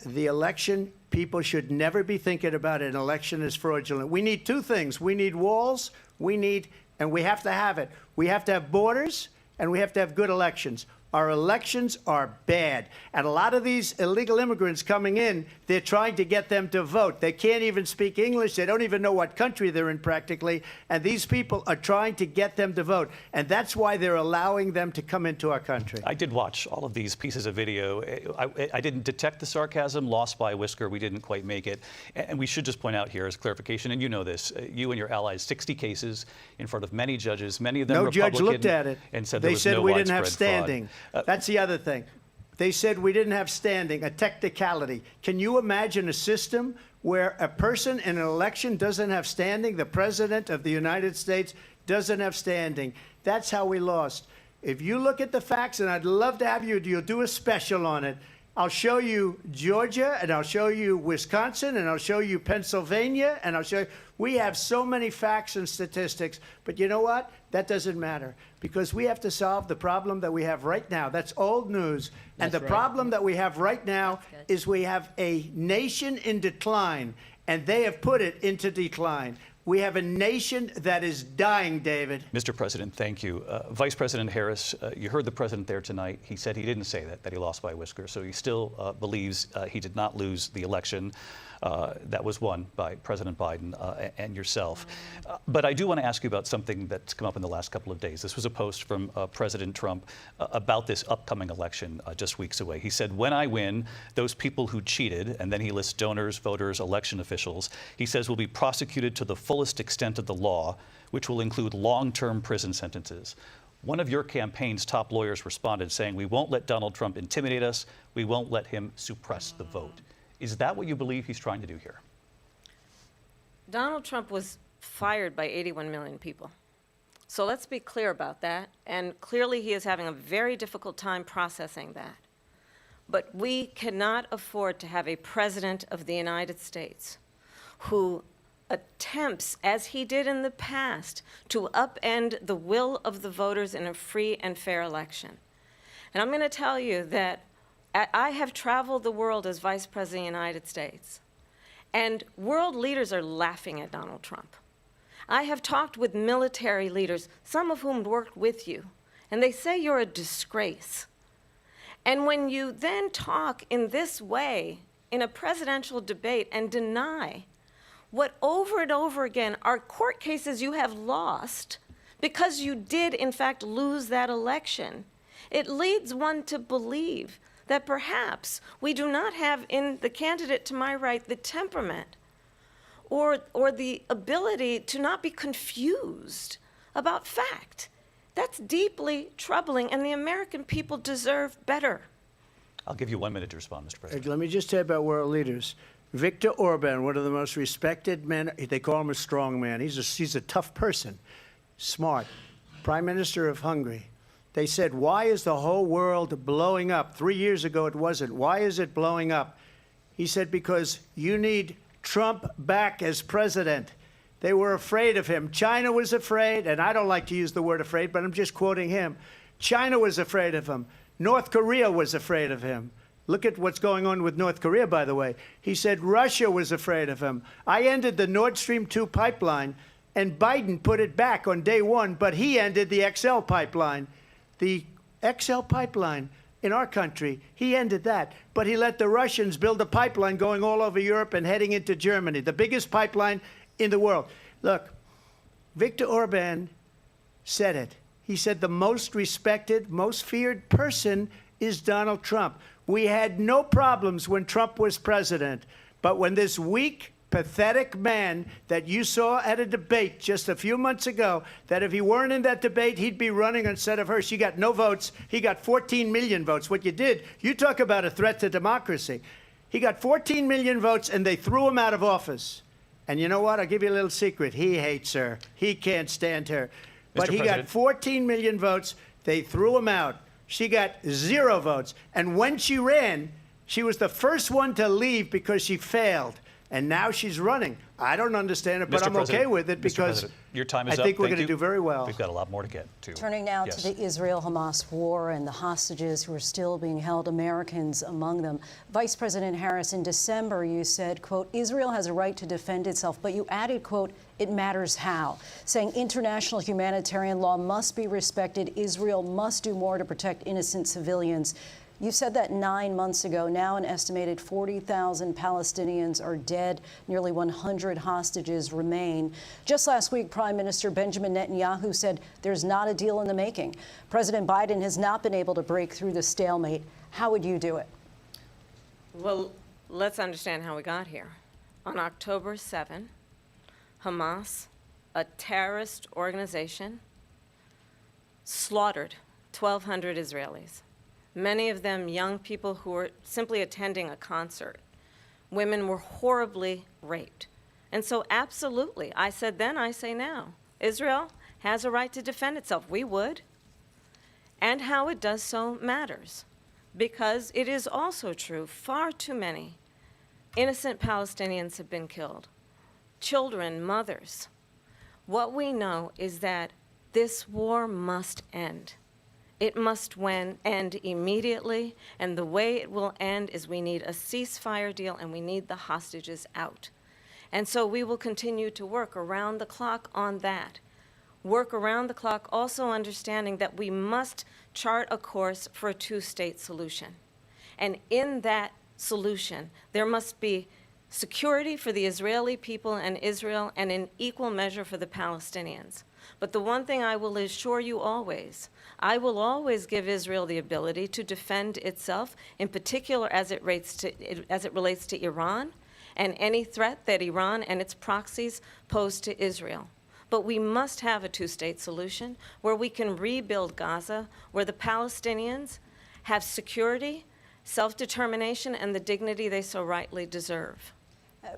The election, people should never be thinking about an election as fraudulent. We need two things. We need walls, and we have to have it. We have to have borders, and we have to have good elections. Our elections are bad. And a lot of these illegal immigrants coming in, they're trying to get them to vote. They can't even speak English. They don't even know what country they're in practically. And these people are trying to get them to vote. And that's why they're allowing them to come into our country. I did watch all of these pieces of video. I didn't detect the sarcasm, lost by a whisker. We didn't quite make it. And we should just point out here as clarification, and you know this, you and your allies, 60 cases in front of many judges, many of them Republican. No judge looked at it. And said they there was said no we didn't have widespread fraud. standing. That's the other thing. They said we didn't have standing, a technicality. Can you imagine a system where a person in an election doesn't have standing? The President of the United States doesn't have standing. That's how we lost. If you look at the facts, and I'd love to have you'll do a special on it. I'll show you Georgia, and I'll show you Wisconsin, and I'll show you Pennsylvania, and I'll show you. We have so many facts and statistics, but you know what? That doesn't matter because we have to solve the problem that we have right now. That's old news. And the problem that we have right now is we have a nation in decline, and they have put it into decline. We have a nation that is dying, David. Mr. President, thank you. Vice President Harris, you heard the president there tonight. He said he didn't say that he lost by a whisker. So he still believes he did not lose the election that was won by President Biden and yourself. But I do want to ask you about something that's come up in the last couple of days. This was a post from President Trump about this upcoming election just weeks away. He said, when I win, those people who cheated, and then he lists donors, voters, election officials, he says will be prosecuted to the fullest extent of the law, which will include long-term prison sentences. One of your campaign's top lawyers responded saying, we won't let Donald Trump intimidate us. We won't let him suppress the vote. Is that what you believe he's trying to do here? Donald Trump was fired by 81 million people. So let's be clear about that. And clearly he is having a very difficult time processing that. But we cannot afford to have a president of the United States who attempts, as he did in the past, to upend the will of the voters in a free and fair election. And I'm going to tell you that I have traveled the world as Vice President of the United States, and world leaders are laughing at Donald Trump. I have talked with military leaders, some of whom worked with you, and they say you're a disgrace. And when you then talk in this way in a presidential debate and deny what over and over again are court cases you have lost because you did in fact lose that election, it leads one to believe that perhaps we do not have in the candidate to my right the temperament or the ability to not be confused about fact. That's deeply troubling, and the American people deserve better. I'll give you 1 minute to respond, Mr. President. Let me just say about world leaders. Viktor Orban, one of the most respected men, they call him a strong man. He's a tough person, smart. Prime Minister of Hungary. They said, why is the whole world blowing up? 3 years ago, it wasn't. Why is it blowing up? He said, because you need Trump back as president. They were afraid of him. China was afraid, and I don't like to use the word afraid, but I'm just quoting him. China was afraid of him. North Korea was afraid of him. Look at what's going on with North Korea, by the way. He said Russia was afraid of him. I ended the Nord Stream 2 pipeline, and Biden put it back on day one, but he ended the XL pipeline. The XL pipeline in our country. He ended that. But he let the Russians build a pipeline going all over Europe and heading into Germany, the biggest pipeline in the world. Look, Viktor Orban said it. He said the most respected, most feared person is Donald Trump. We had no problems when Trump was president, but when this weak, pathetic man that you saw at a debate just a few months ago, that if he weren't in that debate, he'd be running instead of her. She got no votes. He got 14 million votes. What you did, you talk about a threat to democracy. He got 14 million votes, and they threw him out of office. And you know what? I'll give you a little secret. He hates her. He can't stand her. But he got 14 million votes. They threw him out. She got 0 votes. And when she ran, she was the first one to leave because she failed. And now she's running. I don't understand it, but Mr. I'm okay with it because your time is I think up. we're Thank going to you. do very well. We've got a lot more to get to. Turning now to the Israel-Hamas war and the hostages who are still being held, Americans among them. Vice President Harris, in December, you said, quote, Israel has a right to defend itself, but you added, quote, it matters how, saying international humanitarian law must be respected. Israel must do more to protect innocent civilians. You said that 9 months ago. Now an estimated 40,000 Palestinians are dead. Nearly 100 hostages remain. Just last week, Prime Minister Benjamin Netanyahu said there's not a deal in the making. President Biden has not been able to break through the stalemate. How would you do it? Well, let's understand how we got here. On October 7, Hamas, a terrorist organization, slaughtered 1,200 Israelis. Many of them young people who were simply attending a concert. Women were horribly raped. And so absolutely, I said then, I say now, Israel has a right to defend itself. We would. And how it does so matters. Because it is also true, far too many innocent Palestinians have been killed. Children, mothers. What we know is that this war must end. It must end immediately, and the way it will end is we need a ceasefire deal and we need the hostages out. And so we will continue to work around the clock on that. Work around the clock, also understanding that we must chart a course for a two-state solution. And in that solution, there must be security for the Israeli people and Israel, and in equal measure for the Palestinians. But the one thing I will assure you always, I will always give Israel the ability to defend itself, in particular as it relates to Iran and any threat that Iran and its proxies pose to Israel. But we must have a two-state solution where we can rebuild Gaza, where the Palestinians have security, self-determination, and the dignity they so rightly deserve.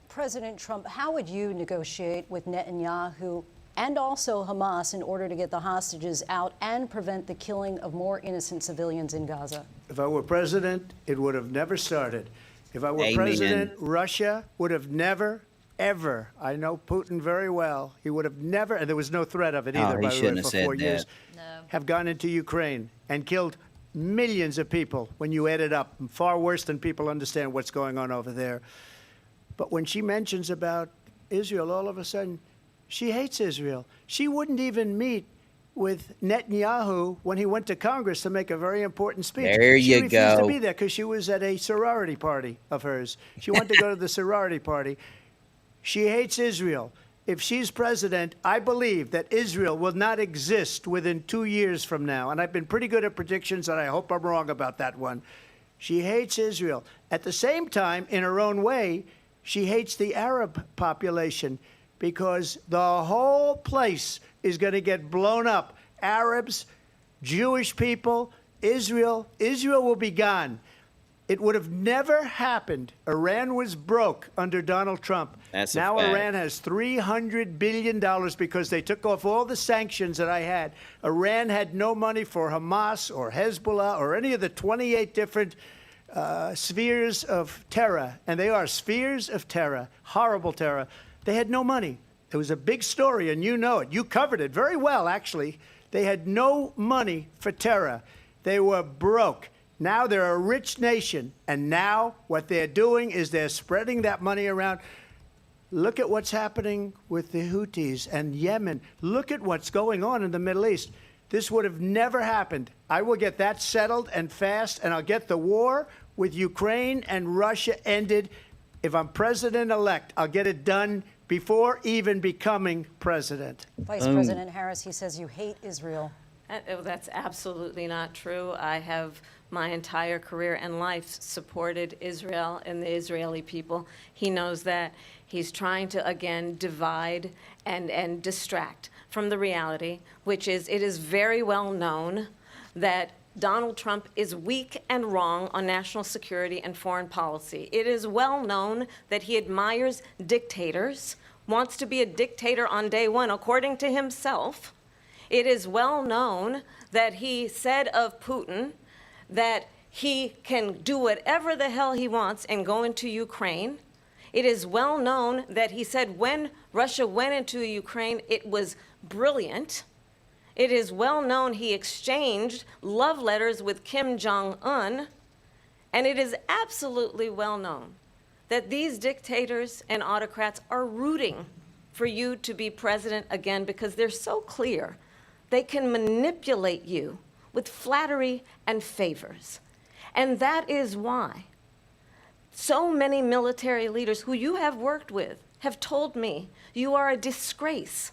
President Trump, how would you negotiate with Netanyahu and also Hamas in order to get the hostages out and prevent the killing of more innocent civilians in Gaza? If I were president, it would have never started. If I were president, Russia would have never, ever, I know Putin very well, he would have never, and there was no threat of it either, by the way, for 4 years, have gone into Ukraine and killed millions of people when you add it up, far worse than people understand what's going on over there. But when she mentions about Israel, all of a sudden, she hates Israel. She wouldn't even meet with Netanyahu when he went to Congress to make a very important speech. There you She refused go. to be there because she was at a sorority party of hers. She wanted to go to the sorority party. She hates Israel. If she's president, I believe that Israel will not exist within 2 years from now. And I've been pretty good at predictions, and I hope I'm wrong about that one. She hates Israel. At the same time, in her own way, she hates the Arab population because the whole place is going to get blown up. Arabs, Jewish people, Israel will be gone. It would have never happened. Iran was broke under Donald Trump. That's a now fact. Iran has $300 billion because they took off all the sanctions that I had. Iran had no money for Hamas or Hezbollah or any of the 28 different spheres of terror, and they are spheres of terror, horrible terror. They had no money. It was a big story, and you know it. You covered it very well, actually. They had no money for terror. They were broke. Now they're a rich nation, and now what they're doing is they're spreading that money around. Look at what's happening with the Houthis and Yemen. Look at what's going on in the Middle East. this would have never happened. I will get that settled and fast, and I'll get the war with Ukraine and Russia ended. If I'm president-elect, I'll get it done before even becoming president. Vice President Harris, he says you hate Israel. That's absolutely not true. I have my entire career and life supported Israel and the Israeli people. He knows that. He's trying to, again, divide and distract from the reality, which is it is very well known that Donald Trump is weak and wrong on national security and foreign policy. It is well known that he admires dictators, wants to be a dictator on day one, according to himself. It is well known that he said of Putin that he can do whatever the hell he wants and go into Ukraine. It is well known that he said when Russia went into Ukraine, it was brilliant. It is well known he exchanged love letters with Kim Jong-un. And it is absolutely well known that these dictators and autocrats are rooting for you to be president again because they're so clear. They can manipulate you with flattery and favors. And that is why so many military leaders who you have worked with have told me you are a disgrace.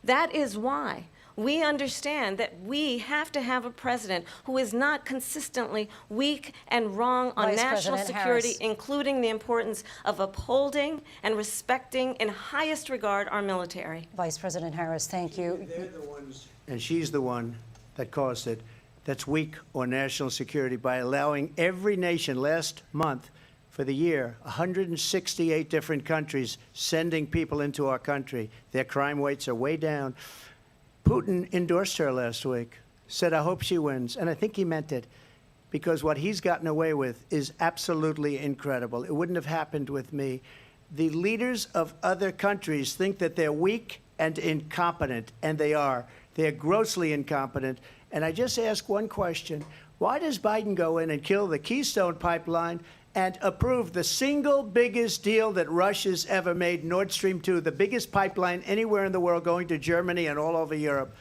That is why we understand that we have to have a president who is not consistently weak and wrong on Vice national President security, Harris. including the importance of upholding and respecting in highest regard our military. Vice President Harris, thank you. They're the ones, and she's the one that caused it, that's weak on national security by allowing every nation last month for the year, 168 different countries sending people into our country. Their crime rates are way down. Putin endorsed her last week, said, I hope she wins. And I think he meant it because what he's gotten away with is absolutely incredible. It wouldn't have happened with me. The leaders of other countries think that they're weak and incompetent, and they are. They're grossly incompetent. And I just ask one question. Why does Biden go in and kill the Keystone Pipeline and approve the single biggest deal that Russia's ever made, Nord Stream 2, the biggest pipeline anywhere in the world going to Germany and all over Europe?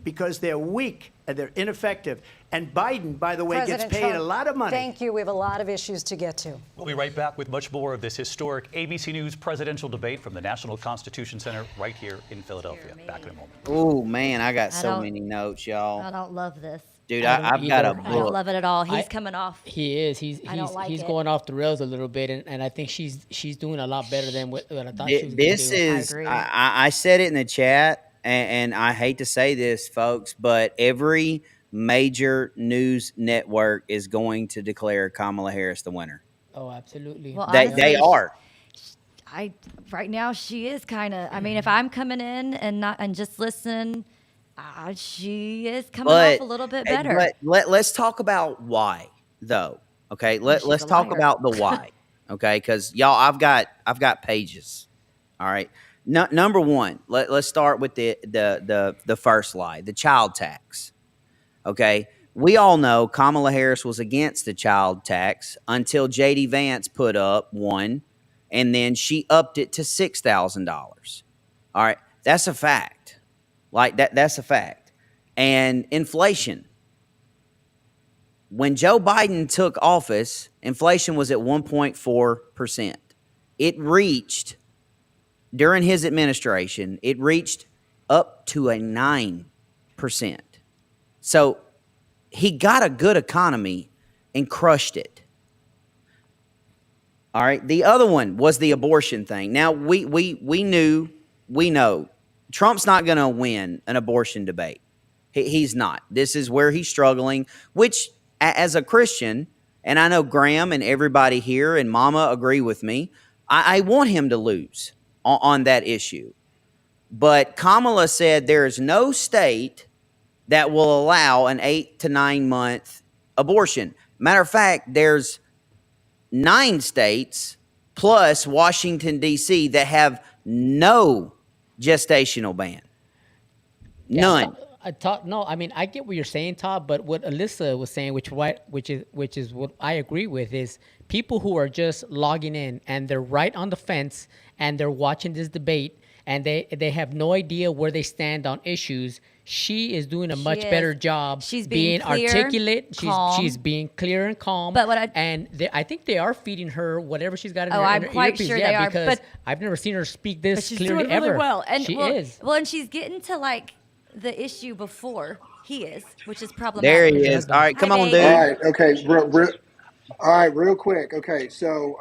Because they're weak and they're ineffective. And Biden, by the way, President gets paid Trump, a lot of money. Thank you. We have a lot of issues to get to. We'll be right back with much more of this historic ABC News presidential debate from the National Constitution Center right here in Philadelphia. Back in a moment. Oh, man, I got so don't- many notes, y'all. I don't love this. Dude, I don't I've got a either. book. I don't love it at all. He's coming off. He is. He's I don't like he's it. going off the rails a little bit, and I think she's doing a lot better than what I thought she was This going to do. is, agree. I said it in the chat, and I hate to say this, folks, but every major news network is going to declare Kamala Harris the winner. Oh, absolutely. Well, They honestly, are. Right now she is kind of. I mean, if I'm coming in and just listen, she is coming off a little bit better. Let's talk about why, though. Okay, let's she's a talk liar. about the why. Okay, because y'all, I've got pages. All right. Number one, let's start with the first lie, the child tax. Okay, we all know Kamala Harris was against the child tax until J.D. Vance put up one, and then she upped it to $6,000. All right, that's a fact. Like that's a fact. And inflation. When Joe Biden took office, inflation was at 1.4%. It reached, during his administration, it reached up to a 9%. So he got a good economy and crushed it. All right. The other one was the abortion thing. Now, we know Trump's not going to win an abortion debate. He's not. This is where he's struggling, which as a Christian, and I know Graham and everybody here and Mama agree with me, I want him to lose on that issue. But Kamala said there is no state that will allow an 8 to 9 month abortion. Matter of fact, there's 9 states plus Washington, D.C. that have no gestational ban. None. I mean, I get what you're saying, Todd, but what Alyssa was saying, which is what I agree with, is people who are just logging in and they're right on the fence and they're watching this debate and they have no idea where they stand on issues. She is doing a much is. better job. She's being clear, articulate. calm. She's being clear and calm. But I think they are feeding her whatever she's got in her, I'm in her quite earpiece. sure yeah, they are, because but- I've never seen her speak But this she's clearly doing really ever. well. And she well, is. Well, and she's getting to like the issue before he is, which is problematic. There he is. All right, come Hi, on, babe. dude. All right. Okay. All right. Real quick. Okay. So,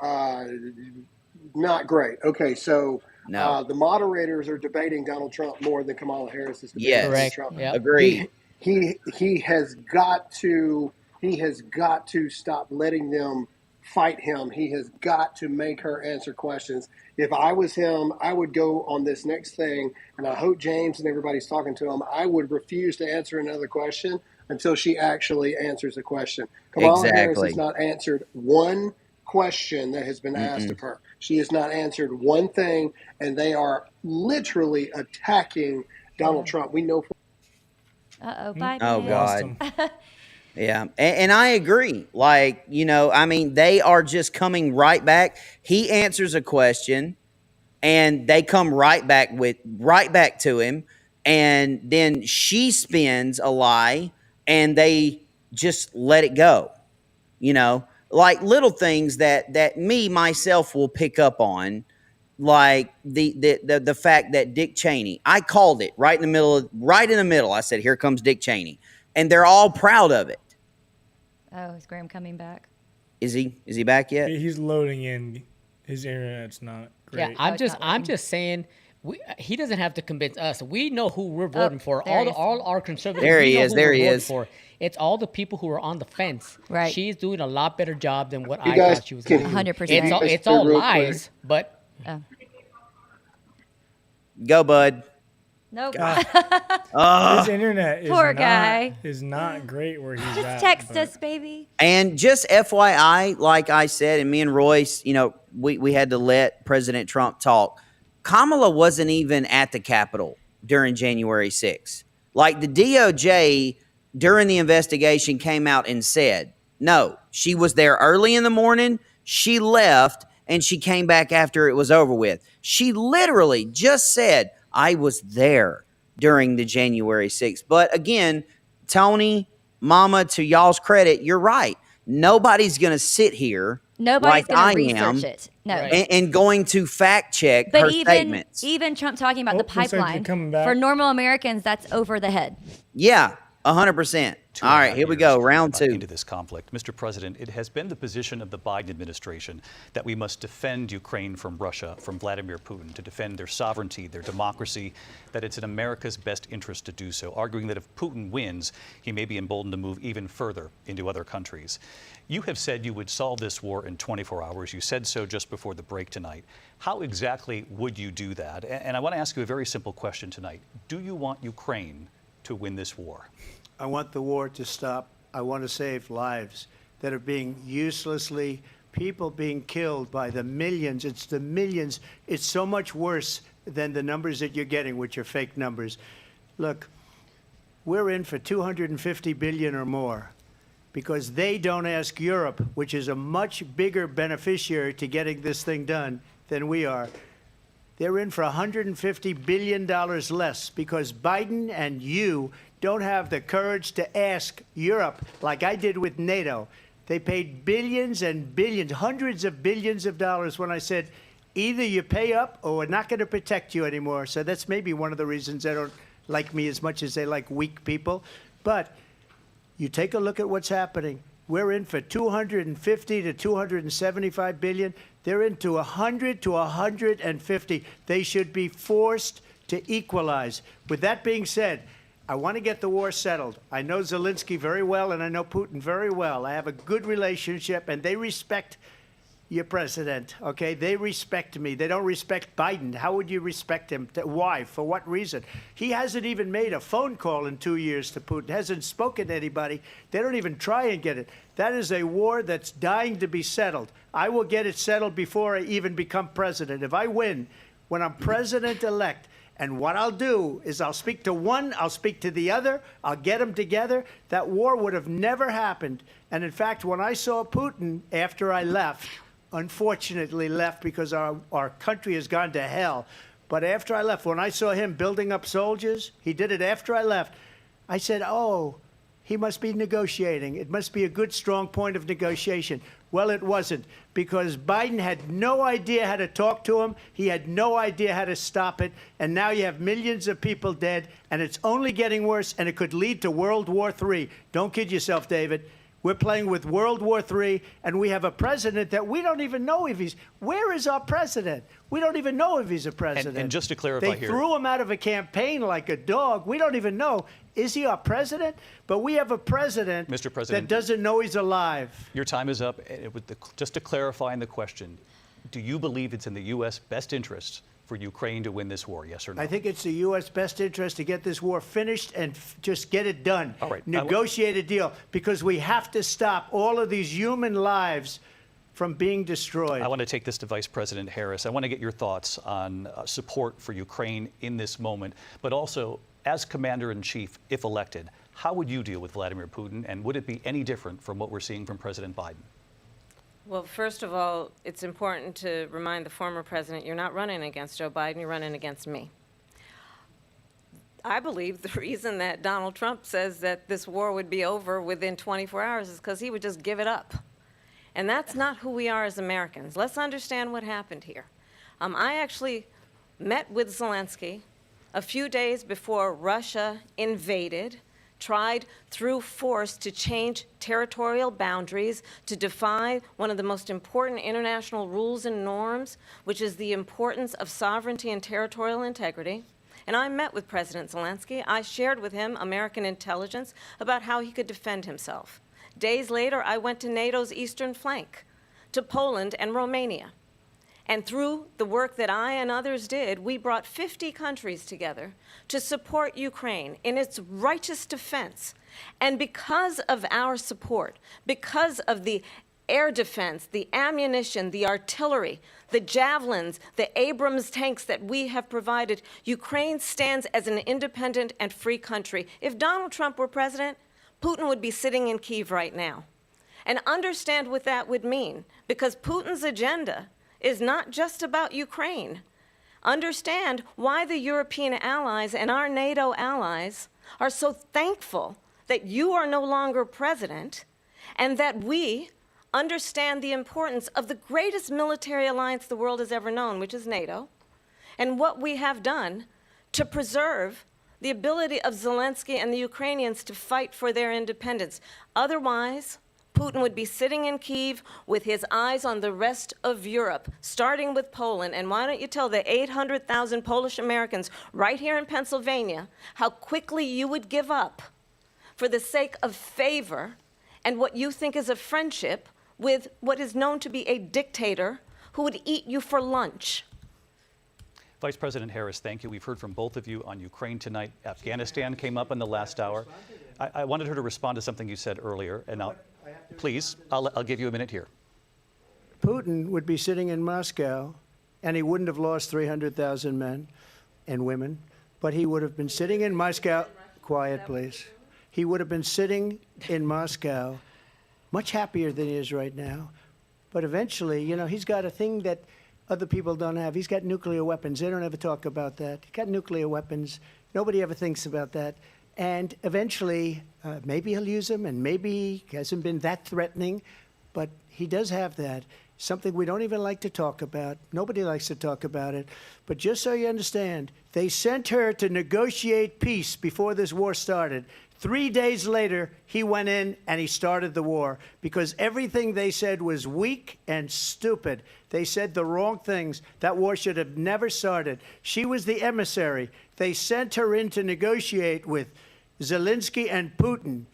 not great. Okay. So, No. the moderators are debating Donald Trump more than Kamala Harris is debating Yes. Donald Correct. Trump. Yep. Agreed. He has got to stop letting them fight him. He has got to make her answer questions. If I was him, I would go on this next thing, and I hope James and everybody's talking to him. I would refuse to answer another question until she actually answers a question. Kamala Harris Exactly. has not answered one question that has been asked of her. She has not answered one thing, and they are literally attacking Donald Trump. We know. Bye. Oh, babe. God. Yeah. And I agree. Like, I mean, they are just coming right back. He answers a question and they come right back to him. And then she spins a lie and they just let it go. Like little things that myself will pick up on. Like the fact that Dick Cheney, I called it right in the middle. I said, here comes Dick Cheney. And they're all proud of it. Oh, is Graham coming back? Is he back yet? He's loading in. His internet's not great. Yeah, I'm just saying he doesn't have to convince us. We know who we're voting for. All our conservatives. There he we know is. who There we're he voting is. For. It's all the people who are on the fence. Right. She's doing a lot better job than what You I guys thought she was can- going to do. 100%. It's all real lies, but Go, bud. Nope. His internet Poor guy. is not great where he's Just at. text but- us, baby. And just FYI, like I said, and me and Royce, we had to let President Trump talk. Kamala wasn't even at the Capitol during January 6th. Like the DOJ during the investigation came out and said, no, she was there early in the morning. She left and she came back after it was over with. She literally just said, I was there during the January 6th. But again, Tony, Mama, to y'all's credit, you're right. Nobody's going to sit here Nobody's like going I to research am it. No. Right. and going to fact check her But statements. even Trump talking about the looks like you're pipeline, coming back. for normal Americans, that's over the head. Yeah, 100%. All right, here we go. Round two. Into this conflict. Mr. President, it has been the position of the Biden administration that we must defend Ukraine from Russia, from Vladimir Putin, to defend their sovereignty, their democracy, that it's in America's best interest to do so, arguing that if Putin wins, he may be emboldened to move even further into other countries. You have said you would solve this war in 24 hours. You said so just before the break tonight. How exactly would you do that? And I want to ask you a very simple question tonight. Do you want Ukraine to win this war? I want the war to stop. I want to save lives that are being people being killed by the millions. It's the millions. It's so much worse than the numbers that you're getting, which are fake numbers. Look, we're in for 250 billion or more because they don't ask Europe, which is a much bigger beneficiary to getting this thing done than we are. They're in for $150 billion less because Biden and you don't have the courage to ask Europe like I did with NATO. They paid billions and billions, hundreds of billions of dollars when I said, either you pay up or we're not going to protect you anymore. So that's maybe one of the reasons they don't like me as much as they like weak people. But you take a look at what's happening. We're in for 250 to 275 billion. They're into 100 to 150. They should be forced to equalize. With that being said, I want to get the war settled. I know Zelensky very well, and I know Putin very well. I have a good relationship, and they respect your president, okay? They respect me. They don't respect Biden. How would you respect him? Why? For what reason? He hasn't even made a phone call in 2 years to Putin, hasn't spoken to anybody. They don't even try and get it. That is a war that's dying to be settled. I will get it settled before I even become president. If I win, when I'm president-elect, and what I'll do is I'll speak to one, I'll speak to the other, I'll get them together. That war would have never happened. And in fact, when I saw Putin after I left, unfortunately left because our country has gone to hell, But after I left, when I saw him building up soldiers, he did it after I left. I said, oh, he must be negotiating. It must be a good, strong point of negotiation. Well, it wasn't, because Biden had no idea how to talk to him. He had no idea how to stop it. And now you have millions of people dead, and it's only getting worse, and it could lead to World War III. Don't kid yourself, David. We're playing with World War III, and we have a president that we don't even know if he's... Where is our president? We don't even know if he's a president. And just to clarify they here... threw him out of a campaign like a dog. We don't even know. Is he our president? But we have a president, Mr. President, that doesn't know he's alive. Your time is up. Just to clarify in the question, do you believe it's in the U.S. best interest for Ukraine to win this war, yes or no? I think it's the U.S. best interest to get this war finished and just get it done. All right. Negotiate a deal, because we have to stop all of these human lives from being destroyed. I want to take this to Vice President Harris. I want to get your thoughts on support for Ukraine in this moment, but also, as Commander-in-Chief, if elected, how would you deal with Vladimir Putin, and would it be any different from what we're seeing from President Biden? Well, first of all, it's important to remind the former president you're not running against Joe Biden, you're running against me. I believe the reason that Donald Trump says that this war would be over within 24 hours is because he would just give it up. And that's not who we are as Americans. Let's understand what happened here. I actually met with Zelensky a few days before Russia invaded, tried through force to change territorial boundaries, to defy one of the most important international rules and norms, which is the importance of sovereignty and territorial integrity. And I met with President Zelensky. I shared with him American intelligence about how he could defend himself. Days later, I went to NATO's eastern flank, to Poland and Romania. And through the work that I and others did, we brought 50 countries together to support Ukraine in its righteous defense. And because of our support, because of the air defense, the ammunition, the artillery, the javelins, the Abrams tanks that we have provided, Ukraine stands as an independent and free country. If Donald Trump were president, Putin would be sitting in Kyiv right now. And understand what that would mean, because Putin's agenda is not just about Ukraine. Understand why the European allies and our NATO allies are so thankful that you are no longer president, and that we understand the importance of the greatest military alliance the world has ever known, which is NATO, and what we have done to preserve the ability of Zelensky and the Ukrainians to fight for their independence. Otherwise, Putin would be sitting in Kyiv with his eyes on the rest of Europe, starting with Poland. And why don't you tell the 800,000 Polish Americans right here in Pennsylvania how quickly you would give up for the sake of favor and what you think is a friendship with what is known to be a dictator who would eat you for lunch. Vice President Harris, thank you. We've heard from both of you on Ukraine tonight. Afghanistan came up in the last hour. I wanted her to respond to something you said earlier, and please, I'll give you a minute here. Putin would be sitting in Moscow, and he wouldn't have lost 300,000 men and women, but he would have been sitting in Moscow. Quiet, please. He would have been sitting in Moscow, much happier than he is right now. But eventually, you know, he's got a thing that other people don't have. He's got nuclear weapons. They don't ever talk about that. He's got nuclear weapons. Nobody ever thinks about that. And eventually, maybe he'll use them, and maybe he hasn't been that threatening, but he does have that. Something we don't even like to talk about. Nobody likes to talk about it. But just so you understand, they sent her to negotiate peace before this war started. 3 days later, he went in and he started the war because everything they said was weak and stupid. They said the wrong things. That war should have never started. She was the emissary. They sent her in to negotiate with Zelensky and Putin,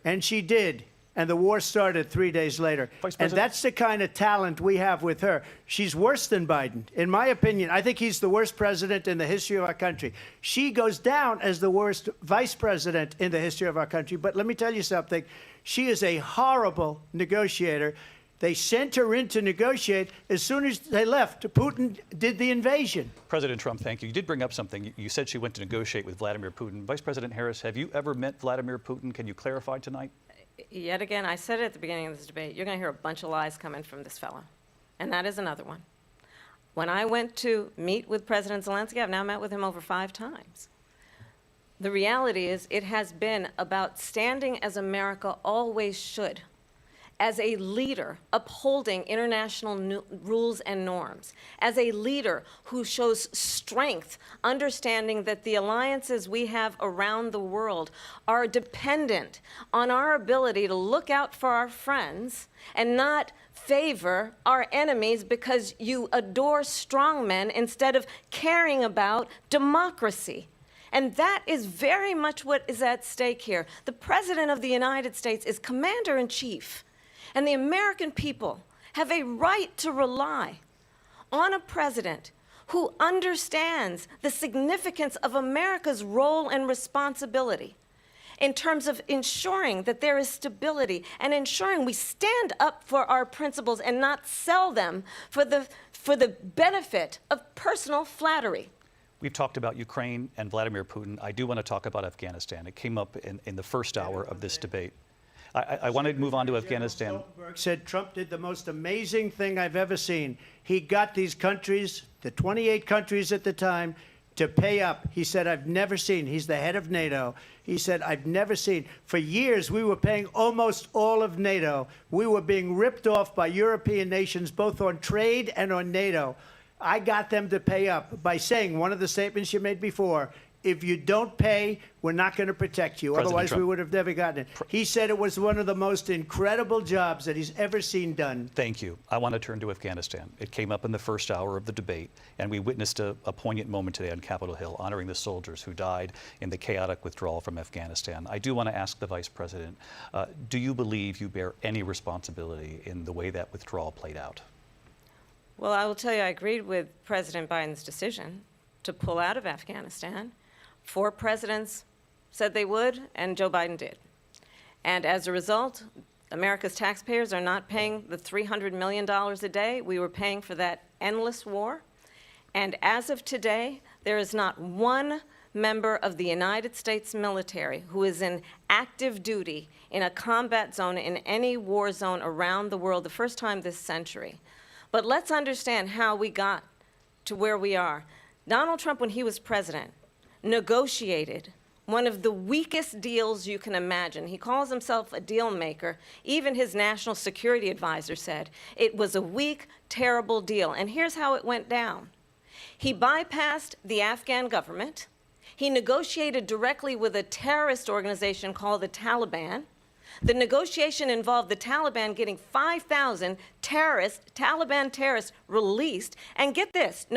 and she did. And the war started 3 days later. And that's the kind of talent we have with her. She's worse than Biden. In my opinion, I think he's the worst president in the history of our country. She goes down as the worst vice president in the history of our country. But let me tell you something. She is a horrible negotiator. They sent her in to negotiate. As soon as they left, Putin did the invasion. President Trump, thank you. You did bring up something. You said she went to negotiate with Vladimir Putin. Vice President Harris, have you ever met Vladimir Putin? Can you clarify tonight? Yet again, I said it at the beginning of this debate, you're going to hear a bunch of lies coming from this fellow. And that is another one. When I went to meet with President Zelensky, I've now met with him over 5 times. The reality is it has been about standing as America always should, as a leader upholding international rules and norms, as a leader who shows strength, understanding that the alliances we have around the world are dependent on our ability to look out for our friends and not favor our enemies because you adore strongmen instead of caring about democracy. And that is very much what is at stake here. The President of the United States is commander-in-chief. And the American people have a right to rely on a president who understands the significance of America's role and responsibility in terms of ensuring that there is stability and ensuring we stand up for our principles and not sell them for the benefit of personal flattery. We've talked about Ukraine and Vladimir Putin. I do want to talk about Afghanistan. It came up in the first hour of this debate. I want to move on to Afghanistan. Stoltenberg said Trump did the most amazing thing I've ever seen. He got these countries, the 28 countries at the time, to pay up. He said, I've never seen. He's the head of NATO. He said, I've never seen. For years, we were paying almost all of NATO. We were being ripped off by European nations, both on trade and on NATO. I got them to pay up by saying one of the statements you made before, if you don't pay, we're not going to protect you. President Otherwise, Trump. we would have never gotten it. He said it was one of the most incredible jobs that he's ever seen done. Thank you. I want to turn to Afghanistan. It came up in the first hour of the debate, and we witnessed a poignant moment today on Capitol Hill, honoring the soldiers who died in the chaotic withdrawal from Afghanistan. I do want to ask the Vice President, do you believe you bear any responsibility in the way that withdrawal played out? Well, I will tell you, I agreed with President Biden's decision to pull out of Afghanistan. 4 presidents said they would, and Joe Biden did. And as a result, America's taxpayers are not paying the $300 million a day we were paying for that endless war. And as of today, there is not one member of the United States military who is in active duty in a combat zone in any war zone around the world, the first time this century. But let's understand how we got to where we are. Donald Trump, when he was president, negotiated one of the weakest deals you can imagine. He calls himself a deal maker. Even his national security advisor said it was a weak, terrible deal. And here's how it went down. He bypassed the Afghan government. He negotiated directly with a terrorist organization called the Taliban. The negotiation involved the Taliban getting 5,000 Taliban terrorists released. And get this,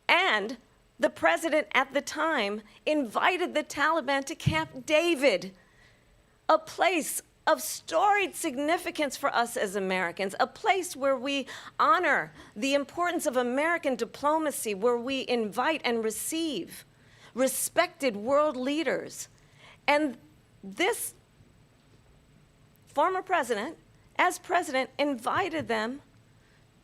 and the president at the time invited the Taliban to Camp David, a place of storied significance for us as Americans, a place where we honor the importance of American diplomacy, where we invite and receive respected world leaders. And this former president, as president, invited them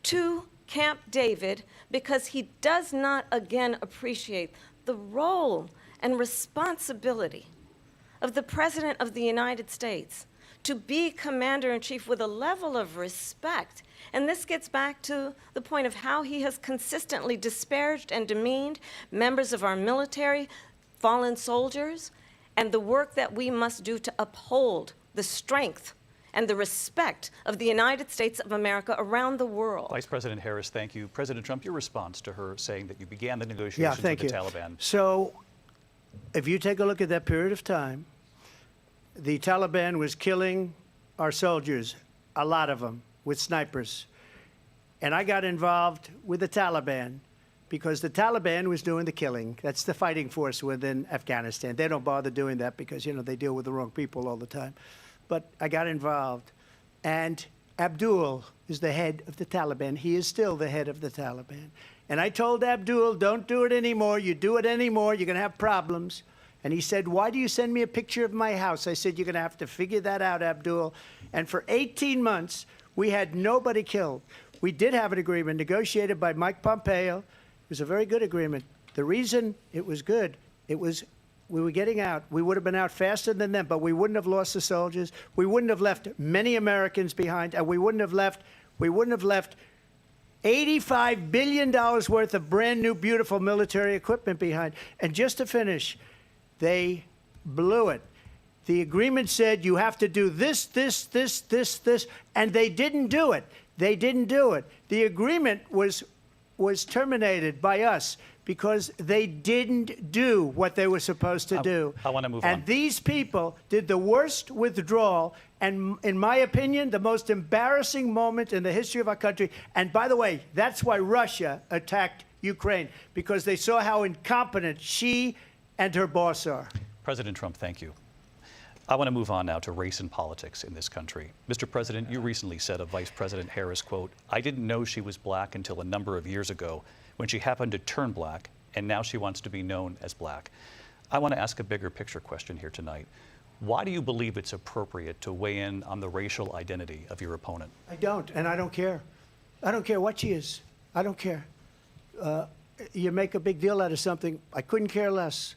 to Camp David because he does not again appreciate the role and responsibility of the President of the United States to be commander-in-chief with a level of respect. And this gets back to the point of how he has consistently disparaged and demeaned members of our military, fallen soldiers, and the work that we must do to uphold the strength and the respect of the United States of America around the world. Vice President Harris, thank you. President Trump, your response to her saying that you began the negotiations Yeah, with the thank you. Taliban. So if you take a look at that period of time, the Taliban was killing our soldiers, a lot of them, with snipers. And I got involved with the Taliban because the Taliban was doing the killing. That's the fighting force within Afghanistan. They don't bother doing that because, they deal with the wrong people all the time. But I got involved. And Abdul is the head of the Taliban. He is still the head of the Taliban. And I told Abdul, don't do it anymore. You do it anymore, you're going to have problems. And he said, why do you send me a picture of my house? I said, you're going to have to figure that out, Abdul. And for 18 months, we had nobody killed. We did have an agreement negotiated by Mike Pompeo. It was a very good agreement. The reason it was good, we were getting out. We would have been out faster than them, but we wouldn't have lost the soldiers. We wouldn't have left many Americans behind, and we wouldn't have left $85 billion worth of brand new, beautiful military equipment behind. And just to finish, they blew it. The agreement said you have to do this, and they didn't do it. They didn't do it. The agreement was terminated by us because they didn't do what they were supposed to do. I want to move on. And these people did the worst withdrawal, and in my opinion, the most embarrassing moment in the history of our country. And by the way, that's why Russia attacked Ukraine, because they saw how incompetent she and her boss are. President Trump, thank you. I want to move on now to race and politics in this country. Mr. President, you recently said of Vice President Harris, quote, "I didn't know she was black until a number of years ago when she happened to turn black, and now she wants to be known as black." I want to ask a bigger picture question here tonight. Why do you believe it's appropriate to weigh in on the racial identity of your opponent? I don't, and I don't care. I don't care what she is. I don't care. You make a big deal out of something, I couldn't care less.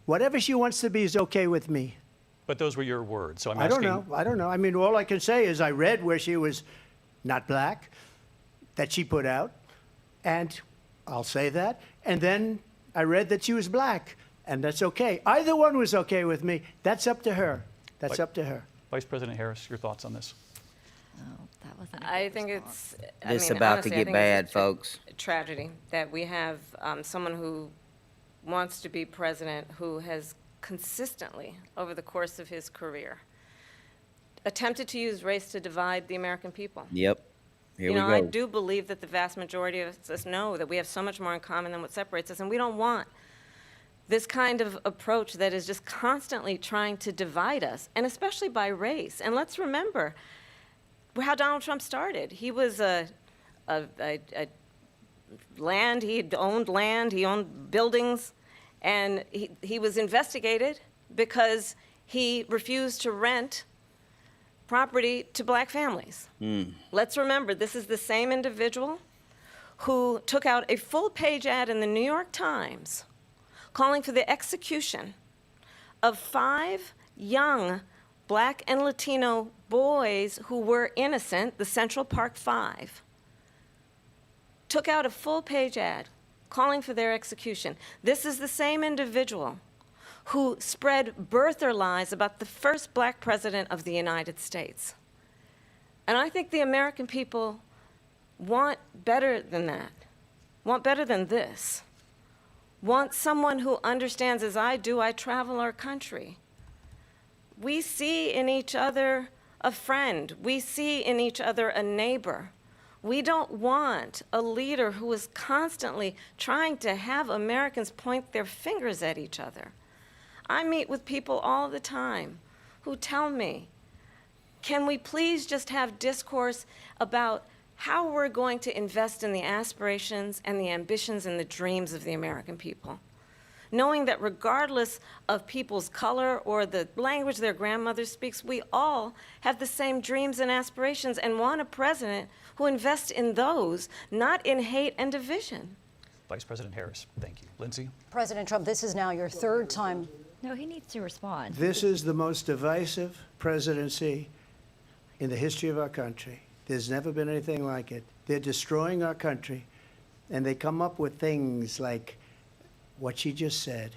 Whatever she wants to be is okay with me. But those were your words, so I'm I asking. don't know. I mean, all I can say is I read where she was not black, that she put out, and I'll say that. And then I read that she was black, and that's okay. Either one was okay with me. That's up to her. That's up to her. Vice President Harris, your thoughts on this? That wasn't. I think it's. This about to get bad, folks. Tragedy that we have someone who wants to be president who has consistently, over the course of his career, attempted to use race to divide the American people. Yep. Here we go. I do believe that the vast majority of us know that we have so much more in common than what separates us, and we don't want this kind of approach that is just constantly trying to divide us, and especially by race. And let's remember how Donald Trump started. He was land, he owned buildings, and he was investigated because he refused to rent property to black families. Let's remember, this is the same individual who took out a full-page ad in the New York Times calling for the execution of 5 young black and Latino boys who were innocent, the Central Park 5. Took out a full-page ad calling for their execution. This is the same individual who spread birther lies about the first black president of the United States. And I think the American people want better than that, want better than this, want someone who understands, as I do, I travel our country. We see in each other a friend. We see in each other a neighbor. We don't want a leader who is constantly trying to have Americans point their fingers at each other. I meet with people all the time who tell me, can we please just have discourse about how we're going to invest in the aspirations and the ambitions and the dreams of the American people? Knowing that regardless of people's color or the language their grandmother speaks, we all have the same dreams and aspirations and want a president who invests in those, not in hate and division. Vice President Harris, thank you. Lindsay? President Trump, this is now your third time. No, he needs to respond. This is the most divisive presidency in the history of our country. There's never been anything like it. They're destroying our country, and they come up with things like what she just said.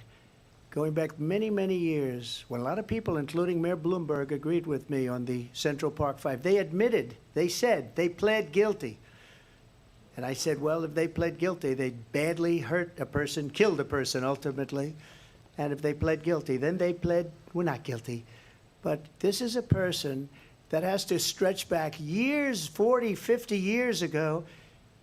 Going back many, many years, when a lot of people, including Mayor Bloomberg, agreed with me on the Central Park 5, they admitted, they said, they pled guilty. And I said, well, if they pled guilty, they badly hurt a person, killed a person ultimately. And if they pled guilty, then they pled, we're not guilty. But this is a person that has to stretch back years, 40, 50 years ago,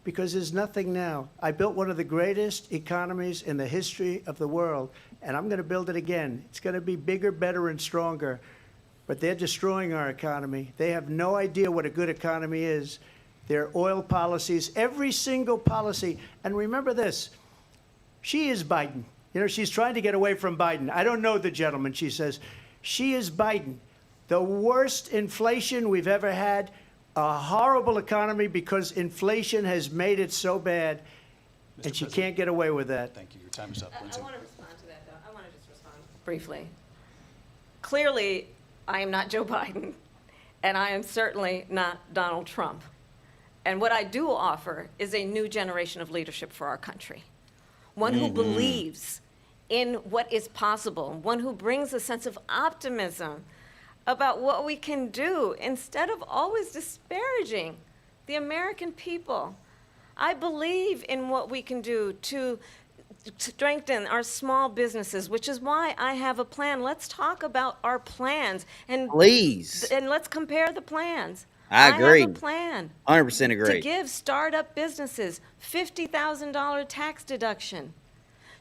because there's nothing now. I built one of the greatest economies in the history of the world, and I'm going to build it again. It's going to be bigger, better, and stronger. But they're destroying our economy. They have no idea what a good economy is. Their oil policies, every single policy. And remember this, she is Biden. You know, she's trying to get away from Biden. I don't know the gentleman, she says. She is Biden. The worst inflation we've ever had, a horrible economy because inflation has made it so bad, and she can't get away with that. Thank you. Your time is up, Lindsay. I want to respond to that, though. I want to just respond briefly. Clearly, I am not Joe Biden, and I am certainly not Donald Trump. And what I do offer is a new generation of leadership for our country. One who believes in what is possible, one who brings a sense of optimism about what we can do instead of always disparaging the American people. I believe in what we can do to strengthen our small businesses, which is why I have a plan. Let's talk about our plans and Please. and let's compare the plans. I agree. have a plan 100% agree. to give startup businesses $50,000 tax deduction,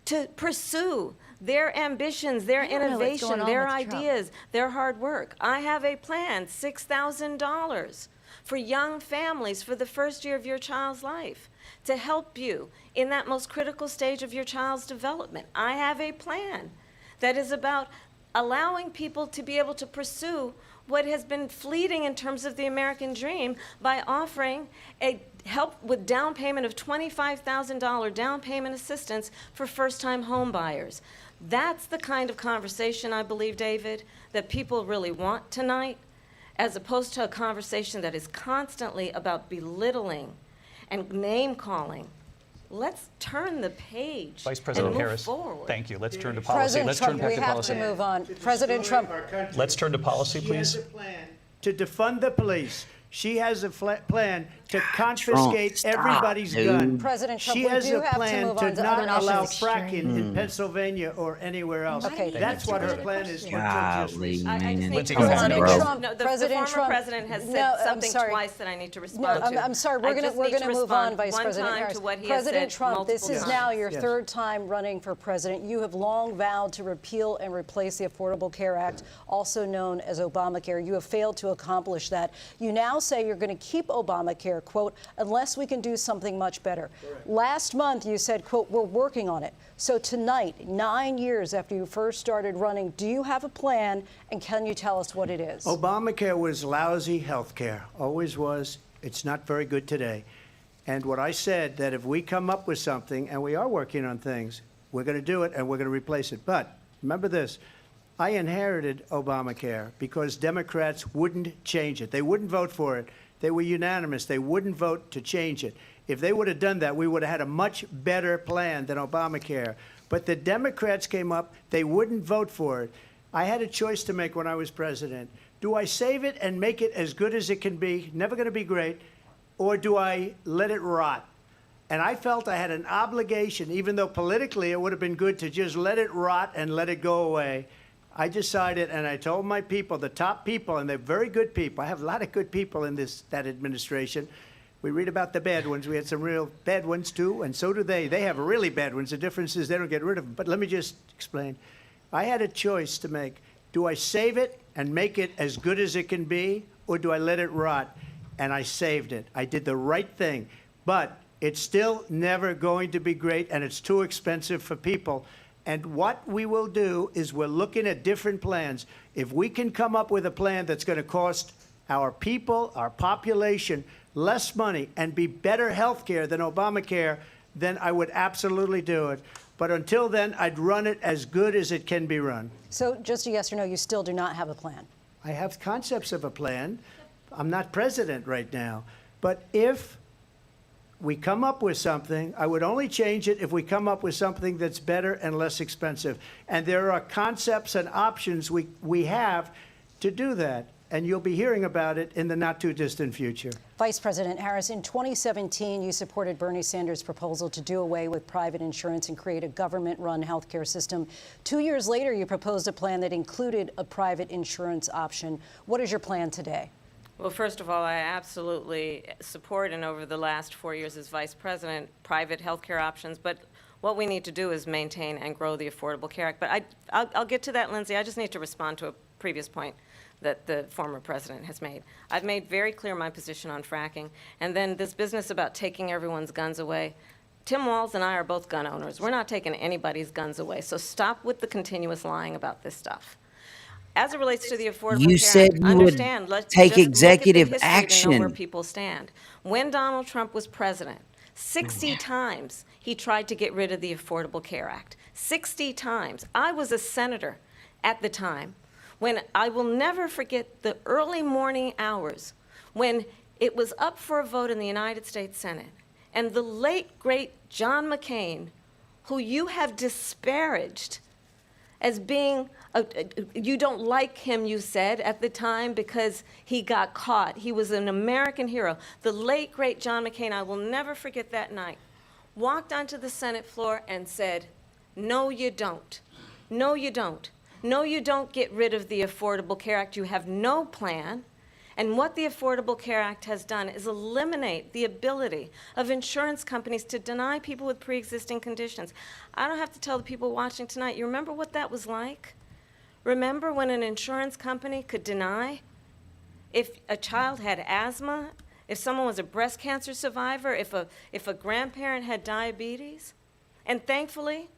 to pursue their ambitions, their I don't know what's innovation, going on their with Trump. ideas, their hard work. I have a plan, $6,000 for young families for the first year of your child's life to help you in that most critical stage of your child's development. I have a plan that is about allowing people to be able to pursue what has been fleeting in terms of the American dream by offering a help with down payment of $25,000 down payment assistance for first-time home buyers. That's the kind of conversation, I believe, David, that people really want tonight, as opposed to a conversation that is constantly about belittling and name-calling. Let's turn the page Vice President and move Harris, forward. thank you. Let's turn to policy. President Let's Trump, turn back we to have policy. to move on. President Trump. Let's turn to policy, She please. has a plan to defund the police. She has a plan to confiscate stop, everybody's dude. gun. President Trump, she we has do a have to plan move to on to not other allow issues. fracking in Pennsylvania or anywhere else. Okay. That's what her plan is. Until just Golly, recently. I just man. need Lindsey, to go ahead, President bro. Trump, No, the President former Trump. president has said No, I'm something sorry. twice that I need to No, respond to. I'm sorry. I We're just going need to to move on, respond Vice one President time Harris. to what he has President said Trump, this is multiple now times. your Yes. third time running for president. You have long vowed to repeal and replace the Affordable Care Act, also known as Obamacare. You have failed to accomplish that. You now say you're going to keep Obamacare, quote, unless we can do something much better. Last month, you said, quote, we're working on it. So tonight, 9 years after you first started running, do you have a plan, and can you tell us what it is? Obamacare was lousy health care, always was. It's not very good today. And what I said, that if we come up with something, and we are working on things, we're going to do it and we're going to replace it. But remember this, I inherited Obamacare because Democrats wouldn't change it. They wouldn't vote for it. They were unanimous. They wouldn't vote to change it. If they would have done that, we would have had a much better plan than Obamacare. But the Democrats came up. They wouldn't vote for it. I had a choice to make when I was president. Do I save it and make it as good as it can be, never going to be great, or do I let it rot? And I felt I had an obligation, even though politically it would have been good to just let it rot and let it go away. I decided, and I told my people, the top people, and they're very good people. I have a lot of good people in that administration. We read about the bad ones. We had some real bad ones, too, and so do they. They have really bad ones. The difference is they don't get rid of them. But let me just explain. I had a choice to make. Do I save it and make it as good as it can be, or do I let it rot? And I saved it. I did the right thing. But it's still never going to be great, and it's too expensive for people. And what we will do is we're looking at different plans. If we can come up with a plan that's going to cost our people, our population, less money and be better health care than Obamacare, then I would absolutely do it. But until then, I'd run it as good as it can be run. So just a yes or no, you still do not have a plan? I have concepts of a plan. I'm not president right now. But if we come up with something, I would only change it if we come up with something that's better and less expensive. And there are concepts and options we have to do that. And you'll be hearing about it in the not-too-distant future. Vice President Harris, in 2017, you supported Bernie Sanders' proposal to do away with private insurance and create a government-run healthcare system. 2 years later, you proposed a plan that included a private insurance option. What is your plan today? Well, first of all, I absolutely support, and over the last 4 years as vice president, private health care options. But what we need to do is maintain and grow the Affordable Care Act. But I'll get to that, Lindsay. I just need to respond to a previous point that the former president has made. I've made very clear my position on fracking. And then this business about taking everyone's guns away. Tim Walz and I are both gun owners. We're not taking anybody's guns away. So stop with the continuous lying about this stuff. As it relates to the Affordable Care You said Act, you would understand, let's take just executive look at the history to know where action. people stand. When Donald Trump was president, 60 times he tried to get rid of the Affordable Care Act. 60 times. I was a senator at the time when I will never forget the early morning hours when it was up for a vote in the United States Senate. And the late, great John McCain, who you have disparaged as being, you don't like him, you said, at the time because he got caught. He was an American hero. The late, great John McCain, I will never forget that night, walked onto the Senate floor and said, no, you don't. No, you don't. No, you don't get rid of the Affordable Care Act. You have no plan. And what the Affordable Care Act has done is eliminate the ability of insurance companies to deny people with pre-existing conditions. I don't have to tell the people watching tonight, you remember what that was like? Remember when an insurance company could deny if a child had asthma, if someone was a breast cancer survivor, if a grandparent had diabetes? And thankfully,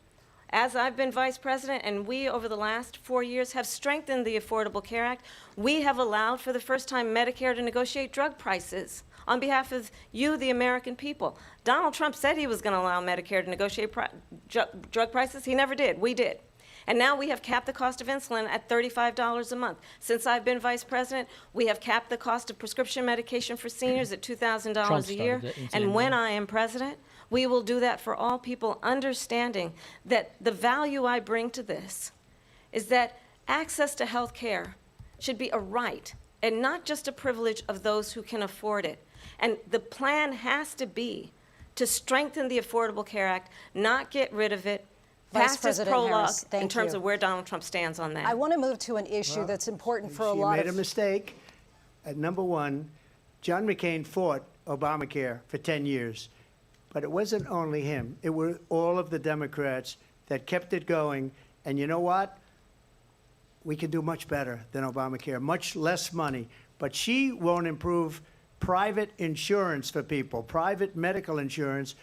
as I've been vice president, and we over the last 4 years have strengthened the Affordable Care Act, we have allowed for the first time Medicare to negotiate drug prices on behalf of you, the American people. Donald Trump said he was going to allow Medicare to negotiate drug prices. He never did. We did. And now we have capped the cost of insulin at $35 a month. Since I've been vice president, we have capped the cost of prescription medication for seniors at $2,000 a year. And when I am president, we will do that for all people, understanding that the value I bring to this is that access to health care should be a right and not just a privilege of those who can afford it. And the plan has to be to strengthen the Affordable Care Act, not get rid of it. Vice Fastest President prologue Harris, thank in terms you. of where Donald Trump stands on that. I want to move to an issue that's important for a lot She of... made a mistake. At number one, John McCain fought Obamacare for 10 years. But it wasn't only him. It were all of the Democrats that kept it going. And you know what? We can do much better than Obamacare, much less money. But she won't improve private insurance for people, private medical insurance.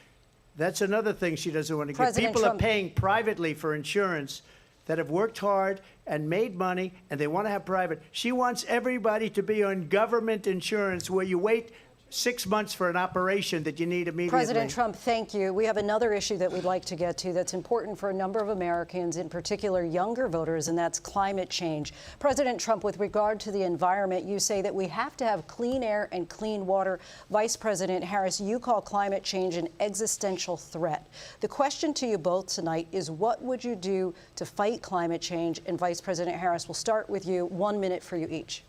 That's another thing she doesn't want to get. People are paying privately for insurance that have worked hard and made money, and they want to have private. She wants everybody to be on government insurance where you wait 6 months for an operation that you need immediately. President Trump, thank you. We have another issue that we'd like to get to that's important for a number of Americans, in particular younger voters, and that's climate change. President Trump, with regard to the environment, you say that we have to have clean air and clean water. Vice President Harris, you call climate change an existential threat. The question to you both tonight is, what would you do to fight climate change? And Vice President Harris, we'll start with you. 1 minute for you each.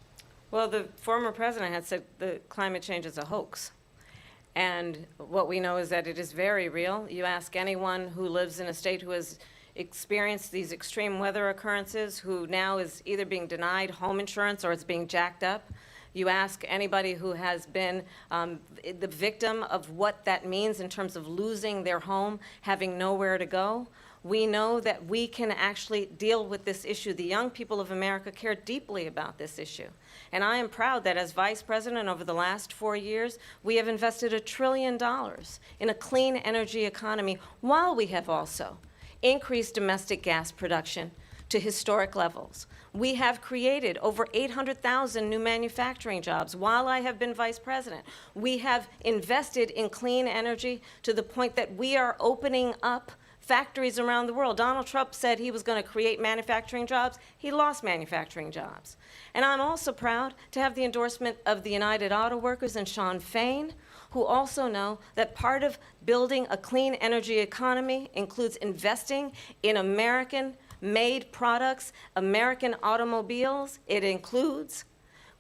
Well, the former president had said that climate change is a hoax. And what we know is that it is very real. You ask anyone who lives in a state who has experienced these extreme weather occurrences, who now is either being denied home insurance or it's being jacked up. You ask anybody who has been the victim of what that means in terms of losing their home, having nowhere to go. We know that we can actually deal with this issue. The young people of America care deeply about this issue. And I am proud that as vice president over the last 4 years, we have invested $1 trillion in a clean energy economy, while we have also increased domestic gas production to historic levels. We have created over 800,000 new manufacturing jobs while I have been vice president. We have invested in clean energy to the point that we are opening up factories around the world. Donald Trump said he was going to create manufacturing jobs. He lost manufacturing jobs. And I'm also proud to have the endorsement of the United Auto Workers and Sean Fain, who also know that part of building a clean energy economy includes investing in American-made products, American automobiles. It includes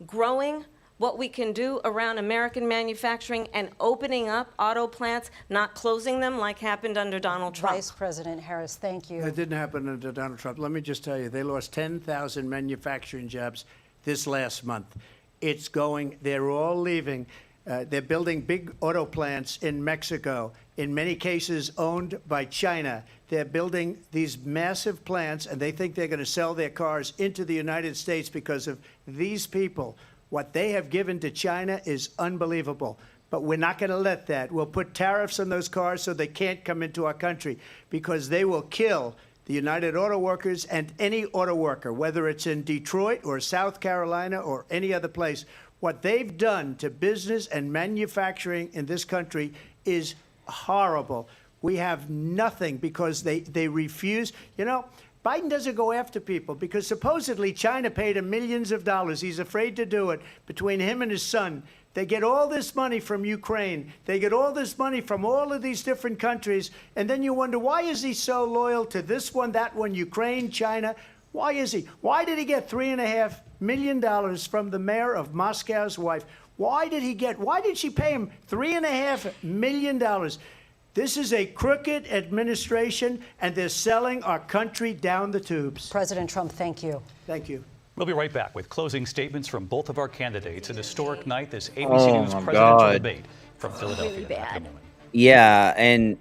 growing what we can do around American manufacturing and opening up auto plants, not closing them like happened under Donald Trump. Vice President Harris, thank you. It didn't happen under Donald Trump. Let me just tell you, they lost 10,000 manufacturing jobs this last month. It's going, they're all leaving. They're building big auto plants in Mexico, in many cases owned by China. They're building these massive plants, and they think they're going to sell their cars into the United States because of these people. What they have given to China is unbelievable. But we're not going to let that. We'll put tariffs on those cars so they can't come into our country, because they will kill the United Auto Workers and any auto worker, whether it's in Detroit or South Carolina or any other place. What they've done to business and manufacturing in this country is horrible. We have nothing because they refuse. You know, Biden doesn't go after people because supposedly China paid him millions of dollars. He's afraid to do it, between him and his son, They get all this money from Ukraine. They get all this money from all of these different countries. And then you wonder, why is he so loyal to this one, that one, Ukraine, China? Why is he? Why did he get $3.5 million from the mayor of Moscow's wife? Why did she pay him $3.5 million? This is a crooked administration, and they're selling our country down the tubes. President Trump, thank you. Thank you. We'll be right back with closing statements from both of our candidates. An historic night, this ABC News presidential debate from Philadelphia. Back in a moment. Yeah, and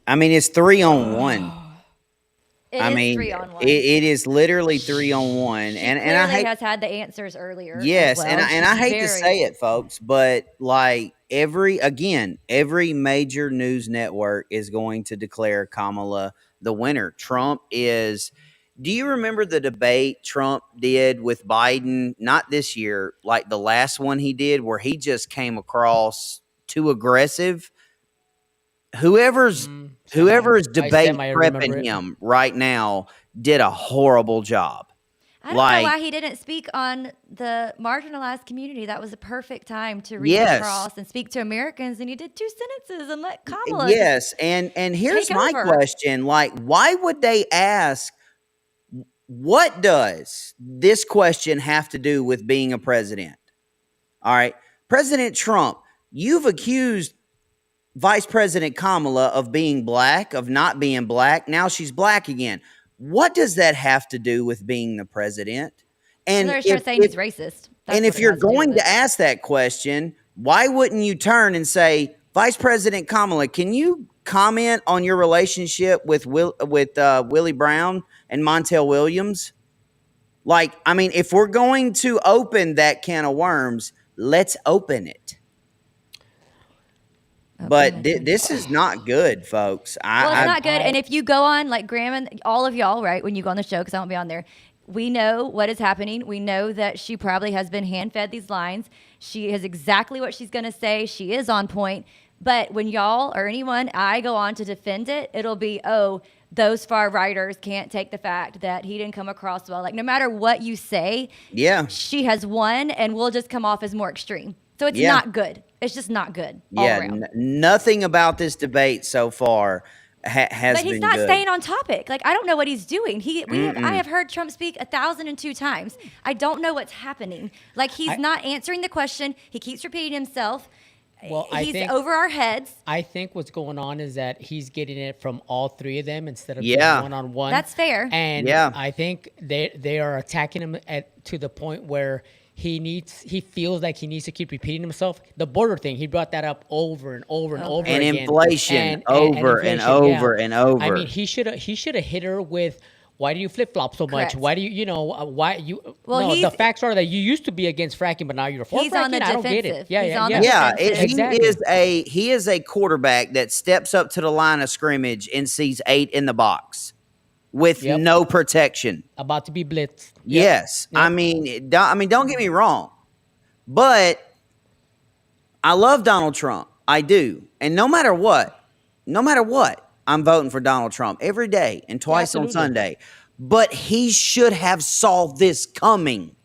I mean, it's 3-on-1. It is literally 3-on-1, and I hate, has had the answers earlier. Yes, as well. and I hate to say it, folks, but like every major news network is going to declare Kamala the winner. Trump is. Do you remember the debate Trump did with Biden? Not this year, like the last one he did, where he just came across too aggressive. Whoever's debate prepping him right now did a horrible job. I don't know why he didn't speak on the marginalized community. That was a perfect time to reach across and speak to Americans, and he did 2 sentences and let Kamala. Yes, and here's my question: like, why would they ask? What does this question have to do with being a president? All right, President Trump, you've accused Vice President Kamala of being black, of not being black. Now she's black again. What does that have to do with being the president? And they're saying he's racist. And if you're going to ask that question, why wouldn't you turn and say, Vice President Kamala, can you comment on your relationship with Willie Brown and Montel Williams? Like, I mean, if we're going to open that can of worms, let's open it. But this is not good, folks. It's not good. And if you go on, like Graham and all of y'all, right, when you go on the show, because I won't be on there, we know what is happening. We know that she probably has been hand-fed these lines. She is exactly what she's going to say. She is on point. But when y'all or anyone, I go on to defend it, it'll be, oh, those far righters can't take the fact that he didn't come across well. Like, no matter what you say, she has won, and we'll just come off as more extreme. So it's not good. It's just not good all around. Nothing about this debate so far has been good. But he's not staying on topic. Like, I don't know what he's doing. I have heard Trump speak 1,002 times. I don't know what's happening. Like, he's not answering the question. He keeps repeating himself. Well, he's over our heads. I think what's going on is that he's getting it from all three of them instead of just one-on-one. That's fair. And I think they are attacking him to the point where he feels like he needs to keep repeating himself. The border thing, he brought that up over and over and over again. And inflation over and over and over. I mean, he should have hit her with, why do you flip-flop so much? Why do you, the facts are that you used to be against fracking, but now you're for fracking. On the I don't get it. He is a quarterback that steps up to the line of scrimmage and sees 8 in the box with no protection. About to be blitzed. Yes. Yep. I mean, don't get me wrong, but I love Donald Trump. I do. And no matter what, I'm voting for Donald Trump every day and twice on Sunday. But he should have saw this coming.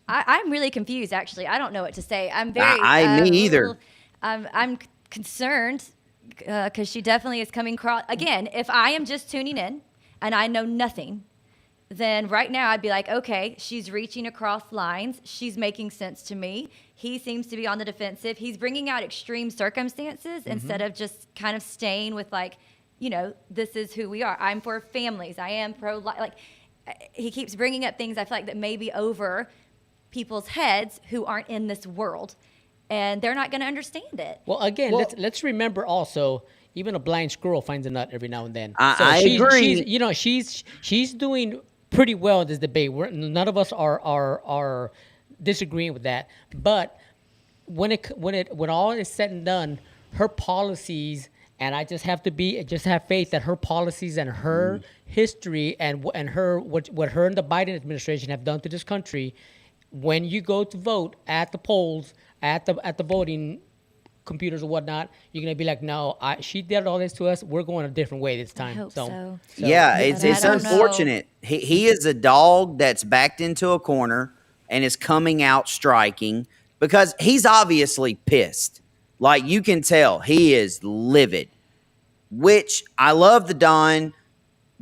I'm really confused, actually. I don't know what to say. I'm me either. I'm concerned because she definitely is coming across. Again, if I am just tuning in and I know nothing, then right now I'd be like, okay, she's reaching across lines. She's making sense to me. He seems to be on the defensive. He's bringing out extreme circumstances instead of just kind of staying with, like, this is who we are. I'm for families. I am pro-life. Like, he keeps bringing up things I feel like that may be over people's heads who aren't in this world, and they're not going to understand it. Well, again, let's remember also, even a blind squirrel finds a nut every now and then. I agree. She's doing pretty well in this debate. None of us are disagreeing with that. But when all is said and done, her policies, and I just have faith that her policies and her history and her what her and the Biden administration have done to this country, when you go to vote at the polls, at the voting computers or whatnot, you're gonna be like, no, she did all this to us. We're going a different way this time. I hope so. Yeah, it's unfortunate. He is a dog that's backed into a corner and is coming out striking because he's obviously pissed. Like, you can tell he is livid, which I love the Don,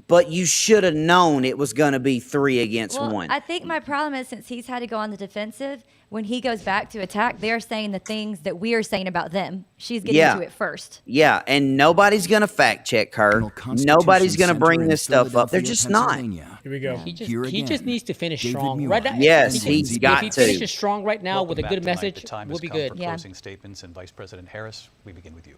but you should have known it was going to be 3 against 1. I think my problem is, since he's had to go on the defensive, when he goes back to attack, they're saying the things that we are saying about them. She's getting to it first. Yeah, and nobody's going to fact check her. Nobody's going to bring this stuff up. They're just not. Here we go. He just needs to finish strong. Right now, yes, he's got if to. he finishes strong right now with a good message, The time we'll has be come good. for closing statements, and Vice President Harris, we begin with you.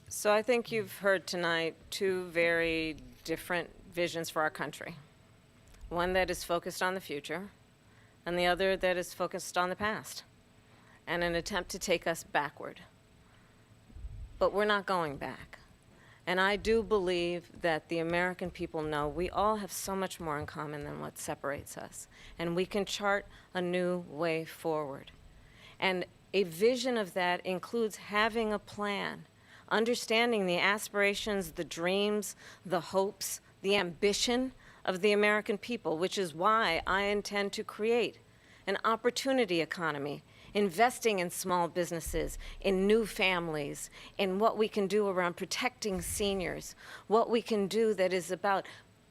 So I think you've heard tonight 2 very different visions for our country. One that is focused on the future, and the other that is focused on the past, and an attempt to take us backward. But we're not going back. And I do believe that the American people know we all have so much more in common than what separates us, and we can chart a new way forward. And a vision of that includes having a plan, understanding the aspirations, the dreams, the hopes, the ambition of the American people, which is why I intend to create an opportunity economy, investing in small businesses, in new families, in what we can do around protecting seniors, what we can do that is about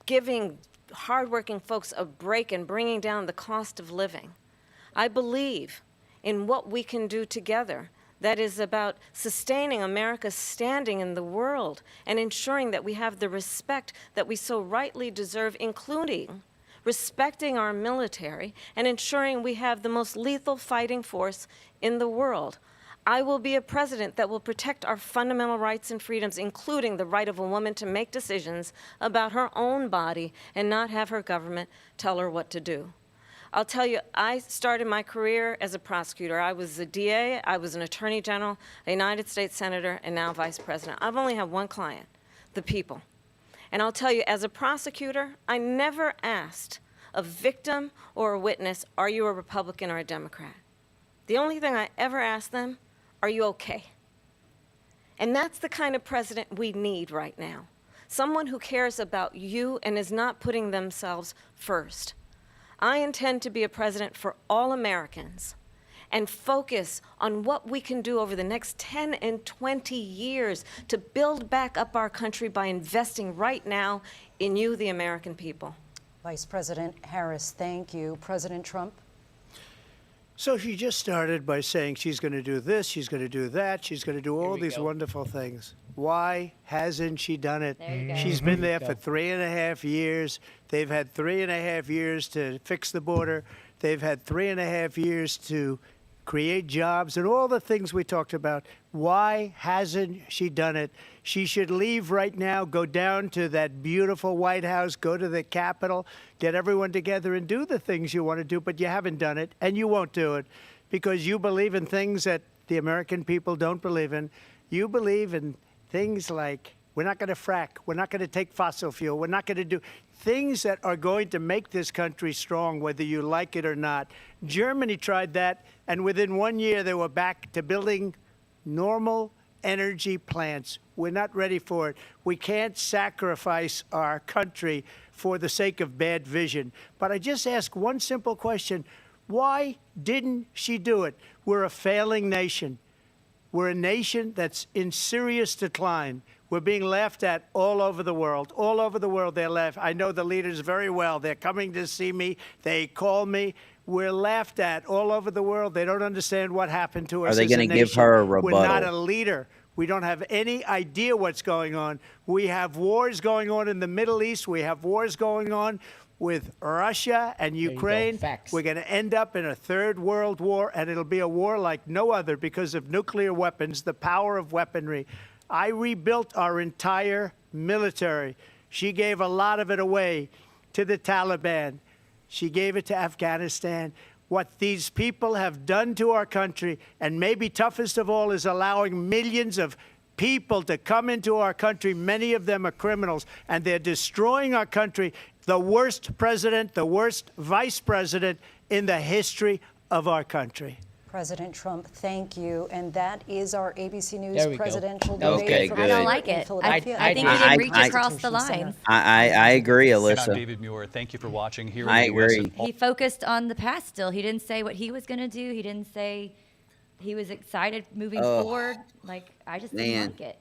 giving hardworking folks a break and bringing down the cost of living. I believe in what we can do together that is about sustaining America's standing in the world and ensuring that we have the respect that we so rightly deserve, including respecting our military and ensuring we have the most lethal fighting force in the world. I will be a president that will protect our fundamental rights and freedoms, including the right of a woman to make decisions about her own body and not have her government tell her what to do. I'll tell you, I started my career as a prosecutor. I was a DA, I was an attorney general, a United States senator, and now vice president. I've only had one client, the people. And I'll tell you, as a prosecutor, I never asked a victim or a witness, are you a Republican or a Democrat? The only thing I ever asked them, are you okay? And that's the kind of president we need right now. Someone who cares about you and is not putting themselves first. I intend to be a president for all Americans and focus on what we can do over the next 10 and 20 years to build back up our country by investing right now in you, the American people. Vice President Harris, thank you. President Trump? So she just started by saying she's going to do this, she's going to do that, she's going to do all these wonderful things. Why hasn't she done it? She's been there for 3.5 years. They've had 3.5 years to fix the border. They've had 3.5 years to create jobs and all the things we talked about. Why hasn't she done it? She should leave right now, go down to that beautiful White House, go to the Capitol, get everyone together and do the things you want to do, but you haven't done it, and you won't do it because you believe in things that the American people don't believe in. You believe in things like we're not going to frack, we're not going to take fossil fuel, we're not going to do things that are going to make this country strong, whether you like it or not. Germany tried that, and within 1 year they were back to building normal energy plants. We're not ready for it. We can't sacrifice our country for the sake of bad vision. But I just ask one simple question. Why didn't she do it? We're a failing nation. We're a nation that's in serious decline. We're being laughed at all over the world. All over the world, they're laughed. I know the leaders very well. They're coming to see me. They call me. We're laughed at all over the world. They don't understand what happened to us. Are they going to give her a rebuttal? We're not a leader. We don't have any idea what's going on. We have wars going on in the Middle East. We have wars going on with Russia and Ukraine. We're going to end up in a third world war, and it'll be a war like no other because of nuclear weapons, the power of weaponry. I rebuilt our entire military. She gave a lot of it away to the Taliban. She gave it to Afghanistan. What these people have done to our country, and maybe toughest of all, is allowing millions of people to come into our country. Many of them are criminals, and they're destroying our country. The worst president, the worst vice president in the history of our country. President Trump, thank you. And that is our ABC News There we go. presidential Okay, debate from good. I don't here like in it. Philadelphia. I think he I- didn't reach I- across the line. I agree, And I'm Alyssa. David Muir. Thank you for watching here I in the US. agree. He focused on the past still. He didn't say what he was going to do. He didn't say he was excited moving forward. Like, I just didn't Man. like it.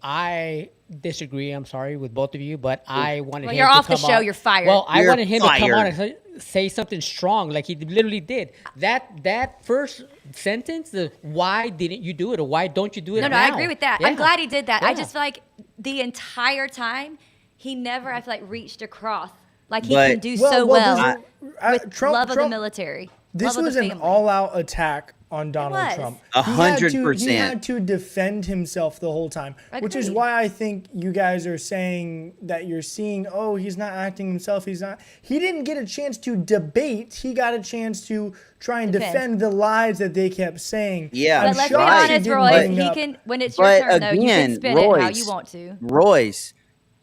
I disagree. I'm sorry with both of you, but I wanted Well, him you're to off the come show. on- You're fired. Well, I You're wanted him to come on fired. and say something strong, like he literally did. That first sentence, the why didn't you do it or why don't you do it No, now? I agree with that. Yeah. I'm glad he did that. I Yeah. just feel like the entire time, he never, I feel like, reached across like he But- can do so well with Trump- love of the Trump- military. This love was of the an family. all-out attack on Donald was. Trump. 100%. He had to defend himself the whole time, which is Agreed. why I think you guys are saying that you're seeing, oh, he's not acting himself. He didn't get a chance to debate. He got a chance to try and defend the lies that they kept saying. Yeah, But let's be shocked he honest, didn't Royce. bring He up- can, when it's your But turn, though, you can again, spin it how Royce, you want to. Royce,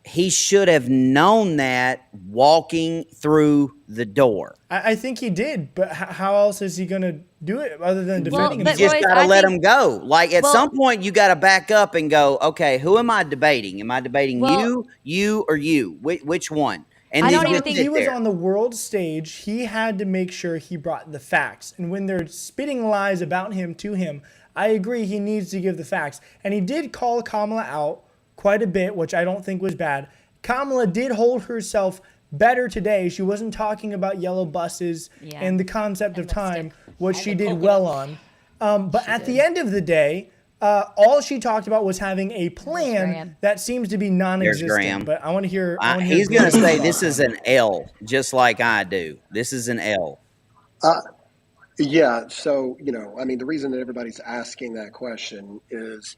he should have known that walking through the door. I think he did, but how else is he going to do it other than defending but You himself? just Royce, got to I let think- him go. Like at Well- some point, you got to back up and go, okay, who am I debating? Am I debating Well- you, or you? Which one? And I then don't even just think sit He was there. on the world stage. He had to make sure he brought the facts. And when they're spitting lies about him to him, I agree he needs to give the facts. And he did call Kamala out quite a bit, which I don't think was bad. Kamala did hold herself better today. She wasn't talking about yellow buses Yeah. and the concept of time, which she the did coconut. well on. But at the end of the day, all she talked about was having a plan Graham. that seems to be Graham. non-existent. But I want to hear. He's going to Graham's say thoughts this on is it. an L, just like I do. This is an L. Yeah, so, I mean, the reason that everybody's asking that question is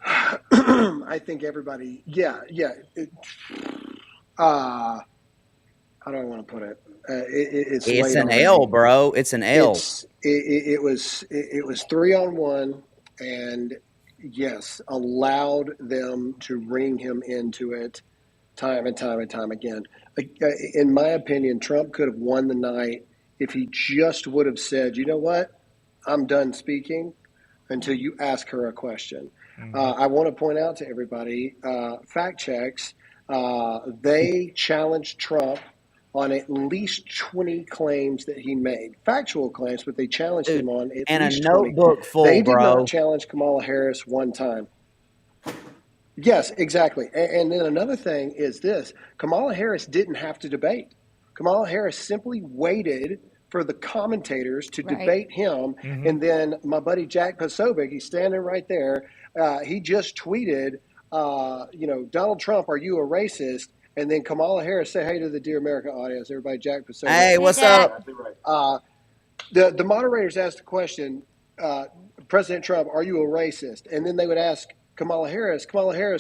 I think everybody, how do I want to put it? It's It's late an already. L, bro. It's an L. It was 3-on-1, and yes, allowed them to ring him into it time and time and time again. In my opinion, Trump could have won the night if he just would have said, you know what, I'm done speaking until you ask her a question. I want to point out to everybody, fact checks, they challenged Trump on at least 20 claims that he made. Factual claims, but they challenged him on at And a least 20. notebook full, They did bro. not challenge Kamala Harris one time. Yes, exactly. And then another thing is this. Kamala Harris didn't have to debate. Kamala Harris simply waited for the commentators to Right. debate him. And then my buddy Jack Posobiec, he's standing right there. He just tweeted, Donald Trump, are you a racist? And then Kamala Harris, say hey to the Dear America audience. Everybody, Jack Posobiec. Hey, what's Jack. up? The moderators asked the question, President Trump, are you a racist? And then they would ask Kamala Harris,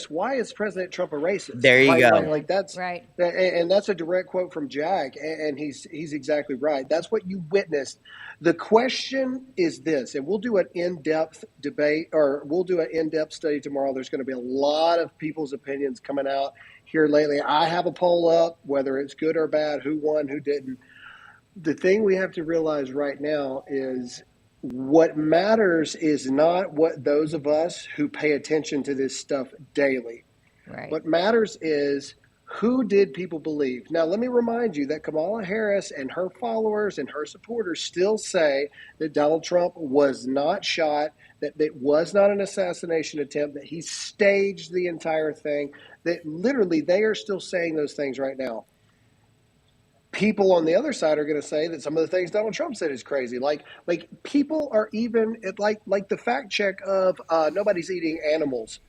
why is President Trump a racist? There you go. Like that's Right. and that's a direct quote from Jack, and he's exactly right. That's what you witnessed. The question is this, and we'll do an in-depth debate, or we'll do an in-depth study tomorrow. There's going to be a lot of people's opinions coming out here lately. I have a poll up, whether it's good or bad, who won, who didn't. The thing we have to realize right now is what matters is not what those of us who pay attention to this stuff daily. Right. What matters is who did people believe? Now, let me remind you that Kamala Harris and her followers and her supporters still say that Donald Trump was not shot, that it was not an assassination attempt, that he staged the entire thing, that literally they are still saying those things right now. People on the other side are going to say that some of the things Donald Trump said is crazy. Like people are even like the fact check of nobody's eating animals.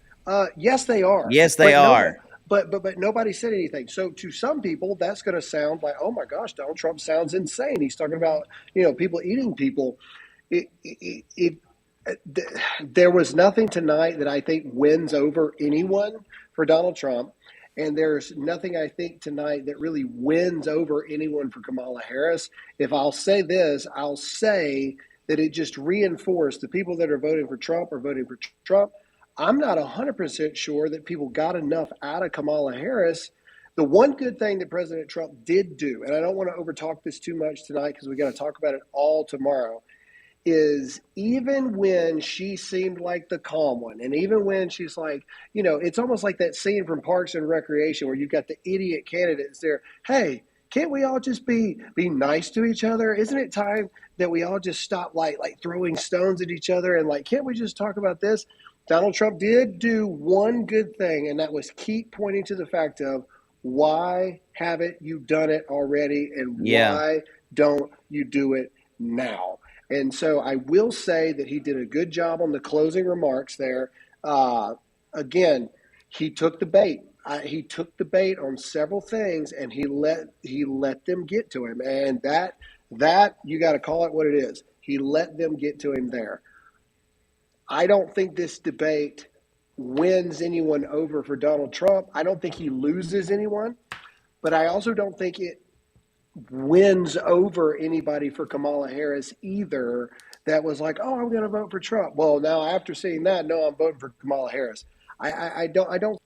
Yes, they are. Yes, they are. But nobody said anything. So to some people, that's going to sound like, oh my gosh, Donald Trump sounds insane. He's talking about people eating people. There was nothing tonight that I think wins over anyone for Donald Trump. And there's nothing I think tonight that really wins over anyone for Kamala Harris. If I'll say this, I'll say that it just reinforced the people that are voting for Trump are voting for Trump. I'm not 100% sure that people got enough out of Kamala Harris. The one good thing that President Trump did do, and I don't want to overtalk this too much tonight because we got to talk about it all tomorrow, is even when she seemed like the calm one, and even when she's like, it's almost like that scene from Parks and Recreation where you've got the idiot candidates there. Hey, can't we all just be nice to each other? Isn't it time that we all just stop like throwing stones at each other and can't we just talk about this? Donald Trump did do one good thing, and that was keep pointing to the fact of why haven't you done it already, and why don't you do it now? And so I will say that he did a good job on the closing remarks there. Again, he took the bait. He took the bait on several things, and he let them get to him. And that you got to call it what it is. He let them get to him there. I don't think this debate wins anyone over for Donald Trump. I don't think he loses anyone, but I also don't think it wins over anybody for Kamala Harris either that was like, oh, I'm going to vote for Trump. Well, now after seeing that, no, I'm voting for Kamala Harris. I don't.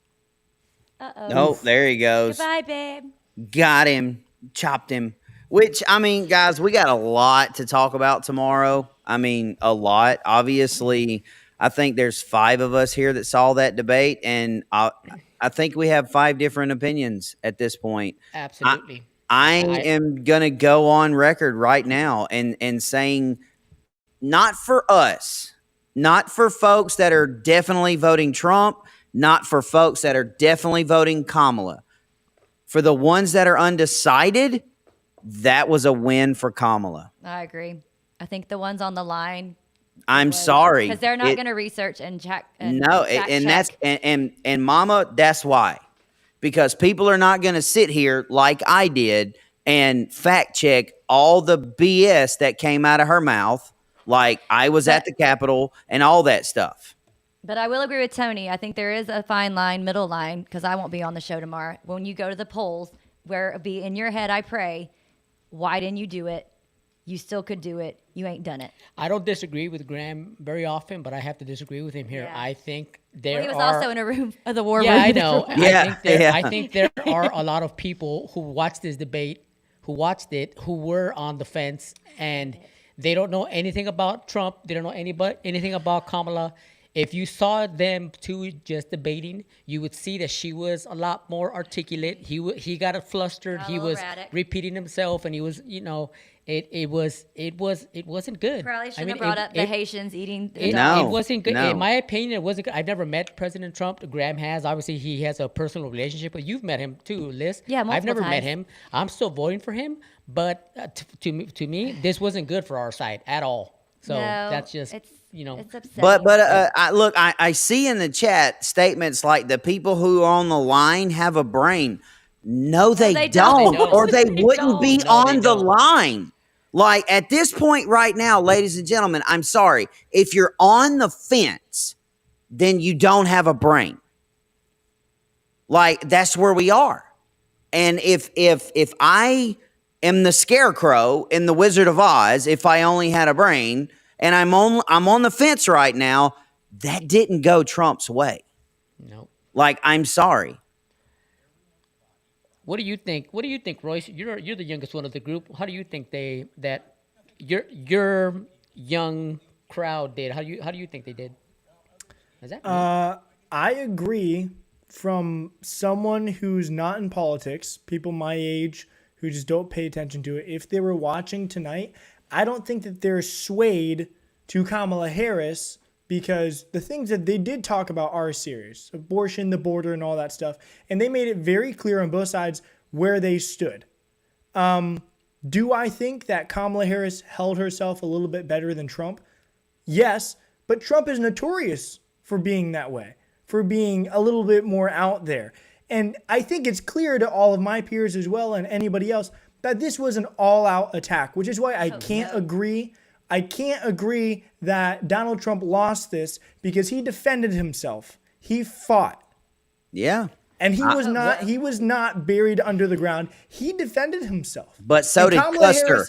Uh-oh. Oh, there he goes. Goodbye, babe. Got him. Chopped him. Which, I mean, guys, we got a lot to talk about tomorrow. I mean, a lot. Obviously, I think there's 5 of us here that saw that debate, and I think we have 5 different opinions at this point. Absolutely. I am going to go on record right now and saying, not for us, not for folks that are definitely voting Trump, not for folks that are definitely voting Kamala. For the ones that are undecided, that was a win for Kamala. I agree. I think the ones on the line. I'm sorry. Because they're not going to research and check. And And Mama, that's why. Because people are not going to sit here like I did and fact check all the BS that came out of her mouth, like I was at the Capitol and all that stuff. But I will agree with Tony. I think there is a fine line, middle line, because I won't be on the show tomorrow. When you go to the polls, where it be in your head, I pray, why didn't you do it? You still could do it. You ain't done it. I don't disagree with Graham very often, but I have to disagree with him here. Yeah. I think there he was are... also in a room of the war room. Yeah, I know. Yeah, I think there are a lot of people who watched this debate, who watched it, who were on the fence, and they don't know anything about Trump. They don't know anything about Kamala. If you saw them two just debating, you would see that she was a lot more articulate. He got flustered. He was repeating himself, and he was, it wasn't good. Probably shouldn't have brought up the Haitians eating. It wasn't good. No. In my opinion, it wasn't good. I've never met President Trump. Graham has. Obviously, he has a personal relationship, but you've met him too, Liz. Yeah, multiple I've never met times. him. I'm still voting for him, but to me, this wasn't good for our side at all. So that's just it's upsetting. But I see in the chat statements like the people who are on the line have a brain. No, they don't. Or they wouldn't be on the line. Like at this point right now, ladies and gentlemen, I'm sorry. If you're on the fence, then you don't have a brain. Like that's where we are. And if I am the scarecrow in the Wizard of Oz, if I only had a brain, and I'm on the fence right now, that didn't go Trump's way. No. Like, I'm sorry. What do you think? What do you think, Royce? You're the youngest one of the group. How do you think that your young crowd did? How do you think they did? Is that I agree from someone who's not in politics, people my age who just don't pay attention to it. If they were watching tonight, I don't think that they're swayed to Kamala Harris because the things that they did talk about are serious. Abortion, the border, and all that stuff. And they made it very clear on both sides where they stood. Do I think that Kamala Harris held herself a little bit better than Trump? Yes, but Trump is notorious for being that way, for being a little bit more out there. And I think it's clear to all of my peers as well and anybody else that this was an all-out attack, which is why I can't agree. I can't agree that Donald Trump lost this because he defended himself. He fought. Yeah. And he was not buried under the ground. He defended himself. But so did Custer.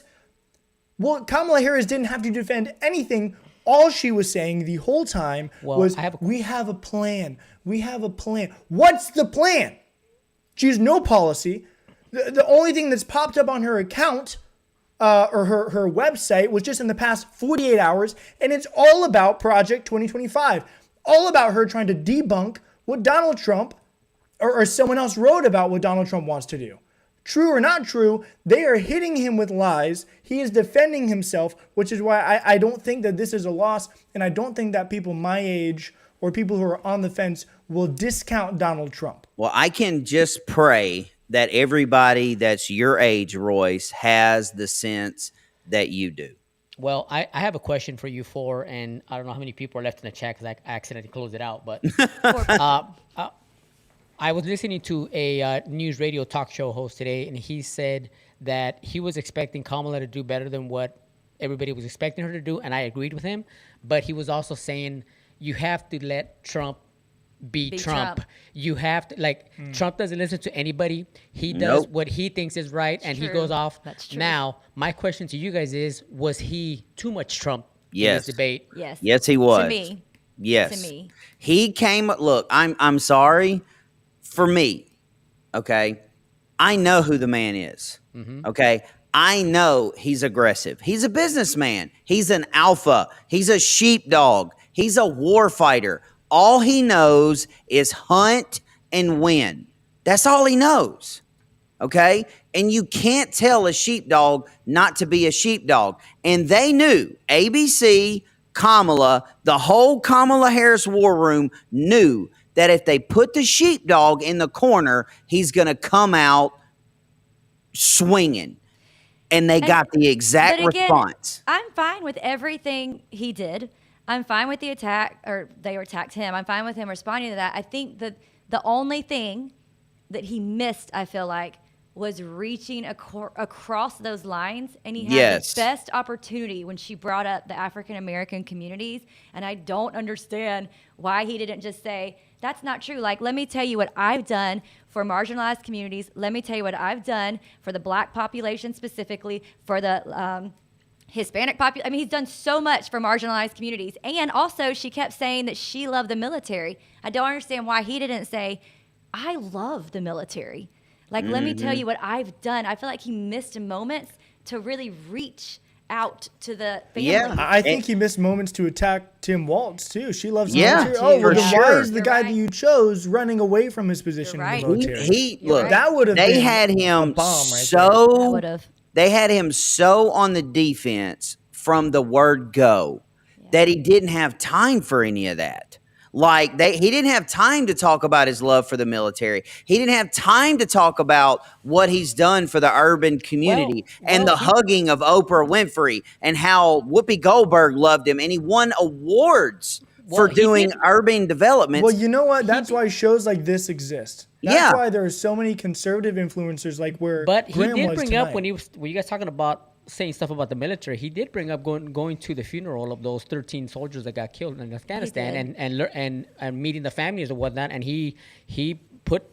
Kamala Harris didn't have to defend anything. All she was saying the whole time was, we have a plan. We have a plan. What's the plan? She has no policy. The only thing that's popped up on her account or her website was just in the past 48 hours, and it's all about Project 2025, all about her trying to debunk what Donald Trump or someone else wrote about what Donald Trump wants to do. True or not true, they are hitting him with lies. He is defending himself, which is why I don't think that this is a loss, and I don't think that people my age or people who are on the fence will discount Donald Trump. Well, I can just pray that everybody that's your age, Royce, has the sense that you do. Well, I have a question for you four, and I don't know how many people are left in the chat because I accidentally closed it out. But I was listening to a news radio talk show host today, and he said that he was expecting Kamala to do better than what everybody was expecting her to do, and I agreed with him. But he was also saying you have to let Trump be Trump. You have to, Trump doesn't listen to anybody. He does what he thinks is right, and he goes off. That's true. Now, my question to you guys is, was he too much Trump in this debate? Yes. Yes, he was. To me. Yes. To me. He came, look, I'm sorry. For me, okay, I know who the man is, okay? I know he's aggressive. He's a businessman. He's an alpha. He's a sheepdog. He's a war fighter. All he knows is hunt and win. That's all he knows, okay? And you can't tell a sheepdog not to be a sheepdog. And they knew, ABC, Kamala, the whole Kamala Harris war room knew that if they put the sheepdog in the corner, he's going to come out swinging. And they got the exact response. I'm fine with everything he did. I'm fine with the attack, or they attacked him. I'm fine with him responding to that. I think that the only thing that he missed, I feel like, was reaching across those lines. And he had the best opportunity when she brought up the African-American communities. And I don't understand why he didn't just say, that's not true. Like, let me tell you what I've done for marginalized communities. Let me tell you what I've done for the black population specifically, for the Hispanic population. I mean, he's done so much for marginalized communities. And also, she kept saying that she loved the military. I don't understand why he didn't say, I love the military. Like, let me tell you what I've done. I feel like he missed moments to really reach out to the family. Yeah, I think he missed moments to attack Tim Walz too. She loves the Yeah, military. Oh, well, then for why sure. is the guy that you chose running away from his position in the military? Look, that would have they been had a him bomb right so there. they had him so on the defense from the word go that he didn't have time for any of that. Like he didn't have time to talk about his love for the military. He didn't have time to talk about what he's done for the urban community and the hugging of Oprah Winfrey and how Whoopi Goldberg loved him, and he won awards for doing urban development. Well, you know what? That's why shows like this exist. That's why there are so many conservative influencers like where But he Graham did was bring tonight. up when you guys talking about saying stuff about the military, he did bring up going to the funeral of those 13 soldiers that got killed in Afghanistan and meeting the families and whatnot. And he put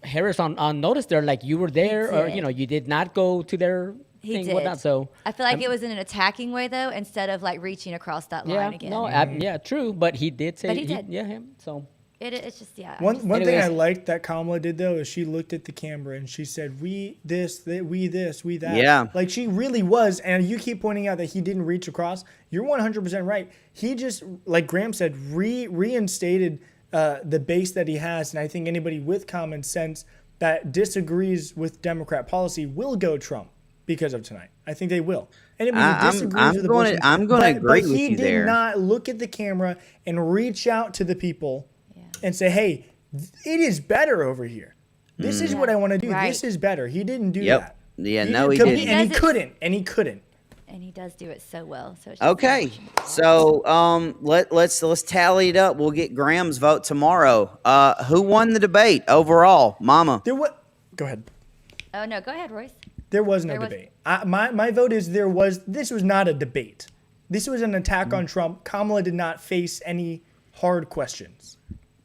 Harris on notice there, like you were there, or you did not go to their thing, did. whatnot. So I feel like it was in an attacking way though, instead of like reaching across that line again. True, but he did say But he did. So it's just One thing I liked that Kamala did though is she looked at the camera and she said, "We this, we that." Yeah. Like she really was. And you keep pointing out that he didn't reach across. You're 100% right. He just, like Graham said, reinstated the base that he has. And I think anybody with common sense that disagrees with Democrat policy will go Trump because of tonight. I think they will. Anybody who disagrees with abortion, I'm going to agree with he you did there. not look at the camera and reach out to the people and say, hey, it is better over here. This is what I want to do. Right. This is better. He didn't do that. Yeah, He no, he didn't. didn't. And he couldn't. And he couldn't. And he does do it so well. So it's just Okay, so let's tally it up. We'll get Graham's vote tomorrow. Who won the debate overall, Mama? Go ahead. Oh no, go ahead, Royce. There was no debate. My vote is this was not a debate. This was an attack on Trump. Kamala did not face any hard questions.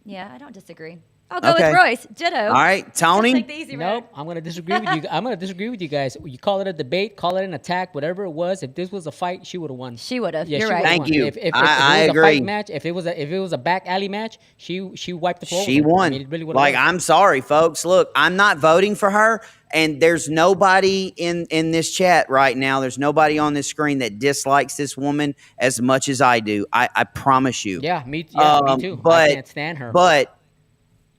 Yeah, I don't disagree. I'll go Okay. with Royce. Ditto. All right, Tony. Take the easy road. Nope, I'm gonna disagree with you. I'm gonna disagree with you guys. You call it a debate, call it an attack, whatever it was. If this was a fight, she would have won. She would have. Yeah, You're she right. would've Thank won. you. If it I was agree. a fight match, if it was a back alley match, she wiped the floor. She with her. won. I mean, it really would've Like, won. I'm sorry, folks. Look, I'm not voting for her, and there's nobody in this chat right now. There's nobody on this screen that dislikes this woman as much as I do. I promise you. Yeah, me too. But I can't stand her. But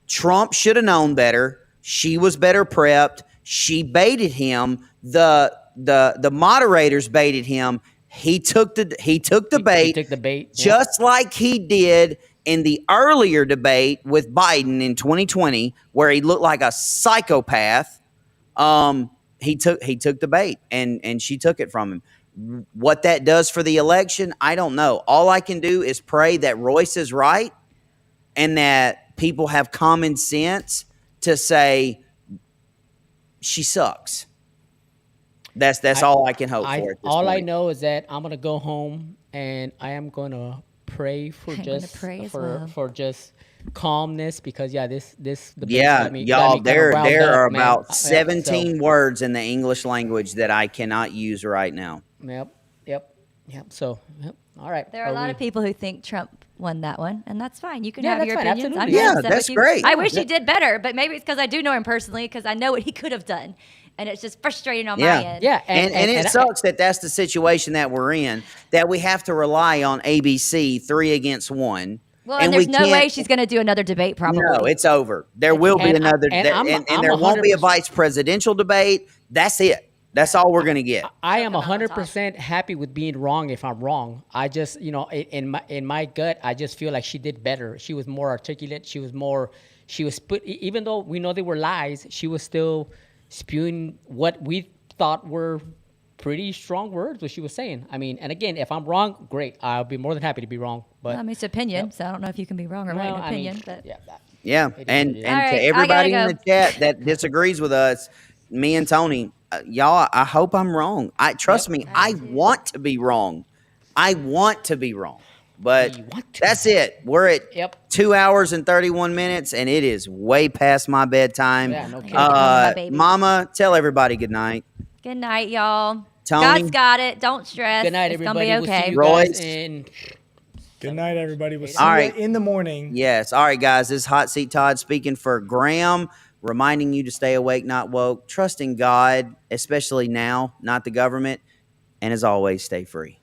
Trump should have known better. She was better prepped. She baited him. The moderators baited him. He took the bait. He took the bait. Yeah. Just like he did in the earlier debate with Biden in 2020, where he looked like a psychopath. He took the bait, and she took it from him. What that does for the election, I don't know. All I can do is pray that Royce is right, and that people have common sense to say she sucks. That's all I can hope for. At this All I point. know is that I'm gonna go home and I am gonna pray for for just calmness, because this debate got me y'all, kinda there riled are up, man. about 17 words in the English language that I cannot use right now. Yep. So, all right. There are a lot of people who think Trump won that one, and that's fine. You can Yeah, have that's your fine, opinions. I'm absolutely. not Yeah, upset that's with you. great. I wish he did better, but maybe it's because I do know him personally, because I know what he could have done, and it's just frustrating on my end. Yeah, And it sucks that that's the situation that we're in, that we have to rely on ABC 3 against 1. Well, and there's we no can't- way she's going to do another debate, probably. No, it's over. There will be And another, I'm there won't be a 100% vice presidential debate. That's it. That's all we're going to get. I am 100% happy with being wrong if I'm wrong. I just, in my gut, I just feel like she did better. She was more articulate. She was even though we know they were lies, she was still spewing what we thought were pretty strong words, what she was saying. I mean, and again, if I'm wrong, great. I'll be more than happy to be wrong. But Well, I mean, it's opinion, so I don't know if you can be wrong or right in well, I mean, opinion. But Yeah, and All right, to I everybody gotta in the chat that disagrees with us, me and Tony, y'all, I hope I'm wrong. Trust me, I want to be wrong. I want to be wrong. But that's it. We're at 2 hours and 31 minutes, and it is way past my bedtime. Yeah, no kidding. Mama, tell everybody good night. good night, y'all. Tony? God's got it. Don't stress. good night, it's everybody. gonna We'll be okay. see you Royce? guys in Good night, everybody. We'll see All you right. in the morning. Yes. All right, guys. This is Hot Seat Todd speaking for Graham, reminding you to stay awake, not woke, trusting God, especially now, not the government. And as always, stay free.